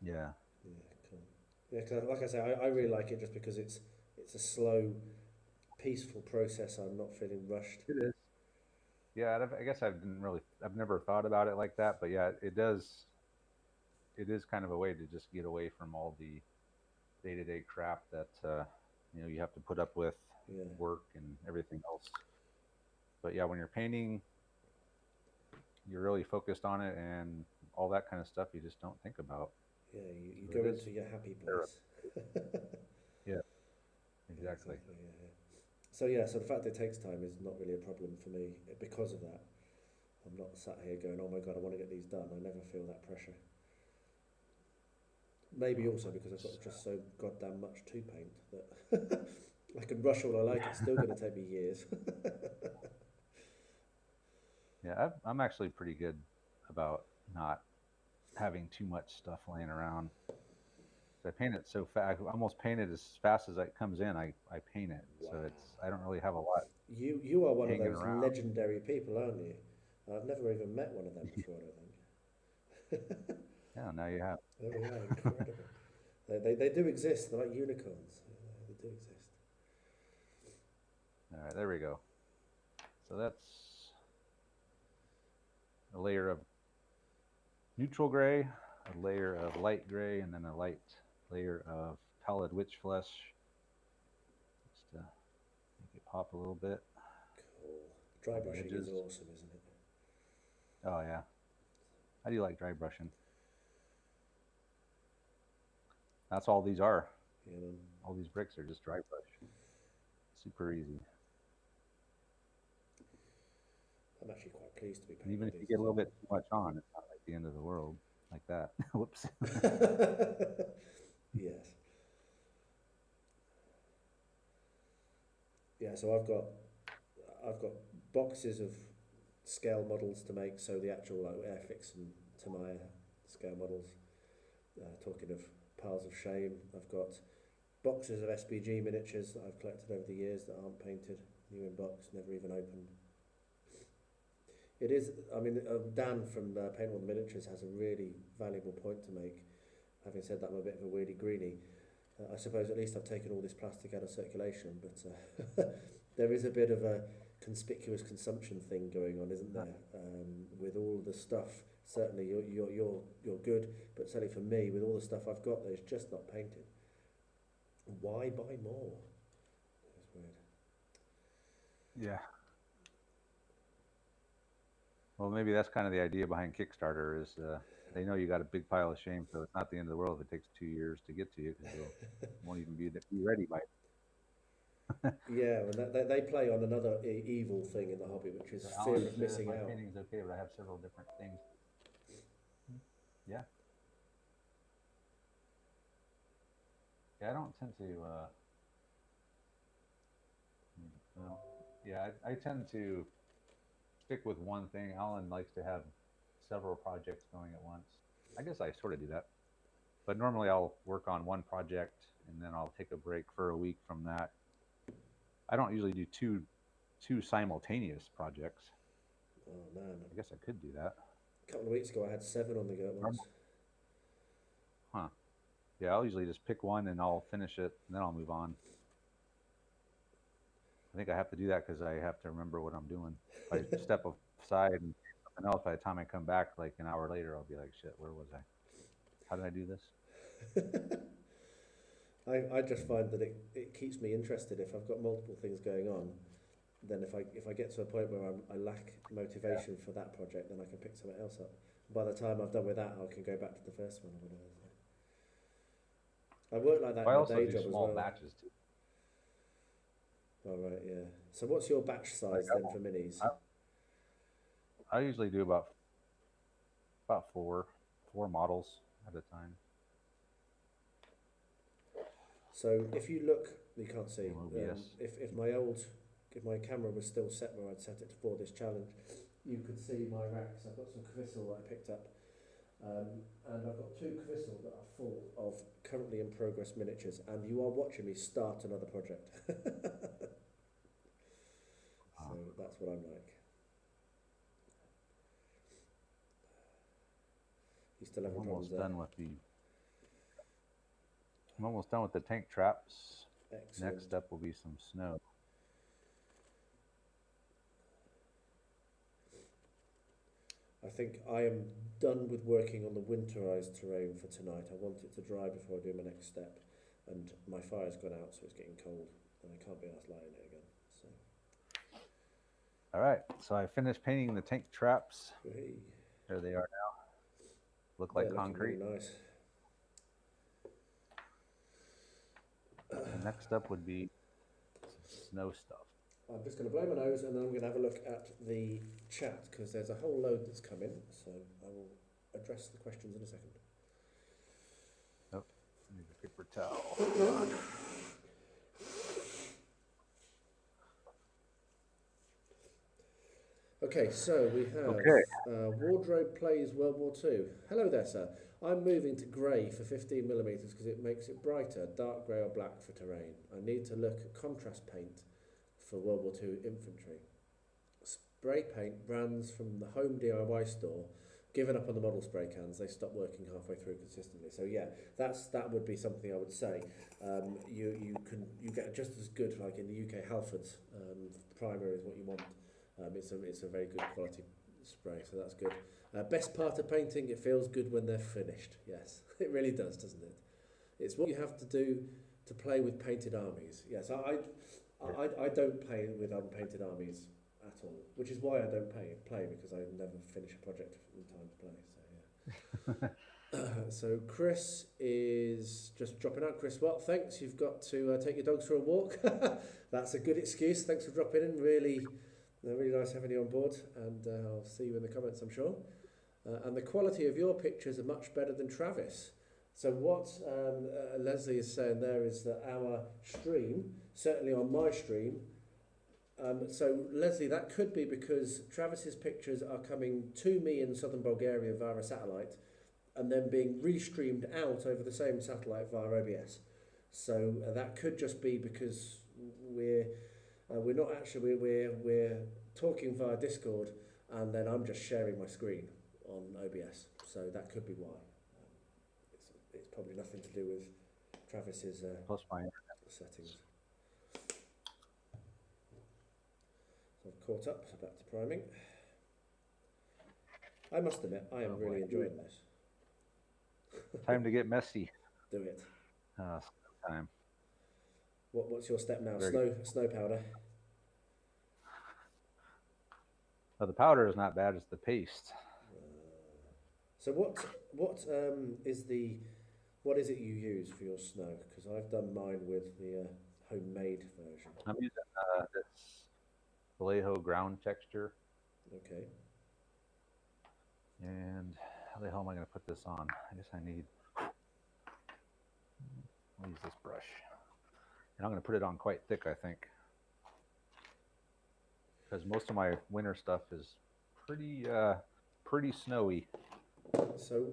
Yeah. Yeah, cool. Yeah, cause like I say, I really like it just because it's a slow, peaceful process. I'm not feeling rushed. It is. Yeah, I guess I've never thought about it like that, but yeah, it does. It is kind of a way to just get away from all the day-to-day crap that you have to put up with, work and everything else. But yeah, when you're painting, you're really focused on it, and all that kind of stuff you just don't think about. Yeah, you go into your happy place. Yeah, exactly. So so the fact that it takes time is not really a problem for me because of that. I'm not sat here going, oh my God, I want to get these done. I never feel that pressure. Maybe also because I've got just so goddamn much to paint that I can rush all I like. It's still going to take me years. Yeah, I'm actually pretty good about not having too much stuff laying around. I paint it so fast. I almost paint it as fast as it comes in. I paint it, so I don't really have a lot. You are one of those around. legendary people, aren't you? I've never even met one of them before. I think. Yeah, now you have. Oh yeah, incredible. They do exist. They're like unicorns. They do exist. All right, there we go. So that's a layer of neutral gray, a layer of light gray, and then a light layer of pallid witch flesh. Just to make it pop a little bit. Cool. Dry brushing is awesome, isn't it? Oh yeah. How do you like dry brushing? That's all these are. Yeah, man. All these bricks are just dry brush. Super easy. I'm actually quite pleased to be painting. Even if you get a little bit too much on, it's not like the end of the world like that. Whoops. Yes. Yeah, so I've got boxes of scale models to make, so the actual Airfix and Tamiya scale models. Talking of piles of shame, I've got boxes of SBG miniatures that I've collected over the years that aren't painted, new in box, never even opened. It is, I mean, Dan from Paint All the Miniatures has a really valuable point to make. Having said that, I'm a bit of a weirdy greenie. I suppose at least I've taken all this plastic out of circulation, but there is a bit of a conspicuous consumption thing going on, isn't there? With all the stuff, certainly you're good, but certainly for me, with all the stuff I've got that is just not painted, why buy more? It's weird. Yeah. Well, maybe that's kind of the idea behind Kickstarter is they know you got a big pile of shame, so it's not the end of the world if it takes 2 years to get to you because you won't even be ready by. Yeah, and they play on another evil thing in the hobby, which is fear Alan of says missing my out. painting's okay, but I have several different things. Yeah. Yeah, I don't tend to. Yeah, I tend to stick with one thing. Alan likes to have several projects going at once. I guess I sort of do that. But normally I'll work on one project and then I'll take a break for a week from that. I don't usually do two simultaneous projects. Oh man, I guess I could do that. a couple of weeks ago I had 7 on the go at once. Huh. Yeah, I'll usually just pick one and I'll finish it and then I'll move on. I think I have to do that because I have to remember what I'm doing. If I step aside and do something else, by the time I come back like an hour later, I'll be like, shit, where was I? How did I do this? I just find that it keeps me interested. If I've got multiple things going on, then if I get to a point where I lack motivation for that project, then I can pick something else up. By the time I've done with that, I can go back to the first one or whatever. I work like that I in my also day do job as small well. batches too. All right, yeah. So what's your batch size then for minis? I usually do about four models at a time. So if you look, you can't see. OBS. If my camera was still set where I'd set it for this challenge, you could see my racks. I've got some Crystal that I picked up, and I've got 2 Crystal that are full of currently in progress miniatures. And you are watching me start another project. So that's what I'm like. You still having problems there? I'm almost done with the tank traps. Excellent. Next up will be some snow. I think I am done with working on the winterized terrain for tonight. I want it to dry before I do my next step. And my fire's gone out, so it's getting cold. And I can't be asked lighting it again. So. All right, so I finished painting the tank traps. Hey. There they are now. Look like concrete. Really nice. And next up would be some snow stuff. I'm just going to blow my nose and then I'm going to have a look at the chat because there's a whole load that's come in. So I will address the questions in a second. Oh, I need a paper towel. Okay, so we have Wardrobe Plays World War II. Hello there, sir. I'm moving to grey for 15mm because it makes it brighter, dark grey or black for terrain. I need to look at contrast paint for World War II infantry. Spray paint brands from the home DIY store, given up on the model spray cans. They stopped working halfway through consistently. So yeah, that would be something I would say. You get just as good, like in the UK, Halfords primer is what you want. It's a very good quality spray, so that's good. Best part of painting, it feels good when they're finished. Yes, it really does, doesn't it? It's what you have to do to play with painted armies. Yes, I don't play with unpainted armies at all, which is why I don't play because I never finish a project in time to play. So yeah. So Chris is just dropping out. Chris, well, thanks. You've got to take your dogs for a walk. That's a good excuse. Thanks for dropping in. Really nice having you on board, and I'll see you in the comments, I'm sure. And the quality of your pictures are much better than Travis. So what Leslie is saying there is that our stream, certainly on my stream, so Leslie, that could be because Travis's pictures are coming to me in southern Bulgaria via a satellite, and then being restreamed out over the same satellite via OBS. So that could just be because we're not actually, we're talking via Discord and then I'm just sharing my screen on OBS. So that could be why. It's probably nothing to do with Travis's settings. So I've caught up, so back to priming. I must admit, I am really enjoying this. Time to get messy. Do it. Time. What's your step now? Very Snow powder? Oh, the powder is not bad. It's the paste. So what is it you use for your snow? Because I've done mine with the homemade version. I'm using this Vallejo ground texture. Okay. And how the hell am I going to put this on? I guess I'll use this brush. And I'm going to put it on quite thick, I think. Because most of my winter stuff is pretty snowy. So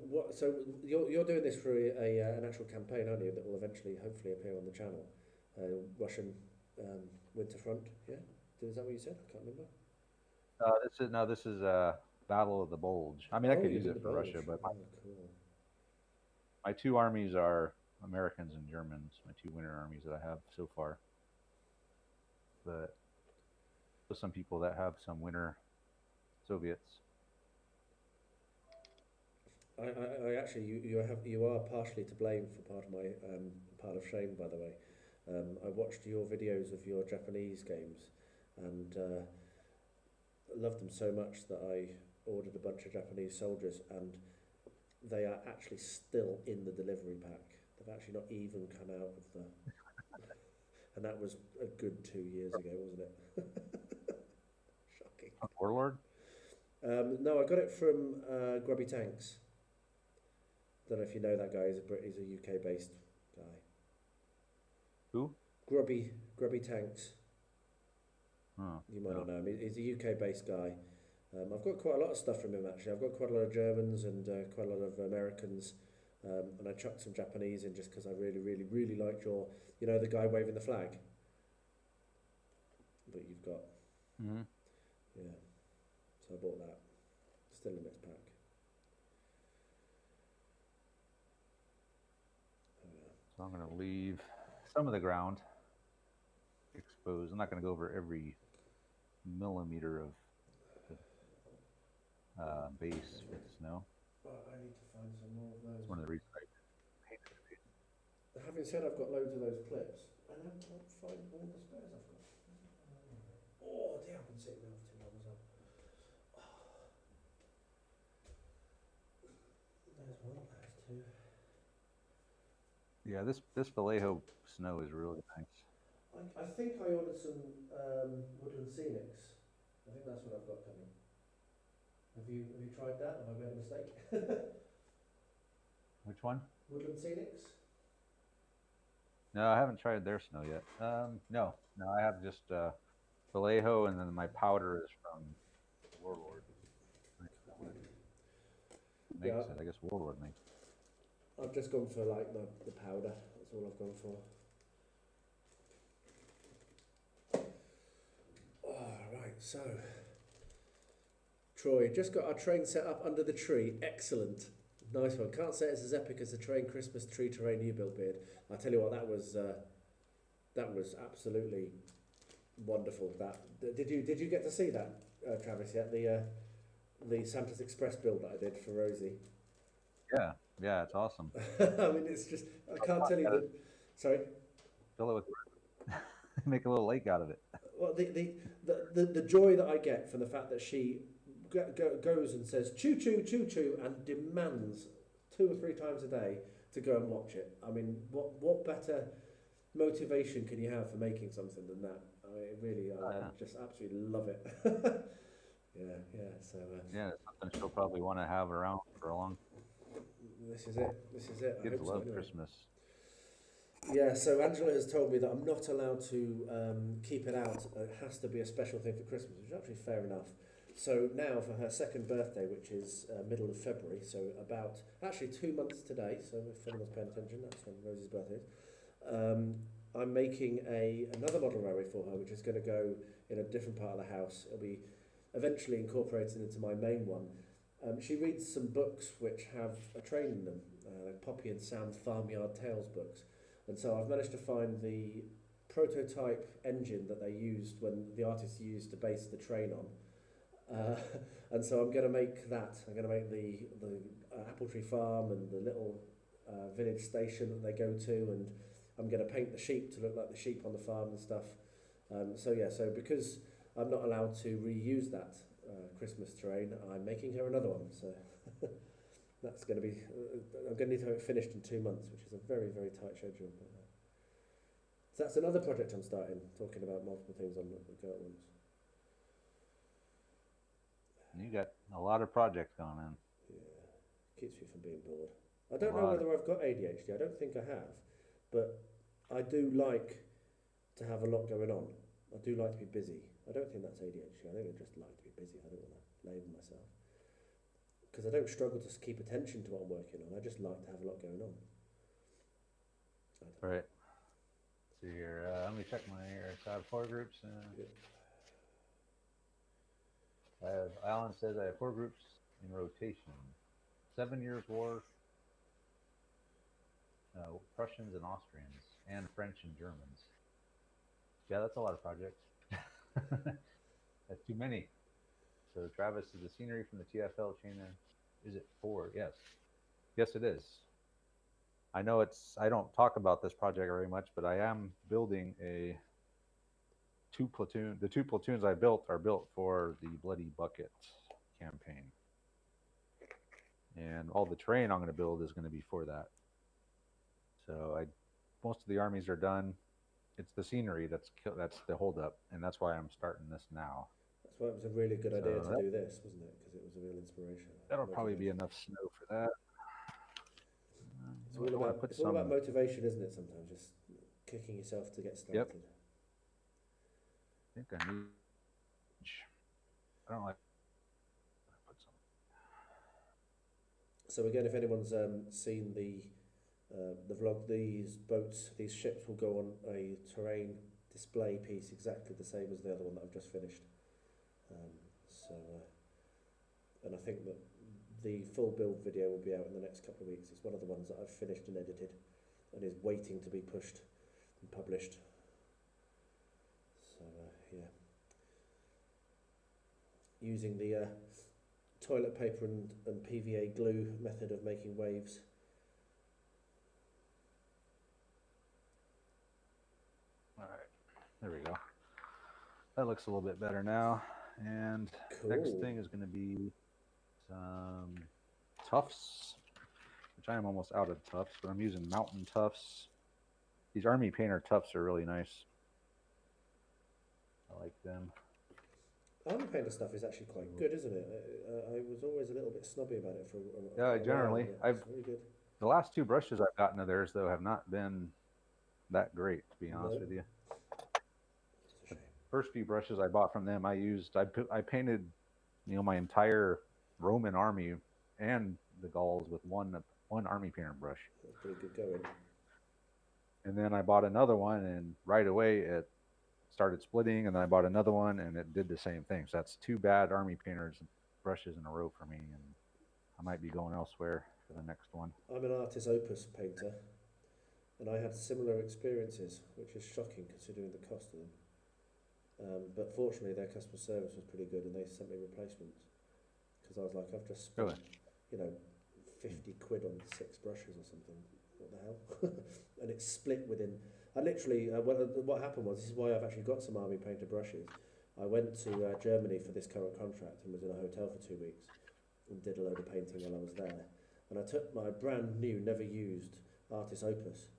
you're doing this for an actual campaign, aren't you? That will eventually, hopefully, appear on the channel. Russian Winterfront. Yeah, is that what you said? I can't remember. This is Battle of the Bulge. I mean, I could use it for Russia, but my two armies are Americans and Germans. My two winter armies that I have so far. But there's some people that have some winter Soviets. I actually, you are partially to blame for part of my part of shame, by the way. I watched your videos of your Japanese games, and loved them so much that I ordered a bunch of Japanese soldiers, and they are actually still in the delivery pack. They've actually not even come out of the... And that was a good 2 years ago, wasn't it? Shocking. Warlord? No, I got it from Grubby Tanks. Don't know if you know that guy. He's a UK-based guy. Who? Grubby Tanks. Oh, You might not know him. He's a UK-based guy. I've got quite a lot of stuff from him, actually. I've got quite a lot of Germans and quite a lot of Americans. And I chucked some Japanese in just because I really, really, really liked your... You know, the guy waving the flag that you've got? Mm-hmm. Yeah. So I bought that. Still in the mixed pack. So I'm going to leave some of the ground exposed. I'm not going to go over every millimeter of the base with snow. I need to find some more of those. That's one of the reasons I painted it. Having said I've got loads of those clips, I can't find all the spares I've got. Oh dear, I've been sitting there for too long as well. There's one, there's two. Yeah, this Vallejo snow is really nice. I think I ordered some Woodland Scenics. I think that's what I've got coming. Have you tried that? Have I made a mistake? Which one? Woodland Scenics? No, I haven't tried their snow yet. No, I have just Vallejo, and then my powder is from Warlord. Makes it, I guess Warlord makes it. I've just gone for like the powder. That's all I've gone for. Alright, so Troy, just got our train set up under the tree. Excellent. Nice one. Can't say it's as epic as the train Christmas tree terrain new build beard. I tell you what, that was absolutely wonderful. Did you get to see that, Travis? Yet the Santa's Express build that I did for Rosie. Yeah, it's awesome. I mean, it's just I can't tell you that. Sorry. Fill it with make a little lake out of it. Well, the joy that I get from the fact that she goes and says choo choo choo choo and demands 2 or 3 times a day to go and watch it. I mean, what better motivation can you have for making something than that? I mean, really, I just absolutely love it. yeah. So yeah, it's something she'll probably want to have around for a long. This is it. Kids love Christmas. Yeah, so Angela has told me that I'm not allowed to keep it out. It has to be a special thing for Christmas, which is actually fair enough. So now for her 2nd birthday, which is middle of February, so about actually 2 months today, so if anyone's paying attention, that's when Rosie's birthday is. I'm making another model railway for her, which is going to go in a different part of the house. It'll be eventually incorporated into my main one. She reads some books which have a train in them, like Poppy and Sam's Farmyard Tales books. And so I've managed to find the prototype engine that they used when the artists used to base the train on. And so I'm going to make that. I'm going to make the apple tree farm and the little village station that they go to, and I'm going to paint the sheep to look like the sheep on the farm and stuff. So because I'm not allowed to reuse that Christmas terrain, I'm making her another one. So that's going to be, I'm going to need to have it finished in 2 months, which is a very, very tight schedule. But, so that's another project I'm starting, talking about multiple things on the go at once. You got a lot of projects going on. Yeah, keeps me from being bored. I don't know whether I've got ADHD. I don't think I have, but I do like to have a lot going on. I do like to be busy. I don't think that's ADHD. I think I just like to be busy. I don't want to label myself. Because I don't struggle to keep attention to what I'm working on. I just like to have a lot going on. Right. So here, let me check my here. So I have 4 groups. Yeah. I have, Alan says I have 4 groups in rotation. 7 Years' War, Prussians and Austrians, and French and Germans. Yeah, that's a lot of projects. That's too many. So Travis is the scenery from the TFL chain. Is it 4? Yes. Yes, it is. I know I don't talk about this project very much, but I am building the 2 platoons I built are built for the Bloody Bucket campaign. And all the terrain I'm going to build is going to be for that. So most of the armies are done. It's the scenery that's the holdup, and that's why I'm starting this now. That's why it was a really good idea to do this, wasn't it? Because it was a real inspiration. That'll probably be enough snow for that. It's all about motivation, isn't it? Sometimes just kicking yourself to get started. Yep. I think I need. I don't like. Put some. So again, if anyone's seen the vlog, these ships will go on a terrain display piece exactly the same as the other one that I've just finished. And I think that the full build video will be out in the next couple of weeks. It's one of the ones that I've finished and edited and is waiting to be pushed and published. So yeah, using the toilet paper and PVA glue method of making waves. All right, there we go. That looks a little bit better now. And cool. Next thing is going to be some tufts, which I am almost out of tufts, but I'm using mountain tufts. These Army Painter tufts are really nice. I like them. Army Painter stuff is actually quite good, isn't it? I was always a little bit snobby about it for a yeah, generally. It's really good. The last 2 brushes I've gotten of theirs, though, have not been that great, to be honest with you. The first few brushes I bought from them, I painted, my entire Roman army and the Gauls with one Army Painter brush. That's pretty good going. And then I bought another one, and right away it started splitting, and then I bought another one, and it did the same thing. So that's 2 bad Army Painters brushes in a row for me, and I might be going elsewhere for the next one. I'm an Artis Opus painter, and I had similar experiences, which is shocking considering the cost of them. But fortunately, their customer service was pretty good, and they sent me replacements. Because I was like, I've just spent, 50 quid on 6 brushes or something. What the hell? And it's split within. I literally, what happened was, this is why I've actually got some Army Painter brushes. I went to Germany for this current contract and was in a hotel for 2 weeks and did a load of painting while I was there. And I took my brand new, never used Artis Opus.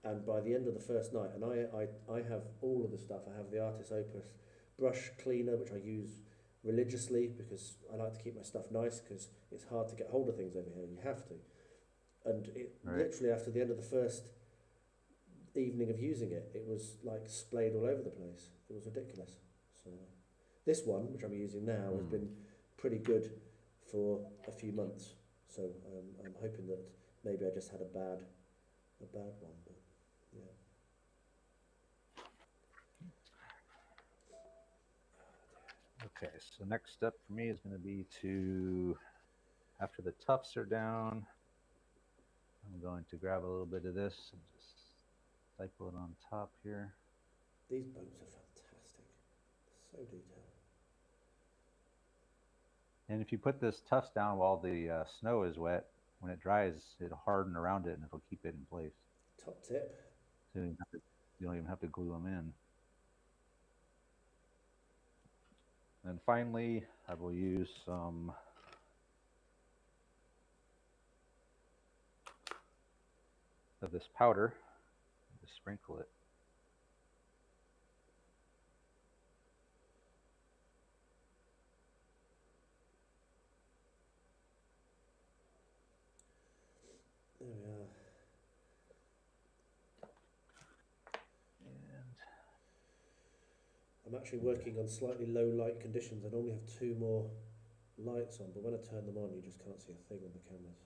And by the end of the first night, and I have all of the stuff. I have the Artis Opus brush cleaner, which I use religiously because I like to keep my stuff nice because it's hard to get hold of things over here. You have to. And literally after the end of the first evening of using it, it was like splayed all over the place. It was ridiculous. So this one, which I'm using now, has been pretty good for a few months. So I'm hoping that maybe I just had a bad one, but yeah. Okay, so next step for me is going to be to, after the tufts are down, I'm going to grab a little bit of this and just cycle it on top here. These boats are fantastic. So detailed. And if you put this tufts down while the snow is wet, when it dries, it'll harden around it and it'll keep it in place. Top tip. So you don't even have to glue them in. then finally, I will use some of this powder. Just sprinkle it. There we are. And I'm actually working on slightly low light conditions. I normally have 2 more lights on, but when I turn them on, you just can't see a thing on the cameras.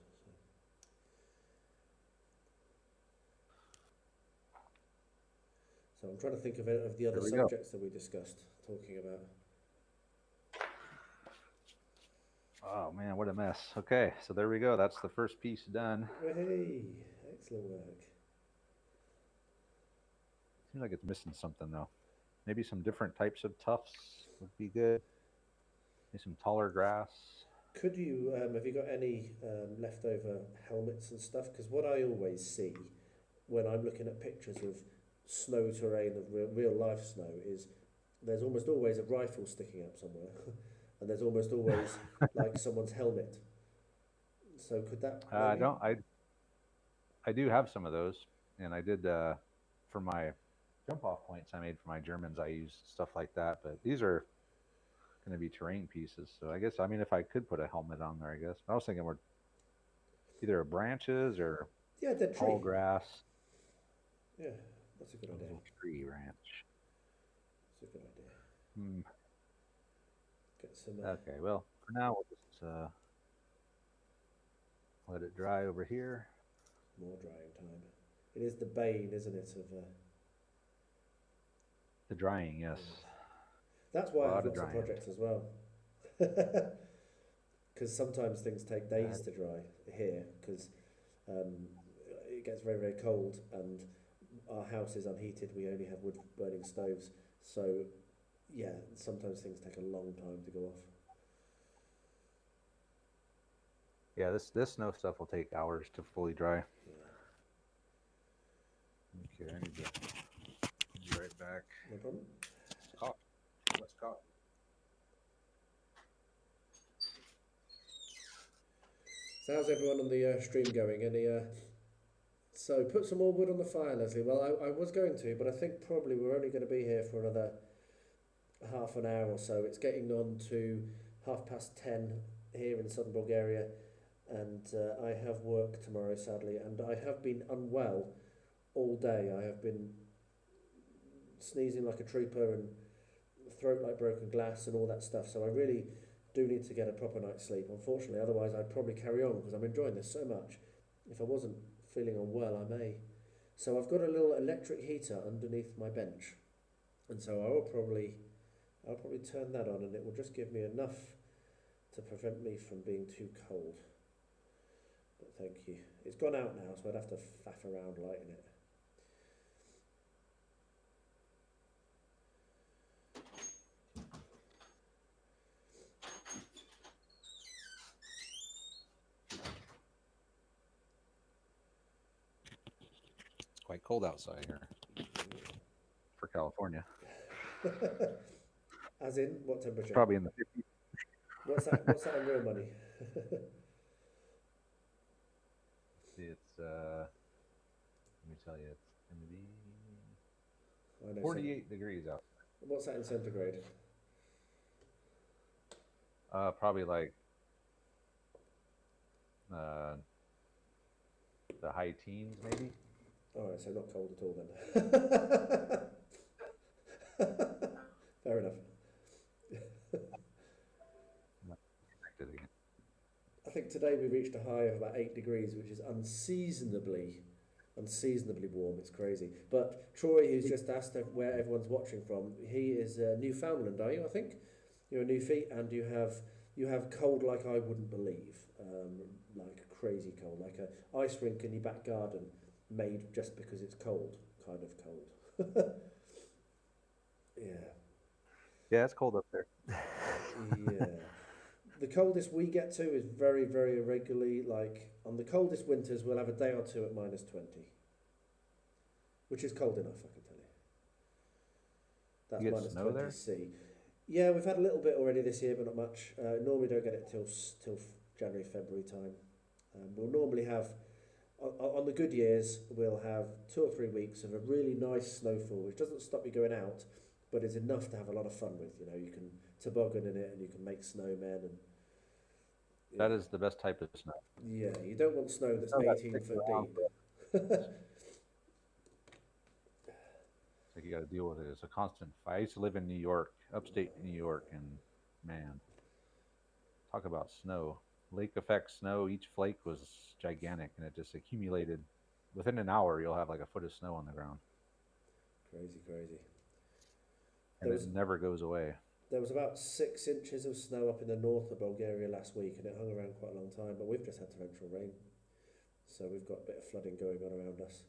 So I'm trying to think of the other subjects that we discussed, talking about. Oh man, what a mess. Okay, so there we go. That's the first piece done. Hey, excellent work. Seems like it's missing something though. Maybe some different types of tufts would be good. Maybe some taller grass. Could you, have you got any leftover helmets and stuff? Because what I always see when I'm looking at pictures of snow terrain, of real life snow, is there's almost always a rifle sticking up somewhere. And there's almost always like someone's helmet. So could that? I do have some of those, and I did for my jump off points I made for my Germans. I used stuff like that, but these are going to be terrain pieces. So I guess, I mean, if I could put a helmet on there, I guess. I was thinking we're either branches or tall grass. Yeah, that's a good idea. Tree ranch. That's a good idea. Get some. Okay, well, for now we'll just let it dry over here. More drying time. It is the bane, isn't it, of the drying, yes. That's why I have lots of projects as well. Because sometimes things take days to dry here, because it gets very, very cold, and our house is unheated. We only have wood burning stoves, so yeah, sometimes things take a long time to go off. Yeah, this snow stuff will take hours to fully dry. Yeah. Okay, I need to be right back. No problem. Coffee. What's coffee? So how's everyone on the stream going? So put some more wood on the fire, Leslie. Well, I was going to, but I think probably we're only going to be here for another half an hour or so. It's getting on to 10:30 here in southern Bulgaria, and I have work tomorrow, sadly, and I have been unwell all day. I have been sneezing like a trooper and throat like broken glass and all that stuff, so I really do need to get a proper night's sleep, unfortunately. Otherwise I'd probably carry on, because I'm enjoying this so much. If I wasn't feeling unwell, I may. So I've got a little electric heater underneath my bench, and so I'll probably turn that on, and it will just give me enough to prevent me from being too cold. But thank you. It's gone out now, so I'd have to faff around lighting it. It's quite cold outside here for California. As in, what temperature? Probably in the 50s. What's that in real money? It's let me tell you, it's going to be 48 degrees out. What's that in centigrade? Probably like the high teens, maybe. All right, so not cold at all then. Fair enough. I think today we reached a high of about 8 degrees, which is unseasonably warm. It's crazy. But Troy, who's just asked where everyone's watching from, he is Newfoundland, are you? I think you're a Newfie, and you have cold like I wouldn't believe, like crazy cold, like a ice rink in your back garden, made just because it's cold, kind of cold. Yeah. Yeah, it's cold up there. Yeah. The coldest we get to is very, very irregularly. Like on the coldest winters, we'll have a day or two at -20, which is cold enough, I can tell you. That's you get minus snow 20 there? C. Yeah, we've had a little bit already this year, but not much. Normally don't get it till January, February time. We'll normally have, on the good years, we'll have 2 or 3 weeks of a really nice snowfall, which doesn't stop you going out, but is enough to have a lot of fun with. You know, you can toboggan in it and you can make snowmen and That yeah, is the best type of snow. yeah. You don't want snow that's Snow that 18 sticks foot around deep. for It's like you got to deal with it. It's a constant fight. I used to live in New York, upstate New York, and man, talk about snow. Lake effect snow. Each flake was gigantic, and it just accumulated. Within an hour, you'll have like a foot of snow on the ground, Crazy, crazy. There and it was never goes away. there was about 6 inches of snow up in the north of Bulgaria last week, and it hung around quite a long time. But we've just had torrential rain, so we've got a bit of flooding going on around us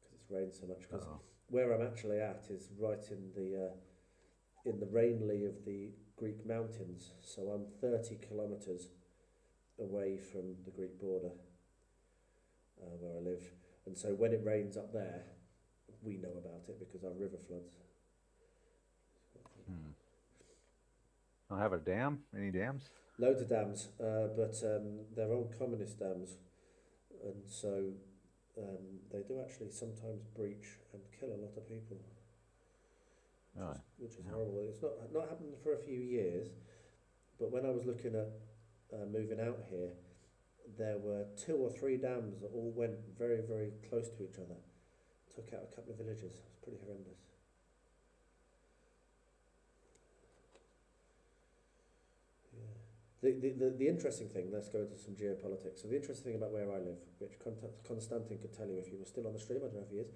because it's rained so much. Because Uh-oh. where I'm actually at is right in the rainly of the Greek mountains, so I'm 30 kilometres away from the Greek border where I live, and so when it rains up there, we know about it because our river floods. Hmm. Don't have a dam? Any dams? Loads of dams, but they're old communist dams, and so they do actually sometimes breach and kill a lot of people, Really? which is Yeah. horrible. It's not happened for a few years, but when I was looking at moving out here, there were 2 or 3 dams that all went very, very close to each other. Took out a couple of villages. It was pretty horrendous. Yeah. The interesting thing, let's go into some geopolitics. So the interesting thing about where I live, which Konstantin could tell you if he was still on the stream, I don't know if he is,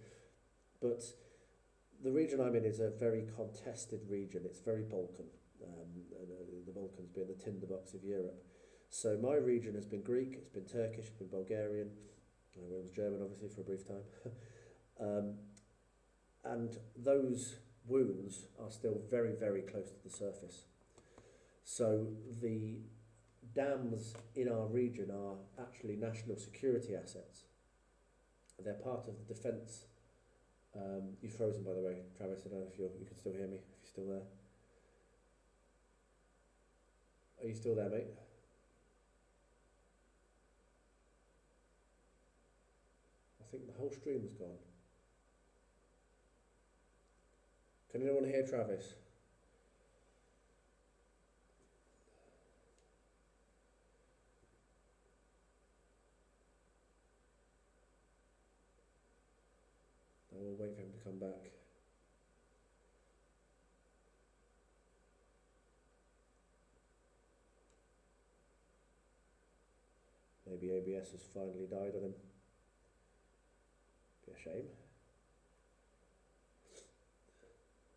but the region I'm in is a very contested region. It's very Balkan, the Balkans being the tinderbox of Europe. So my region has been Greek, it's been Turkish, it's been Bulgarian, it was German obviously for a brief time. And those wounds are still very, very close to the surface. So the dams in our region are actually national security assets. They're part of the defence. You're frozen, by the way, Travis. I don't know if you can still hear me, if you're still there. Are you still there, mate? I think the whole stream was gone. Can anyone hear Travis? I will wait for him to come back. Maybe ABS has finally died on him. Be a shame.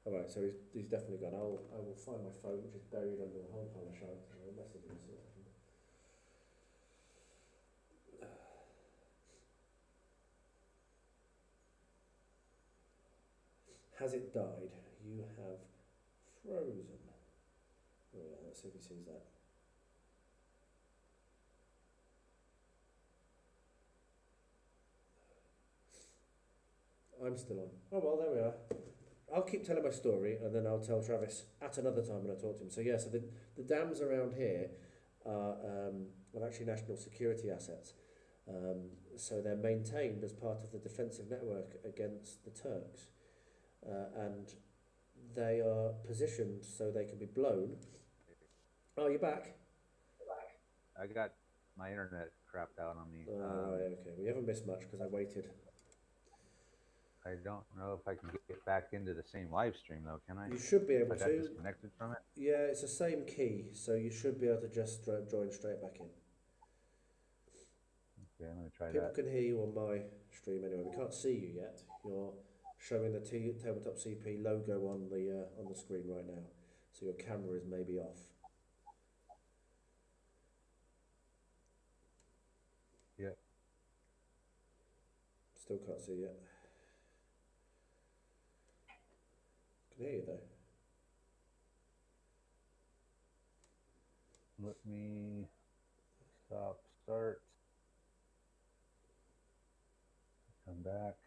Alright, so he's definitely gone. I will find my phone, which is buried under a whole pile of shite, and I'll message him and see what happened. Has it died? You have frozen. Oh yeah, let's see if he sees that. I'm still on. Oh well, there we are. I'll keep telling my story and then I'll tell Travis at another time when I talk to him. So yeah, so the dams around here are actually national security assets. So they're maintained as part of the defensive network against the Turks. And they are positioned so they can be blown. Oh, you're back? I got my internet crapped out on me. Right, okay. We haven't missed much because I waited. I don't know if I can get back into the same live stream though, can I? You should be able I got to. disconnected from it. Yeah, it's the same key, so you should be able to just join straight back in. Okay, let me try People that. can hear you on my stream anyway. We can't see you yet. You're showing the TabletopCP logo on the screen right now, so your camera is maybe off. Yeah. Still can't see yet. Can hear you though. Let me start. Come back.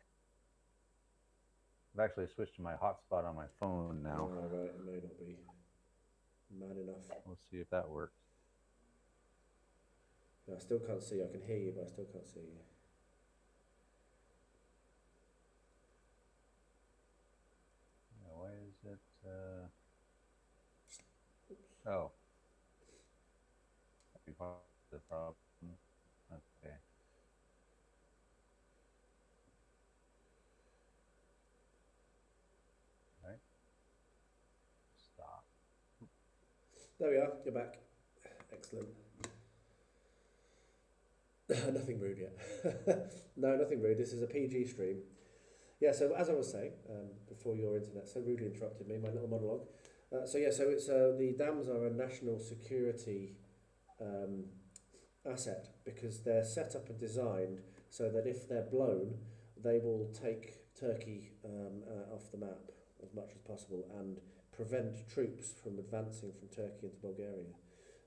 I've actually switched to my hotspot on my phone now. Oh, right, it may not be. man enough. We'll see if that works. No, I still can't see you. I can hear you, but I still can't see you. Yeah, why is it? Oh, that'd be part of the problem. Okay. Right. Stop. There we are. You're back. Excellent. Nothing rude yet. No, nothing rude. This is a PG stream. Yeah, so as I was saying, before your internet so rudely interrupted me, my little monologue. So it's the dams are a national security asset because they're set up and designed so that if they're blown, they will take Turkey off the map as much as possible and prevent troops from advancing from Turkey into Bulgaria.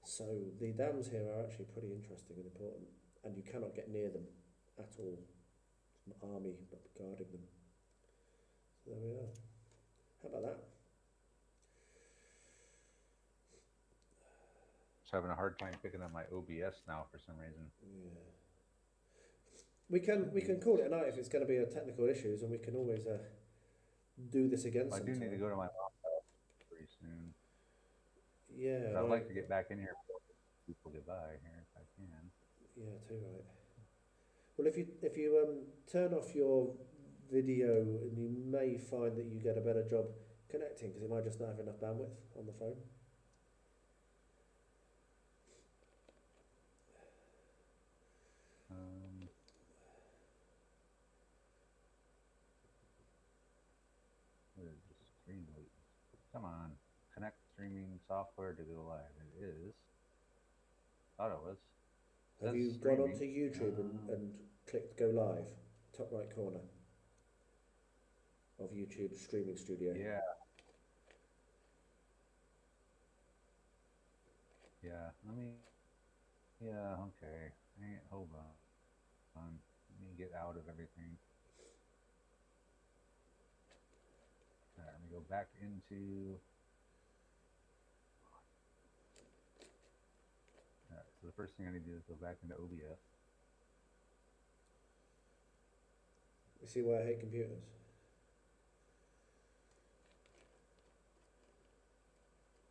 So the dams here are actually pretty interesting and important, and you cannot get near them at all. There's an army guarding them. So there we are. How about that? Just having a hard time picking up my OBS now for some reason. Yeah. We can call it a night if it's going to be a technical issues, and we can always do this again sometime. I do need to go to my mom's house pretty soon. Yeah. I'd like to get back in here before people get by here if I can. Yeah, too right. Well, if you turn off your video, and you may find that you get a better job connecting because it might just not have enough bandwidth on the phone. What is this stream wait? Come on, connect streaming software to go live. It is. Thought it was. Have you gone onto YouTube and clicked go live, top right corner of YouTube streaming studio? Yeah. Yeah. Let me. Yeah. Okay. Hold on. Let me get out of everything. All right, let me go back into. All right, so the first thing I need to do is go back into OBS. You see why I hate computers?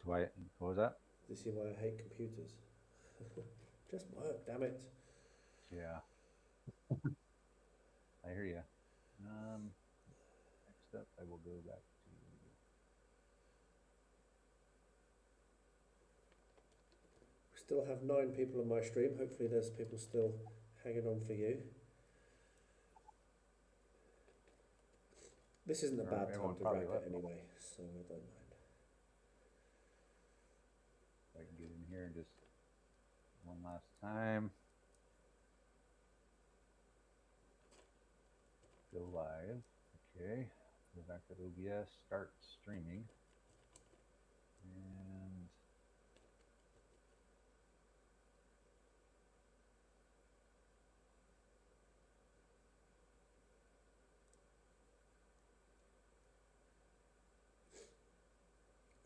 What was that? You see why I hate computers? Just work, damn it. Yeah. I hear you. Next up, I will go back to. We still have 9 people on my stream. Hopefully there's people still hanging on for you. This isn't a bad time to wrap it anyway, so I don't mind. I can get in here and just one last time. Go live. Okay. Go back to OBS, start streaming. And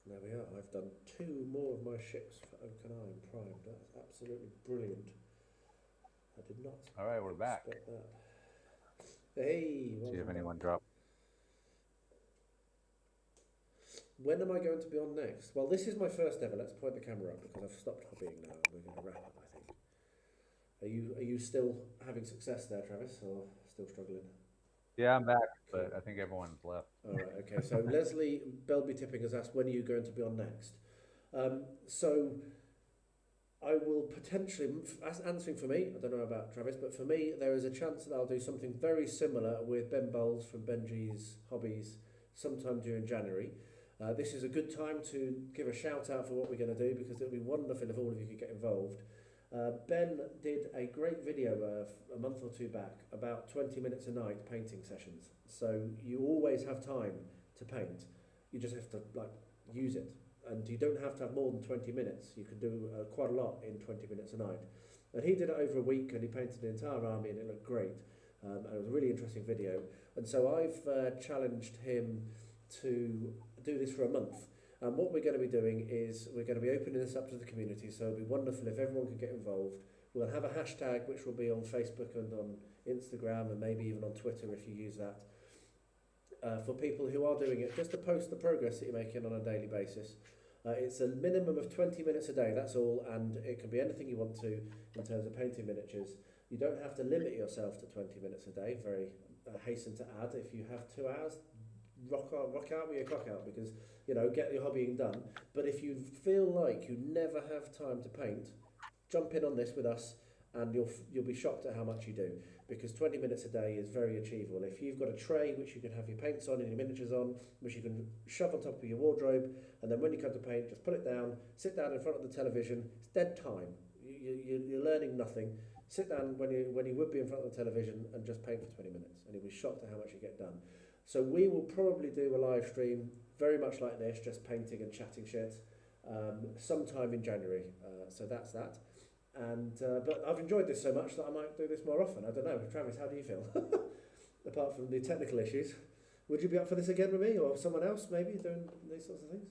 there we are. I've done 2 more of my ships for Okanai primed. That's absolutely brilliant. I did not. All right, we're back. That. Hey, see if anyone dropped. When am I going to be on next? Well, this is my first ever. Let's point the camera up because I've stopped hobbying now. We're going to wrap up, I think. Are you still having success there, Travis, or still struggling? Yeah, I'm back, but I think everyone's left. All right, okay. So Leslie Belby Tipping has asked, when are you going to be on next? So I will potentially, answering for me, I don't know about Travis, but for me, there is a chance that I'll do something very similar with Ben Bowles from Benji's Hobbies sometime during January. This is a good time to give a shout out for what we're going to do because it would be wonderful if all of you could get involved. Ben did a great video a month or 2 back about 20 minutes a night painting sessions. So you always have time to paint. You just have to use it. And you don't have to have more than 20 minutes. You can do quite a lot in 20 minutes a night. And he did it over a week and he painted the entire army and it looked great. And it was a really interesting video. And so I've challenged him to do this for a month. And what we're going to be doing is we're going to be opening this up to the community, so it'll be wonderful if everyone could get involved. We'll have a hashtag which will be on Facebook and on Instagram and maybe even on Twitter if you use that, for people who are doing it, just to post the progress that you're making on a daily basis. It's a minimum of 20 minutes a day, that's all, and it can be anything you want to in terms of painting miniatures. You don't have to limit yourself to 20 minutes a day. Very hasten to add, if you have 2 hours, rock out with your cock out, because, you know, get your hobbying done. But if you feel like you never have time to paint, jump in on this with us, and you'll be shocked at how much you do, because 20 minutes a day is very achievable. If you've got a tray which you can have your paints on and your miniatures on, which you can shove on top of your wardrobe, and then when you come to paint, just put it down, sit down in front of the television. It's dead time. You're learning nothing. Sit down when you would be in front of the television and just paint for 20 minutes, and you'll be shocked at how much you get done. So we will probably do a live stream very much like this, just painting and chatting shit, sometime in January. So that's that. And but I've enjoyed this so much that I might do this more often. I don't know. Travis, how do you feel? Apart from the technical issues, would you be up for this again with me or someone else maybe doing these sorts of things?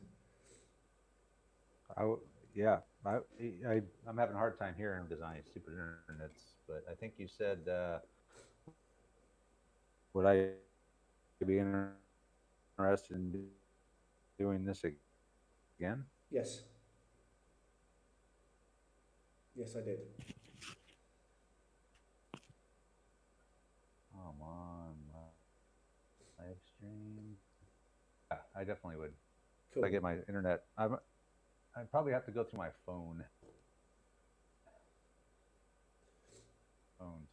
Yeah, I'm having a hard time hearing because I super internets. But I think you said, would I be interested in doing this again? Yes. Yes, I did. Come on, live stream. Yeah, I definitely would. Cool. If I get my internet, I'd probably have to go through my phone.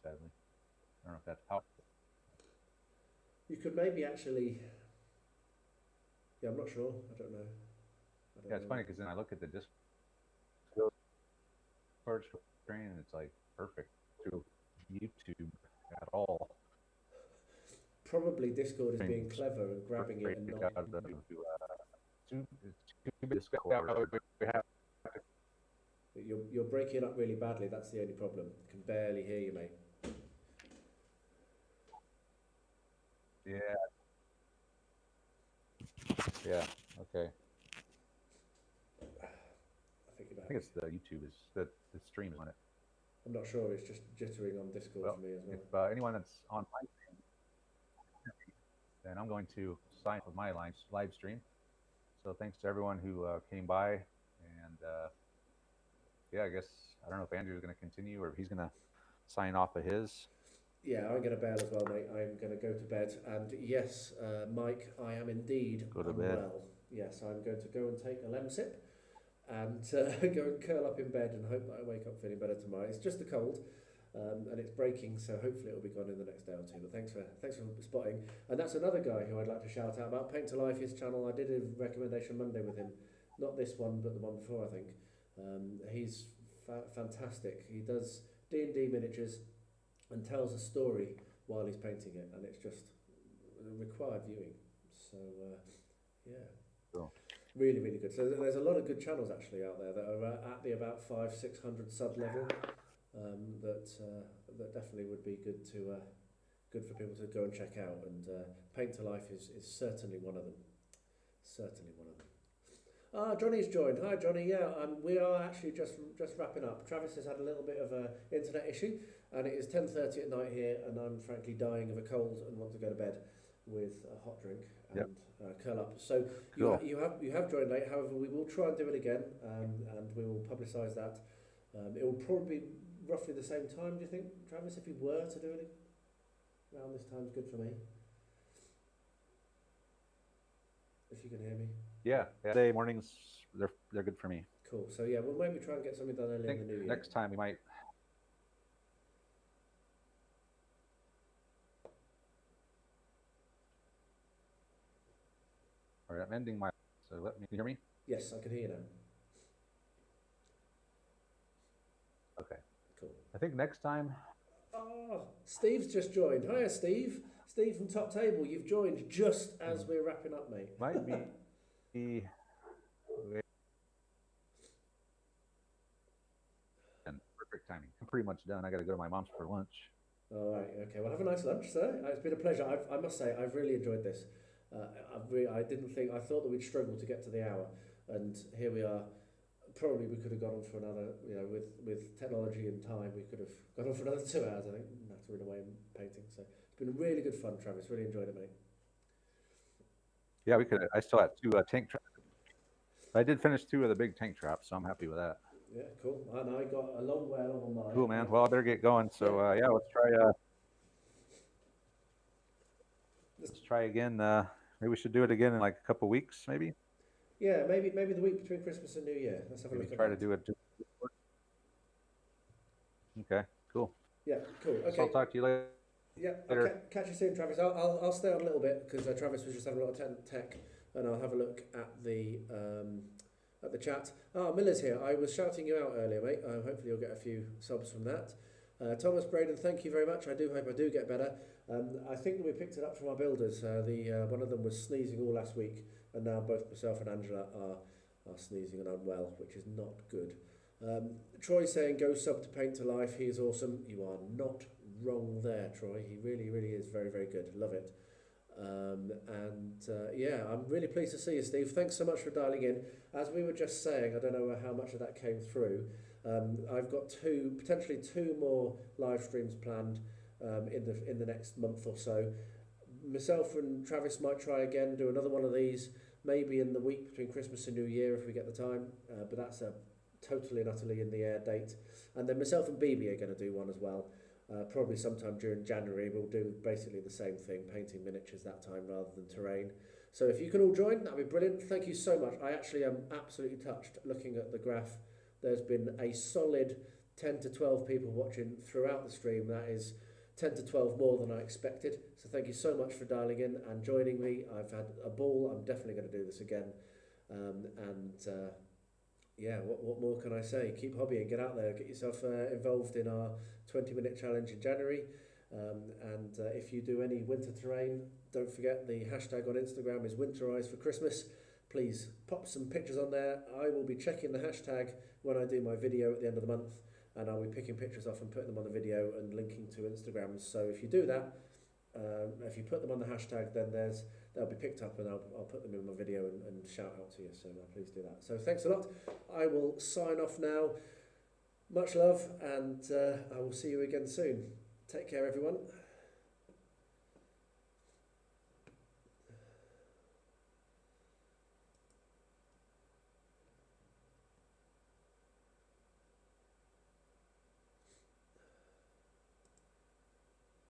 Sadly. I don't know if that's helpful. You could maybe actually. Yeah, I'm not sure. I don't know. Yeah, it's funny because then I look at the Discord screen and it's like perfect to YouTube at all. Probably Discord is being clever and grabbing it and not. You're breaking up really badly. That's the only problem. I can barely hear you, mate. Yeah. Yeah. Okay. I think it's the YouTube is the stream is on it. I'm not sure. It's just jittering on Discord for me as If well. anyone that's on my stream, then I'm going to sign up with my live stream. So thanks to everyone who came by, and yeah, I guess I don't know if Andrew's going to continue or if he's going to sign off of his. Yeah, I'm going to bail as well, mate. I'm going to go to bed. And yes, Mike, I am indeed unwell. Yes, I'm going to go and take a lemsip and go and curl up in bed and hope that I wake up feeling better tomorrow. It's just a cold, and it's breaking, so hopefully it'll be gone in the next day or two. But thanks for spotting. And that's another guy who I'd like to shout out about Paint to Life, his channel. I did a recommendation Monday with him, not this one, but the one before, I think. He's fantastic. He does D&D miniatures and tells a story while he's painting it, and it's just required viewing. So yeah, cool. Really, really good. So there's a lot of good channels actually out there that are at the about 500-600 sub level. That definitely would be good for people to go and check out. And Paint to Life is certainly one of them. Certainly one of them. Ah, Johnny's joined. Hi, Johnny. Yeah, we are actually just wrapping up. Travis has had a little bit of an internet issue, and it is 10:30 at night here, and I'm frankly dying of a cold and want to go to bed with a hot drink and curl up. So you have joined late. However, we will try and do it again, and we will publicise that. It will probably be roughly the same time. Do you think, Travis, if you were to do it around this time, is good for me? If you can hear me. Yeah, day mornings they're good for me. Cool. So yeah, we'll maybe try and get something done early in the new year. Next time we might. All right, I'm ending my. So let me hear me. Yes, I can hear you now. Okay. Cool. I think next time. Oh, Steve's just joined. Hiya, Steve. Steve from Top Table. You've joined just as we're wrapping up, mate. Might be. And perfect timing. I'm pretty much done. I got to go to my mom's for lunch. All right. Okay. Well, have a nice lunch, sir. It's been a pleasure. I must say, I've really enjoyed this. I didn't think, I thought that we'd struggle to get to the hour, and here we are. Probably we could have gone on for another, you know, with technology and time, we could have gone on for another 2 hours, I think, nattering away and painting. So it's been really good fun, Travis. Really enjoyed it, mate. Yeah, we could. I still have 2 tank traps. I did finish 2 of the big tank traps, so I'm happy with that. Yeah, cool. And I got a long way along on mine. Cool, man. Well, I better get going. So yeah, let's try again. Maybe we should do it again in like a couple weeks, maybe. Yeah, maybe the week between Christmas and New Year. Let's have a look at try that. to do it. Okay, cool. Yeah, cool. Okay. So I'll talk to you later. Yeah, okay. Catch you soon, Travis. I'll stay on a little bit because Travis was just having a lot of tech, and I'll have a look at the chat. Oh, Miller's here. I was shouting you out earlier, mate. Hopefully you'll get a few subs from that. Thomas Braden, thank you very much. I do hope I do get better. I think that we picked it up from our builders. One of them was sneezing all last week, and now both myself and Angela are sneezing and unwell, which is not good. Troy saying, go sub to Paint to Life. He is awesome. You are not wrong there, Troy. He really, really is very, very good. Love it. Yeah, I'm really pleased to see you, Steve. Thanks so much for dialing in. As we were just saying, I don't know how much of that came through. I've got potentially two more live streams planned in the next month or so. Myself and Travis might try again, do another one of these, maybe in the week between Christmas and New Year if we get the time. But that's a totally and utterly in the air date. And then myself and BB are going to do one as well. Probably sometime during January. We'll do basically the same thing, painting miniatures that time rather than terrain. So if you can all join, that'd be brilliant. Thank you so much. I actually am absolutely touched looking at the graph. There's been a solid 10 to 12 people watching throughout the stream. That is 10 to 12 more than I expected. So thank you so much for dialing in and joining me. I've had a ball. I'm definitely going to do this again. Yeah, what more can I say? Keep hobbying, get out there, get yourself involved in our 20-minute challenge in January. If you do any winter terrain, don't forget the hashtag on Instagram is Winterise for Christmas. Please pop some pictures on there. I will be checking the hashtag when I do my video at the end of the month, and I'll be picking pictures off and putting them on the video and linking to Instagram. So if you do that, if you put them on the hashtag, then they'll be picked up and I'll put them in my video and shout out to you. So please do that. So thanks a lot. I will sign off now. Much love, and I will see you again soon. Take care, everyone.